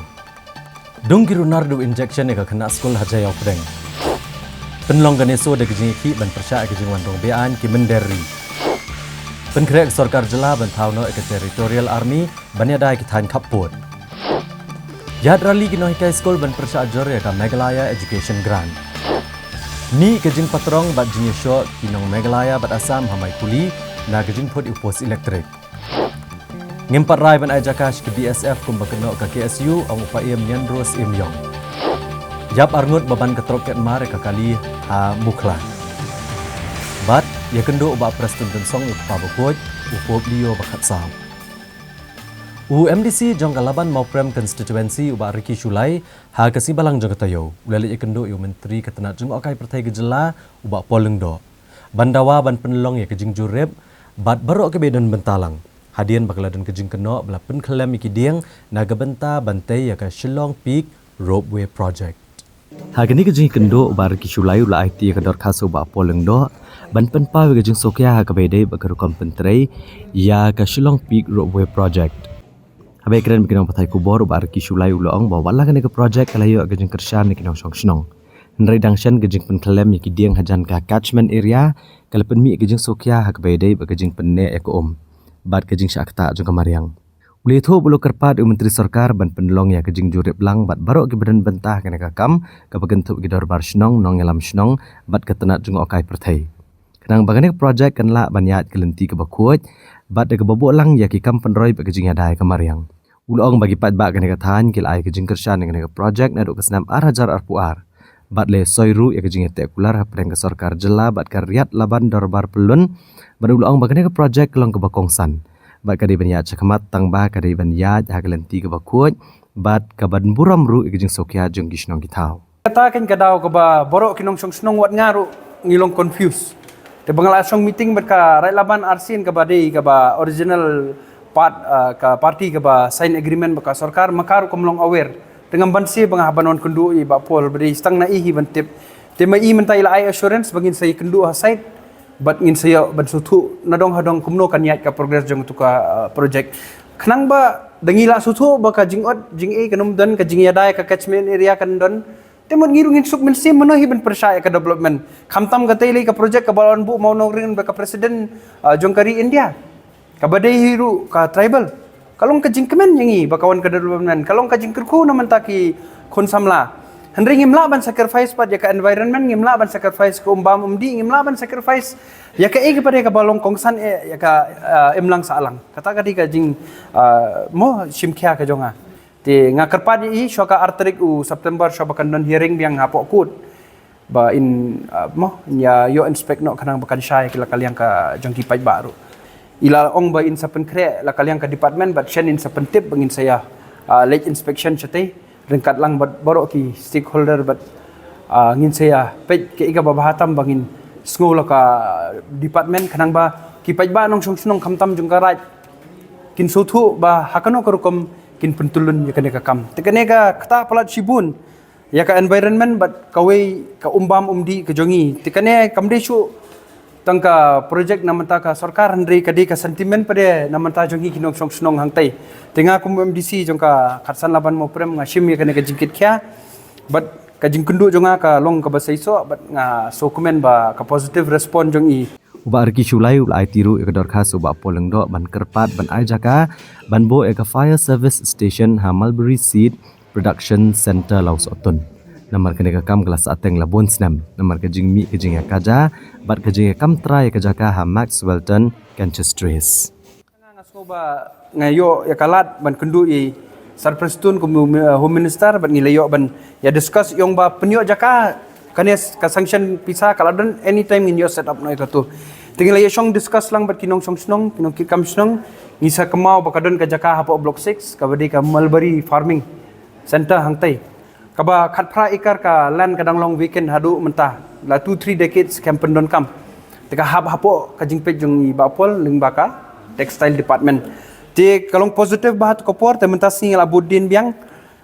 Dungki runardu injection yaka kena skol hajaya pedeng. Penlong ganeso de gejing ki ban persya gejing wandong bean ki menderi. Penkrek sarkar jela ban thauno ek territorial army banyada ki than khapot. Yad rally ki noi kai skol ban persya jor yaka Meghalaya education grant. Ni gejing patrong bat jing sho ki nong Meghalaya bat Assam hamai puli na gejing pot upos elektrik. Ngimpat rai ban ajakash ke BSF kum bakeno ke KSU ang upaim nyandros imyong. Yap arngut baban ketrok ket mare ka kali ha mukla. Bat ya kendo uba preston song upa bokoj upop liyo bakat saw. UMDC jong kalaban mau prem constituency uba Riki Shulai ha kasibalang jong katayo. Ulali kendo yu menteri ketenat jong okai pertai gejela uba polengdo. Bandawa ban penelong ya kejing jurep bat barok ke bedan bentalang. Hadian bakaladan kejing keno bela penkelem iki dieng naga benta bantai ya ka Shillong Peak Ropeway Project. Hagani kejing kendo bar ki Shulai ula IT ya kador kaso ba polengdo ban penpa we kejing sokya ha ka bede bakar kompentrai ya ka Shillong Peak Ropeway Project. Habe keren bikin patai kubor bar ki Shulai ula ong bawa lah ke project kalayo kejing kershan ni kinong song. Nrai dangshan kejing penkelem iki dieng hajan ka catchment area kalapen mi kejing sokya ha ka bede ba kejing penne ek bat kejing syakta jong kamariang. Uli tho bulu kerpat menteri sarkar ban penelong ya kejing jurip lang bat barok ke badan bentah kena kakam ka bagentuk ki dorbar snong nong elam snong bat ketenat jong okai perthai. Kenang bagane project kanla banyat kelenti ke bakuat bat de ke babok lang ya ki kam penroi ba kejing adai kamariang. Ulong bagi pat ba kena kathan kil ai kejing kershan kena project na dok kesnam arhajar arpuar. Bat le soiru ya kejing etekular ha preng ke sarkar jela bat karyat laban dorbar pelun baru ulong bagane ke project kelong ke bakongsan. Bat kadi banyat cakamat tang ba kadi banyat ha kelenti ke bakut bat kaban buram ru kejing sokya jong gisnong kitau. Katakan kadau ke ba borok kinong song snong wat ngaru ngilong confuse. Te bangala song meeting bat ka rai laban arsin ke ba dei ke ba original ka parti ke ba sign agreement ba ka sarkar makaru komlong aware. Dengan bansi bangah banon kendu i ba pol beri stang na ihi bantip tema i mentai la ai assurance bangin saya kendu ha site bat ngin saya ban sutu nadong hadong kumno kan yat ka progress jong tu ka project khnang ba dangila sutu ba ka jingot jing e kanum dan ka jing yadai ka catchment area kan don temon ngiru ngin suk men sim manohi ban persaya ka development khamtam ka tele ka project ka balon bu mau nongrin ba ka president jong kari India ka badai hiru ka tribal kalong kajing kemen yangi bakawan kedevelopment kalong kajing kerku naman taki konsamla hendri ngimla ban sacrifice pad ya ka environment ngimla ban sacrifice ko umbam umdi ngimla ban sacrifice ya ka ege pada ka balong kongsan ya ka imlang saalang kata kadi kajing mo simkhya ka jonga ti ngakerpad i shoka arterik u September shobakan don hearing biang hapok kut ba in ya yo inspect no kanang bakan syai kila kaliang ka jangki pai baru ila ong ba in sapen kre la kaliang ka department but shen in sapen tip bangin saya late inspection chate rengkat lang baro ki stakeholder but ngin saya pe ke iga babahatam bangin sngola ka department kanang ba ki pai ba nong song kamtam jung ka right kin sothu ba hakano karukom kin pentulun ya kene ka kam te kene ka kata palat sibun ya ka environment but kawai ka umbam umdi ka jongi tikane kamde shu tangka project namanta ka sarkar handri kadi ka sentiment pade namanta jongi kinong song snong hangtai tinga kum MDC jongka khatsan laban mo prem nga shim ya kane ka jingkit kya but ka jingkundu jonga ka long ka basaiso but nga so comment ba ka positive response jongi uba arki shulai uba tiru ekador khas uba polengdo ban kerpat ban aljaka ban bo eka fire service station ha Mulberry Seed Production Center Laos Otun. Namar kene ka kam kelas ateng labon snam. Namar ka jingmi ka jing kaja, bat ka jing kam try ka jaka ha Maxwellton Canchestrace. Ngasko ba ngayo ya kalat ban kendu i sarprestun kum home minister ban ngilayo ban ya discuss yung ba penyo jaka kanes ka sanction pisa kaladon anytime in your setup no itu. Tinggal ya song discuss lang bat kinong song snong kinong kikam snong ngisa kemau bakadon ka jaka hapo block 6 kabadi ka Mulberry Farming Center hangtai kaba khatpra ikar ka land kadang long weekend hadu mentah la 2-3 decades campaign don kam teka hapo ka jingpet jung bapol ling baka textile department ti kalong positive bahat ko por te mentah sing labudin biang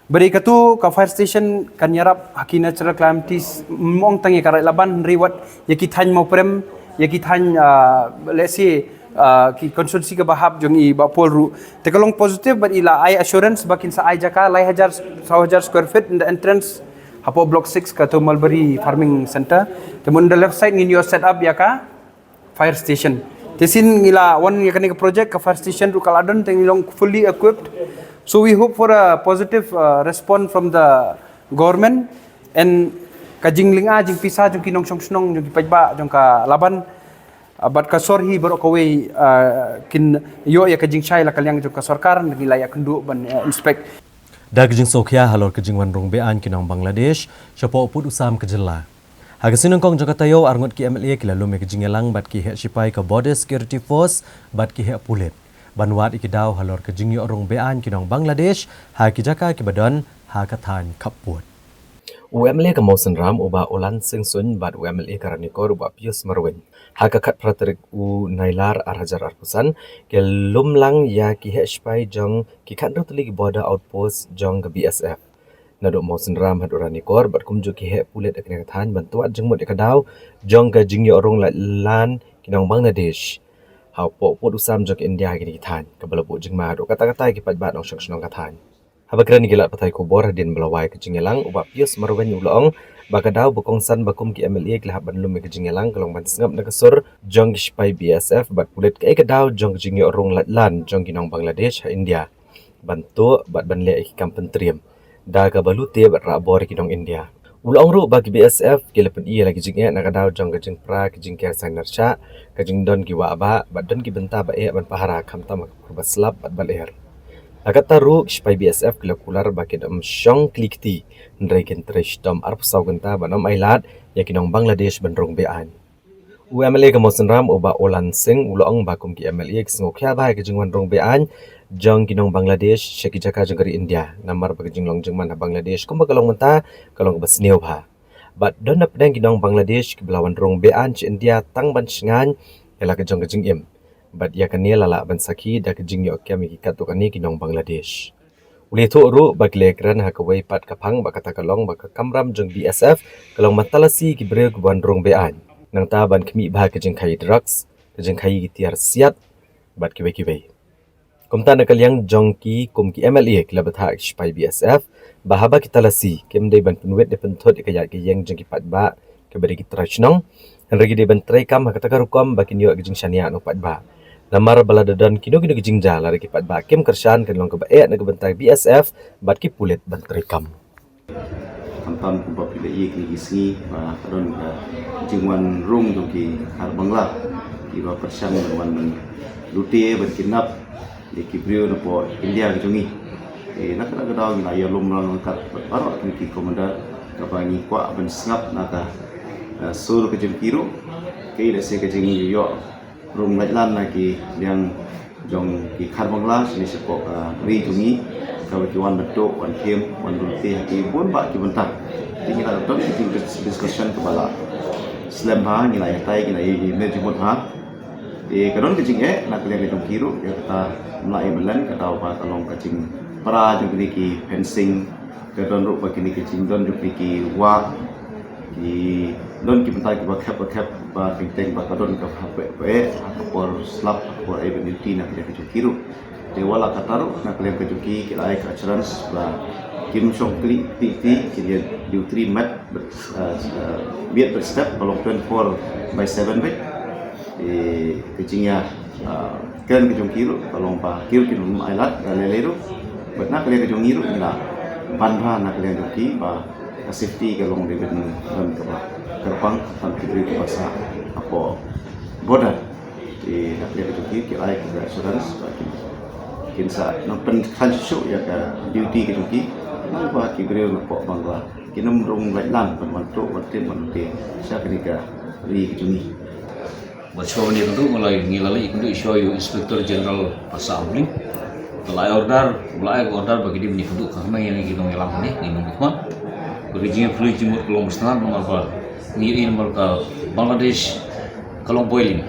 beri katu ka fire station kan yarap haki natural calamities mong tangi karai laban rewat yakithan mo prem yakithan let's say ki konsulsi ka bahab jong i bapol ru te kalong positive but ila I assurance bakin sa ai jaka lai 1000 square feet in the entrance hapo block 6 ka to Mulberry Farming Center te on the left side in your setup ya ka fire station te sin ila one ya kani ka project ka fire station ru kaladon te ilong fully equipped so we hope for a positive response from the government and kajing linga jing pisa jong kinong song jong pajba jong ka laban bat ka sorhi baro ko we kin yo ya kajing chai la kalyang jo ka sarkar nila ya kendu ban inspect da kajing sokhya halor kajing wan rong bean kinong Bangladesh chapo put usam kajela hagasinong kong jogatayo arngot ki MLA kila lume kajing elang bat ki he sipai ka border security force bat ki he pulet banwat ikidaw halor kajing yo rong bean kinong Bangladesh ha ki jaka ki badan ha kathan kaput UMLA ka Mausan Ram uba ulan singsun bat UMLA Karanikor uba Pius Marwin. Haka kat praterik u nailar arhajar arpusan ke lumlang ya ki heshpai jong ki kandro tuli ki border outpost jong ke BSF. Nadok Mausan Ram hat Uranikor bat kumju ki he pulet akne kathan bantuat jeng mot ikadaw jong ke jingyo orong lan kinong Bangladesh. Hau po usam jong India ki kathan kabalabu jeng ma do kata-kata ki patbat nong syong kathan. Habakran gilat patai kubor din belawai ke Jingelang ubak Pius Marwen ulong bakadaw bukongsan bakum ki MLA kelahap banlum ke Jingelang kalong ban sengap na kasur jong kispai BSF bat kulit ke kadaw jong jingi orong latlan jong ginong Bangladesh ha India bantu bat banle ki kampentriam da ka balute bat rabor kinong India ulong ru bagi BSF kelepen iya lagi jingnya nakadaw jong ke jing pra ke jing care signersha ke jing don ki wa ba bat don ki benta ba ban pahara kamtam kurbat slap bat baler Agat taru kispai BSF kelakular bakit syong klikti nreken tresh dom arpsaw genta banom ailat yakinong Bangladesh benrong bean. UMLA ka Mausan Ram uba olan sing ulong bakum ki MLA kisngokya ba ka jingwan rong bean jong kinong Bangladesh syakijaka jong kari India namar bagi jinglong jingman ha Bangladesh kumba kalong menta kalong basnew ba. Bat don na pedang kinong Bangladesh kiblawan rong bean ci India tang ban singan ela ka jong im. Bat ya kani lala ban saki da kejing yo kami kikat to kani kinong Bangladesh. Uli tu ru baglekran ha kawai pat kapang bakata kalong baka kamram jeng BSF kalong matalasi ki bre kuban rong bean. Nang ta ban kemi bah kejing kai drugs, kejing kai gitiar siat bat kibai. Kumta na kalyang jongki kumki MLA kilabat ha kispai BSF bahaba kitalasi kemdai ban penwet de pentot ikayat ki yang jeng kipat ba kebari kitrachnong. Regi de ban trai kam hakata karukom bakin yo kejing shania no pat ba. Namar baladadan kino kijingja lari kipat ba kem kersan kenlong ke bae na kebentai BSF bat ki pulet bantri kam kamtam ku bapila ye ki isi ba kadon jingwan rung to ki har bangla ki ba persan wan lute ban kinap de ki brio no po India ki jungi nak daw na ya lum lan kat barok ki komanda ka ba ni kwa ban snap na ka Sur ke Jengkiru ke ile se ke Jengi yo rum Lailan lagi yang jong ki Khar Bangla ni sepok ri tungi ka ki wan betuk wan kem wan runti ki bun ba ki bentar ini kita tonton discussion ke bala slam ha ni la tai ki la ye me jumut ha kadon ke jing nak le ke Jengkiru ya kata mulai belan kata apa kalong ke jing para jong ki fencing kadon ru ba ki jing don jong ki wa di don ki bentai ki bakap ba teng ba kadon ka hape por slap por eventuality nak ke Jengkiru de wala kataru nak le ke Jengki ki lai ka assurance ba kim song kli ti ki dia diutri mat biat berstep kalau 24/7 bet kecingnya kan ke Jengkiru kalau pa kir ki num ailat galeleru bet nak le ke Jengkiru ila banha nak le Jengki ba safety kalau dengan dan gerbang dan diberi kuasa apa border di negara itu kita ada assurance bagi kinsa nampen kansu ya ka duty ke duty nampa kibri ko bangla kinum rong Lailan bantu wantin sa kenika ri juni Bacawan dia tu mulai ngilali itu isu Inspektor Jenderal Pasar Abling mulai order bagi dia menyebut karena yang kita ngelam ni Muhammad Berjian flu jimut kelong besar nomor apa ngiri nomor ka Bangladesh kelong boiling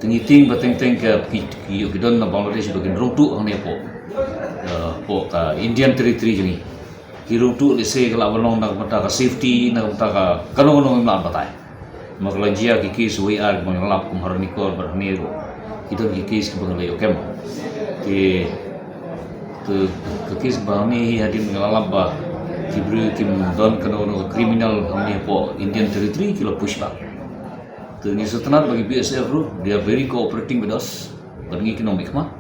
tingiting bateng-teng ke kidon na Bangladesh bagian rutu ang po ka Indian territory jeni kirutu lese kala balong na mata ka safety na mata ka kanong imlan batay maglajia kikis WR manglap kumharnikor barnero kidon kikis kibanglayo kem ke kikis bahani hadim ngalap ba Kibru kim don kena kriminal hamni po Indian territory kilo pushback. Tuni setenar bagi BSF ru, they are very cooperating with us. Bagi economic mah,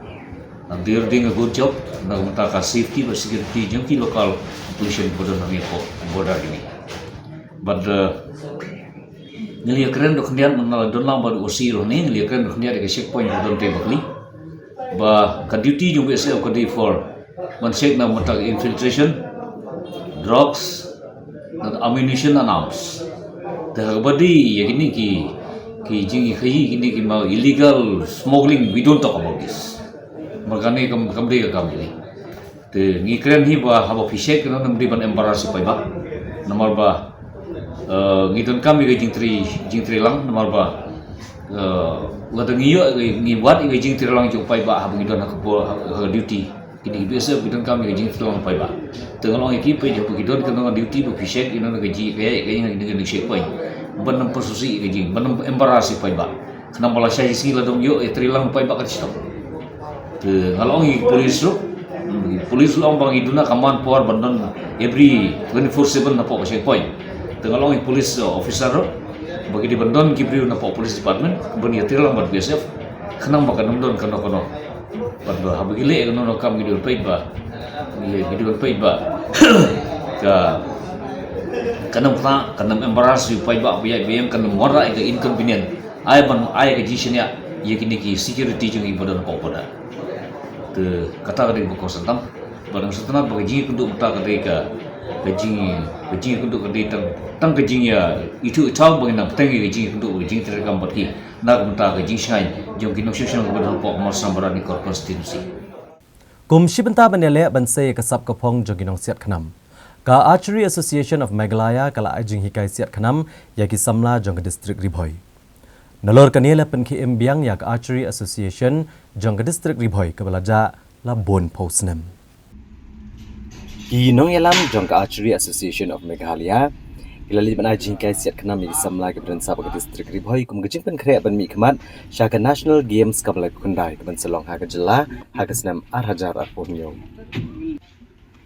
and they are doing a good job. Nak mentaka safety dan security jengki lokal pollution border hamni po border ini. But ngelihat keren dok kendian menal don lang baru usi ro ni ngelihat keren dok kendian dekat checkpoint don tembak ni. Ba ka duty jung BSF ka di for mansek na mentaka infiltration drugs and ammunition and arms. Badi ya gini ki jingi gini ki mau illegal smuggling, we don't talk about this. Makanya kami ni. Te ngikren hi ba haba fisek no namdi ban embarrass pa ba. Nomor ba ngidon kami ke jingtri lang nomor ba ladang iyo ngiwat ke jingtri lang jupai ba haba ngidon ha duty. Kini biasa bidon kami ke jingtri lang pa ba. Tengah ekip je begitu kena duty berfisek ina gaji kayak dengan checkpoint ban nampak susi gaji ban embarrass pa ba kena malah saya sini ladong yo trilang pa ba kat stop te ngalong polis lo bang iduna kaman por bandon every 24/7 na po checkpoint te ngalong polis officer bagi di bandon kibri na po police department ban ya trilang ban BSF kena makan don kena ban habigile kena kam gitu pa ba video ba kanam embarrass yu pai ba biam kanam mora ke inconvenient ai ke jisnya ye kini ki security jeng ibadan ko pada te kata ka ko santam barang setana bagi ji kundu mata ka ka ji kundu ka tang ka ji ya itu taw bagi na tengi ji kundu ji terekam batki na mata ka ji shine jeng kini social ibadan ko mar sambara ni kor konstitusi Kum Shibanta Banele Bansay Kasap Kapong Joginong Siat Khanam. Ka Archery Association of Meghalaya kala ajing hikai Siat Khanam yaki samla jong district Ribhoi. Nalor kanela penki embiang yak Archery Association jong district Ribhoi kabalaja la bon posnem. Ki nong yalam jong Archery Association of Meghalaya Kilali ban ajing hikai Siat Khanam yaki samla ke prensa bag district Ribhoi kum gajing pen kre ban mi khmat shaka National Games kabala kundai ban selong ha jela ha snam 8000 arponyo.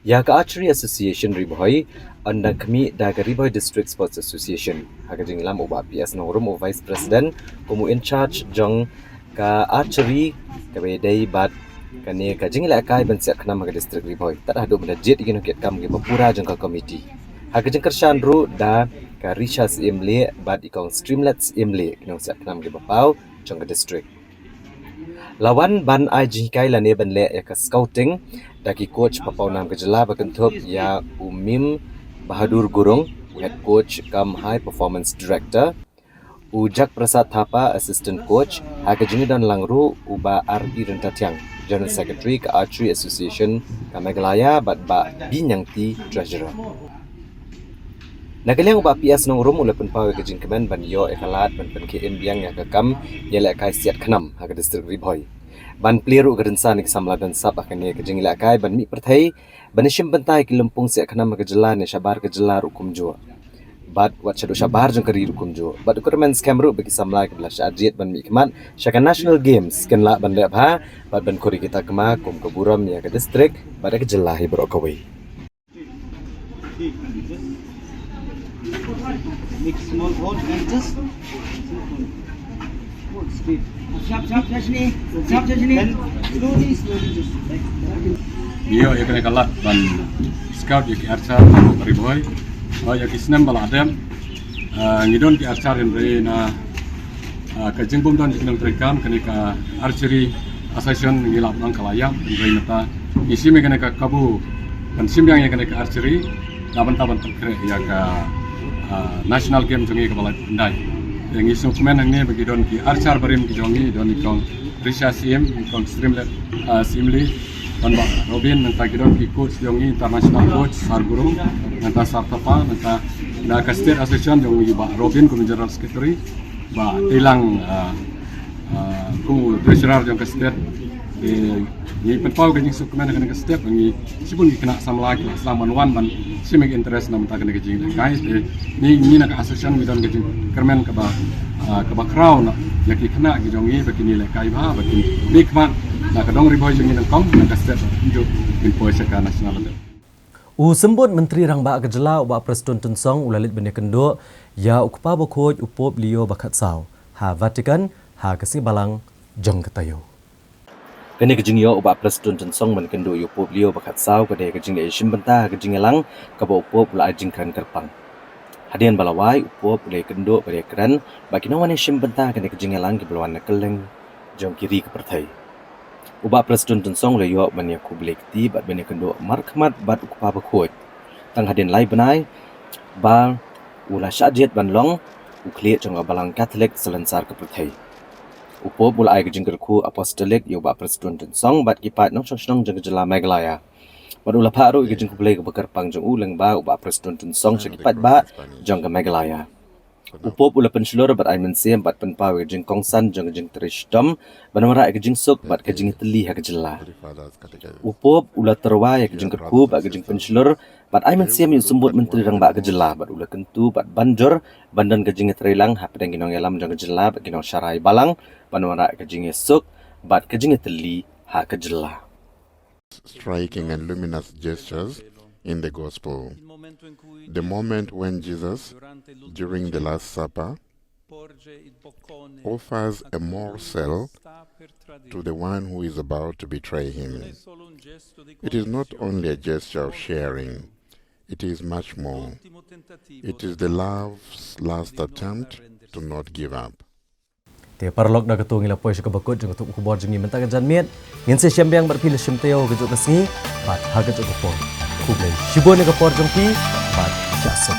Ya ka Archery Association Ribhoi anda kami daga Ribhoi District Sports Association ha jing lam oba PS norum Vice President komu in charge jong ka archery ka bedai bat kane ka jing la kai ban Siat Khanam ha district Ribhoi tat hadu ban jet igino ket kam ge pura jong ka committee ha jing kershan ru da ka Richas Imle bat ikong Streamlets Imle kinong Siat Khanam ge bapau jong ka district lawan ban ajing kai la ne ban le ya ka scouting daki coach papau nam kejela bakentup ya Umim Bahadur Gurung head coach kam high performance director, Jack Prasad Thapa assistant coach, Hakajini dan Langru uba RP Rentatiang General Secretary ke Archery Association ke Meghalaya bat ba Binyangti treasurer. Nagaliang uba PS nong rum ula penpawe ke jingkemen ban yo ekalat ban penkiin biang yang kekam yele kai siat khnam ha ke distrik Ribhoi. Ban pliru gerensa ni samla dan sab akan ye ke jingila kai ban mi perthai ban shim pentai ke lempung siat khnam ke jela ne sabar ke jela rukum jo. Bat wat shadu sabar jong kari rukum jo. Bat ukurmen skamru bagi samla ke belas ajiat ban mi kemat syaka National Games ken la ban lep ha bat ban kori kita kema kum ke buram ya ke distrik bat ke jela hi berokawai. Make small hole and just hold straight. Sharp, sini. Slowly, just like that. Iyo ya kena kalat ban scout ya ki archer Ribhoi. Ya ki senam bala adem. Ngidon ki archer yang re na ka jingbom don jinang terekam kena ka archery association ngilap nang kalayam re nata. Isi me kena ka kabu ban simbyang ya kena ka archery. Laban-laban terkere ya ka national game jongi kepala pendai. Yang isu komen ini bagi don ki archer barim ki jongi don ikong Risha CM ikong Simli don ba Robin nanta ki don ki coach jongi international coach Sarguru nanta Sartapa nanta na ka state association jongi ba Robin ku general secretary ba tilang ku treasurer jong ka state ni penpau ke isu komen kena ka state ngi sibun ki kena samla ki selama wan ban simek interest na mata kena ke jing guys ni nak association midon ke kermen ke ba crown yaki kena ki jongi bagi nilai kai ba bagi nikmat na kadong Ribhoi jongi nang kom na ka step hidup info syaka nasional level Sembut Menteri Rang Ba Kejela uba Preston Tunsong ulalit benda kendo ya ukpa bokoj upop Leo bakat sau ha Vatican ha kesi balang jong ketayo. Kene kejing yo uba Preston Tunsong men kendo yo pop Leo bakat sau kade kejing le shim benta kejing elang ka ba upop ula ajing kran kerpang. Hadian balawai upop ule kendo pada kran bagi no wane shim benta kene kejing elang ki belwan keleng jong kiri ke perthai. Uba Preston Tunsong le yo men ya ku blekti bat bene kendo markmat bat ukpa bokoj. Tang hadian lai benai ba ula syajet ban long ukliat jong balang Catholic selensar ke perthai. Upo bula ai kejing kerku apostolik yo ba Preston Tunsong bat kipat nong song jeng jela Meghalaya. Badula paru kejing kublai ke bekerpang jong uleng ba uba Preston Tunsong sekipat ba jong ke Meghalaya. Upo ula pensulur bat ai mensiem bat penpawe kejing kongsan jong kejing terishdom banamara kejing suk bat kejing teli ha kejela. Upo ula terwai kejing kerku bat kejing pensulur bat ai mensiem yo sembut Menteri Rang Ba Kejela bat ula kentu bat banjor bandan kejing terelang ha pedang ginong yalam jong kejela bat ginong syarai balang banamara kejing suk bat kejing teli ha kejela. Striking and luminous gestures in the gospel. The moment when Jesus, during the Last Supper, offers a morsel to the one who is about to betray him. It is not only a gesture of sharing, it is much more. It is the love's last attempt to not give up. Te parlok da ketu ngila pois ke bakut jeng ketu kubor jengi mentakan janmiet ngin se syambiang berpilih syamteo kejuk kesni bat ha kejuk kupor kublai shibone ke por jengpi bat jasuk